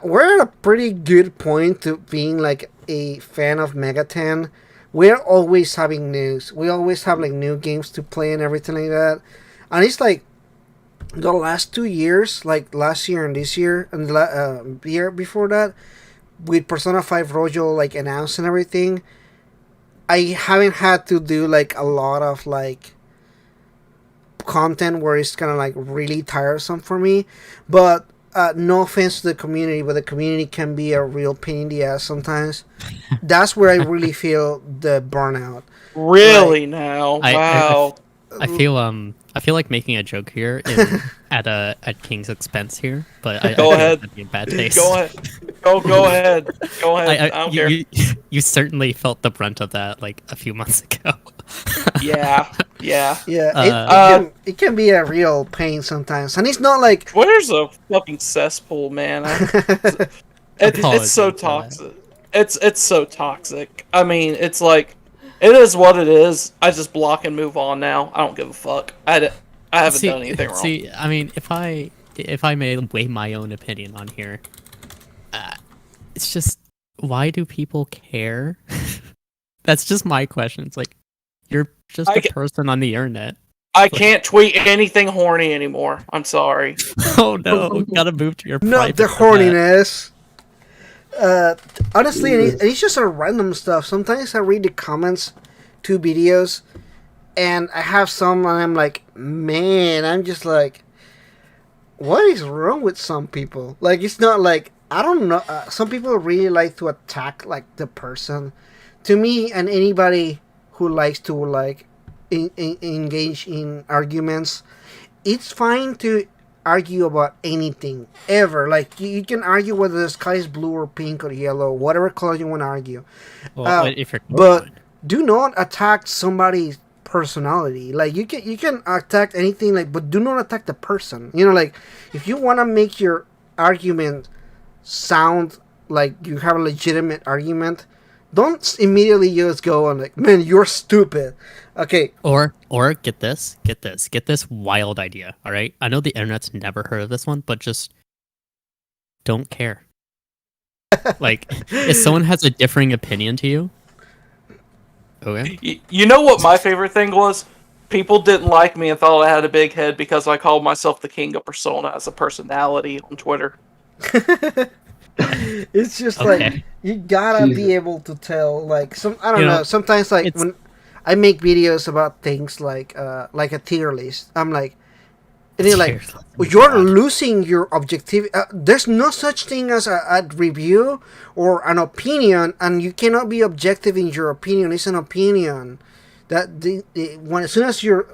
we're at a pretty good point to being like a fan of Mega 10. We're always having news. We always have like new games to play and everything like that. And it's like the last 2 years, like last year and this year, and the year before that, with Persona 5 Rojo like announced and everything, I haven't had to do like a lot of like content where it's kind of like really tiresome for me. But no offense to the community, but the community can be a real pain in the ass sometimes. That's where I really feel the burnout. Really now? I- Wow. I feel like making a joke here at King's expense here, but I Go feel ahead. that'd be in bad taste. Go ahead. Go ahead. Go ahead. I don't care. You certainly felt the brunt of that like a few months ago. Yeah. Yeah, Uh, it can be a real pain sometimes, and it's not like Twitter's a fucking cesspool, man. It's so Apologies for that. toxic. It's so toxic. I mean, it's like it is what it is. I just block and move on now. I don't give a fuck. I haven't done anything wrong. See, I mean, if I may weigh my own opinion on here, it's just, why do people care? That's just my question. It's like, you're just a person on the internet. I can't tweet anything horny anymore. I'm sorry. Oh no, gotta move to your not private the for that. horniness. Honestly, and it's just a random stuff. Sometimes I read the comments to videos, and I have some, and I'm like, man, I'm just like, what is wrong with some people? Like, it's not like, I don't know. Some people really like to attack like the person. To me, and anybody who likes to like engage in arguments, it's fine to argue about anything ever. Like you can argue whether the sky is blue or pink or yellow, whatever color you want to argue. Well, if you're But do not attack somebody's personality. Like you can attack anything, like, but do not attack the person. You know, like if you want to make your argument sound like you have a legitimate argument, don't immediately just go on like, man, you're stupid. Okay, Or get this wild idea. All right, I know the internet's never heard of this one, but just don't care. Like, if someone has a differing opinion to you, okay. You know what my favorite thing was? People didn't like me and thought I had a big head because I called myself the king of Persona as a personality on Twitter. it's just Okay. like you gotta be able to tell. Like I don't You know. know, Sometimes like it's- when I make videos about things like a tier list, I'm like, and you're like, Seriously. you're losing your objectivity. There's no such thing as a review or an opinion, and you cannot be objective in your opinion. It's an opinion. That when as soon as your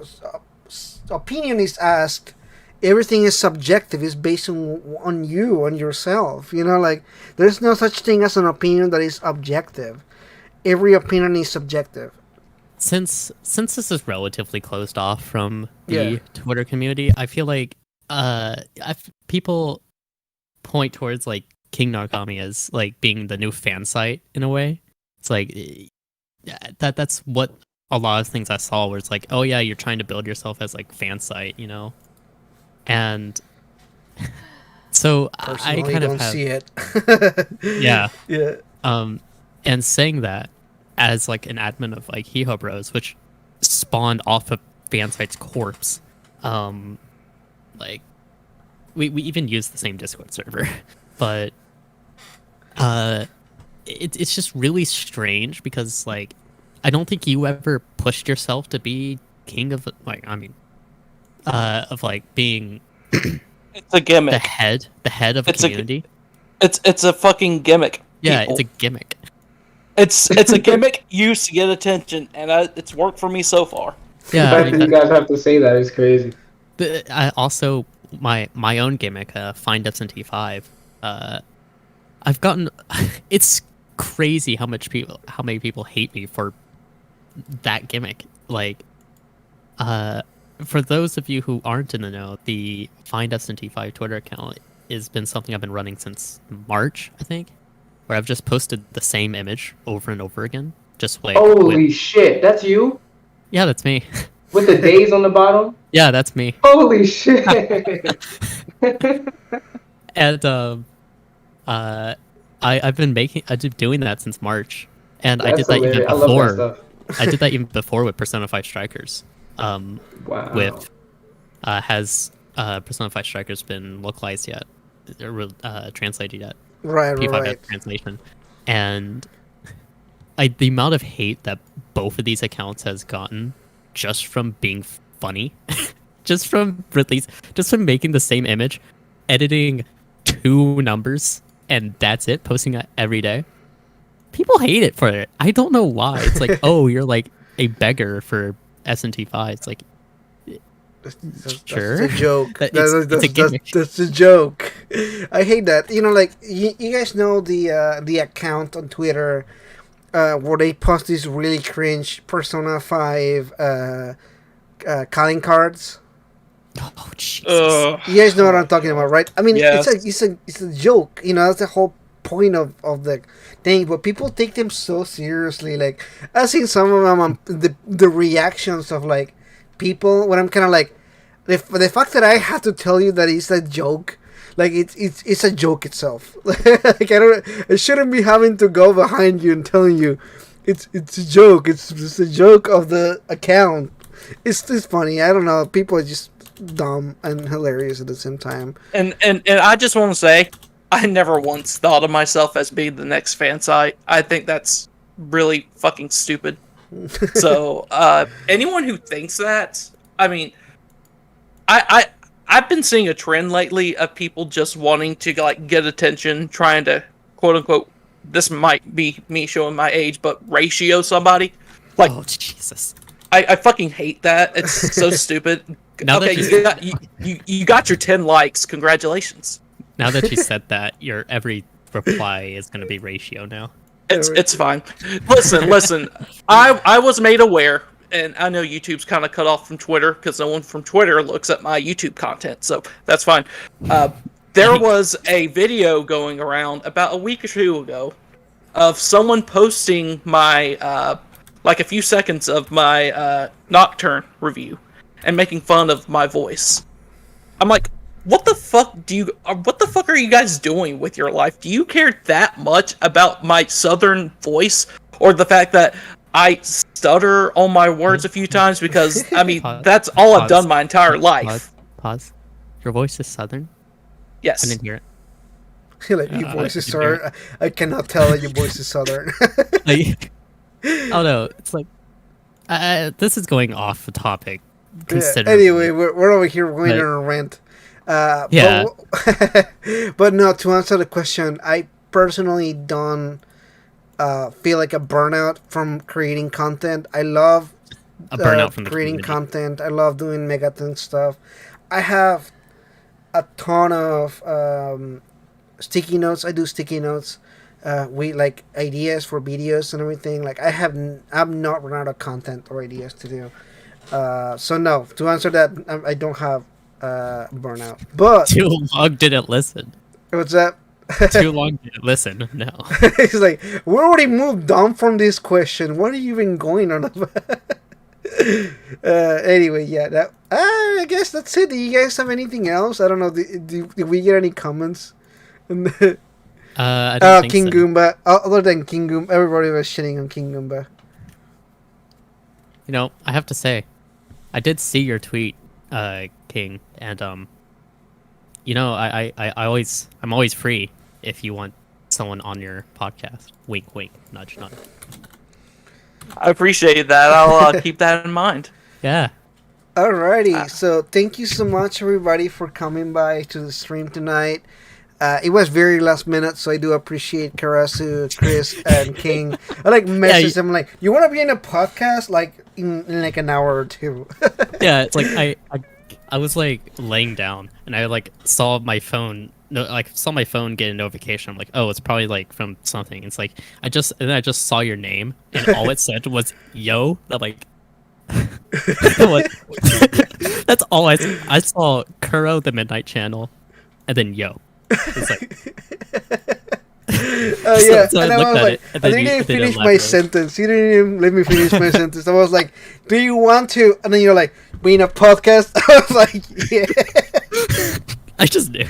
opinion is asked, everything is subjective. It's based on you, on yourself. You know, like there's no such thing as an opinion that is objective. Every opinion is subjective. Since this is relatively closed off from the Yeah. Twitter community, I feel like people point towards like King Narukami as like being the new fan site in a way. It's like that's what a lot of things I saw where it's like, oh yeah, you're trying to build yourself as like fan site, you know, and so I Personally, kind of don't have, see it. yeah. Yeah. And saying that as like an admin of like Hiho Bros, which spawned off of Fansite's corpse, like we even use the same Discord server, but it's just really strange because like I don't think you ever pushed yourself to be king of like of like being It's a gimmick. the head of a community. It's a fucking gimmick. Yeah, people. it's a gimmick. It's a gimmick used to get attention, and it's worked for me so far. Yeah, The I fact mean, that you guys have to say that is crazy. I also my own gimmick, Find SNT5. I've gotten. It's crazy how many people hate me for that gimmick. Like, for those of you who aren't in the know, the Find SNT5 Twitter account has been something I've been running since March, I think, where I've just posted the same image over and over again. Just like, Holy shit, that's you? Yeah, that's me. With the days on the bottom? Yeah, that's me. Holy shit. And I've been doing that since March, and That's I did that hilarious. even I love that before. stuff. I did that even before with Persona 5 Strikers. Wow. With has Persona 5 Strikers been localized yet, or translated yet? Right, P5 right. translation, and the amount of hate that both of these accounts has gotten just from being funny, just from making the same image, editing 2 numbers, and that's it, posting it every day. People hate it for it. I don't know why. It's like, oh, you're like a beggar for SNT5. It's like, sure. That's a joke. It's a gimmick. That's a joke. I hate that. You know, like you guys know the account on Twitter where they post these really cringe Persona 5 calling cards. Oh Jesus! You guys know what I'm talking about, right? I mean, Yes. it's a joke. You know, that's the whole point of the thing. But people take them so seriously. Like I've seen some of them the reactions of like people when I'm kind of like the fact that I have to tell you that it's a joke. Like it's a joke itself. Like I shouldn't be having to go behind you and telling you it's a joke. It's just a joke of the account. It's funny. I don't know. People are just dumb and hilarious at the same time. And I just want to say, I never once thought of myself as being the next fan site. I think that's really fucking stupid. So anyone who thinks that, I mean, I've been seeing a trend lately of people just wanting to like get attention, trying to quote unquote. This might be me showing my age, but ratio somebody. Like, Oh Jesus! I fucking hate that. It's so stupid. Now that Okay, you got your 10 likes. Congratulations. Now that you said that, your every reply is going to be ratio now. It's fine. Listen. I was made aware, and I know YouTube's kind of cut off from Twitter because no one from Twitter looks at my YouTube content, so that's fine. There was a video going around about a week or 2 ago of someone posting my like a few seconds of my Nocturne review and making fun of my voice. I'm like, what the fuck are you guys doing with your life? Do you care that much about my southern voice or the fact that I stutter on my words a few times? Because I mean, that's all I've done my entire life. Pause. Your voice is southern. Yes. I didn't hear it. Like your voice is southern. I cannot tell that your voice is southern. Like, oh no, it's like this is going off the topic. Anyway, we're over here going on a rant. Yeah. But no, to answer the question, I personally don't feel like a burnout from creating content. I love a burnout from the creating community. content. I love doing Megaton stuff. I have a ton of sticky notes. I do sticky notes. We like ideas for videos and everything. Like I'm not run out of content or ideas to do. So no, to answer that, I don't have burnout. But Too long didn't listen. what's that? Too long didn't listen. No. It's like we already moved on from this question. What are you even going on about? Anyway, yeah. That I guess that's it. Do you guys have anything else? I don't know. Did we get any comments? I don't think King so. Goomba. Other than King Goomba, everybody was shitting on King Goomba. You know, I have to say, I did see your tweet, King, and you know, I'm always free if you want someone on your podcast. Wink, wink, nudge, nudge. I appreciate that. I'll keep that in mind. Yeah. Alrighty, so thank you so much, everybody, for coming by to the stream tonight. It was very last minute, so I do appreciate Karasu, Chris, and King. I like message them like, "You want to be in a podcast?" Like in like an hour or two. Yeah, it's like I was like laying down and I like saw my phone no, like saw my phone get a notification. I'm like, oh, it's probably like from something. It's like I just saw your name, and all it said was "yo." I'm like, what? That's all I saw. Kuro, the Midnight Channel, and then "yo." It's like. Yeah, So and I looked was at like, it, and I then didn't even then finish my elaborate. sentence. You didn't even let me finish my sentence. I was like, "Do you want to?" And then you're like, "We in a podcast?" I was like, "Yeah." I just knew.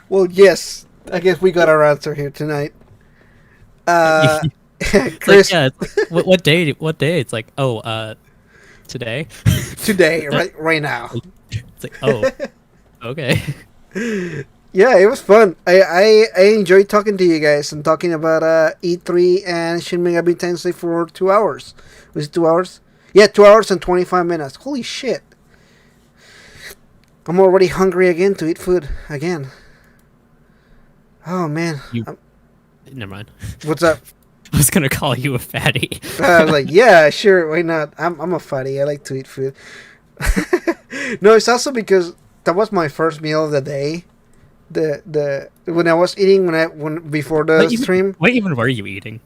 Well, yes. I guess we got our answer here tonight. It's Chris, like, yeah, it's like, what day? What day? It's like, oh, today. today, right now. It's like, oh, okay. Yeah, it was fun. I enjoyed talking to you guys and talking about E3 and Shin Megami Tensei for 2 hours. Was it 2 hours? Yeah, 2 hours and 25 minutes. Holy shit. I'm already hungry again to eat food again. Oh man. Never mind. What's up? I was gonna call you a fatty. I was like, yeah, sure, why not? I'm a fatty. I like to eat food. No, it's also because that was my first meal of the day. The when I was eating when before the stream, What even were you eating?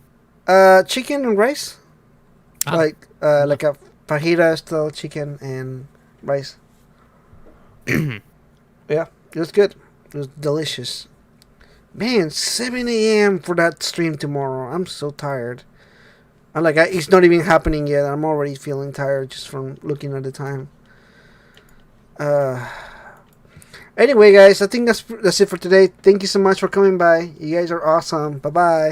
chicken and rice, like a fajita style chicken and rice. Yeah, it was good. It was delicious. Man, 7 a.m. for that stream tomorrow. I'm so tired. I'm like, it's not even happening yet. I'm already feeling tired just from looking at the time. Anyway, guys, I think that's it for today. Thank you so much for coming by. You guys are awesome. Bye-bye.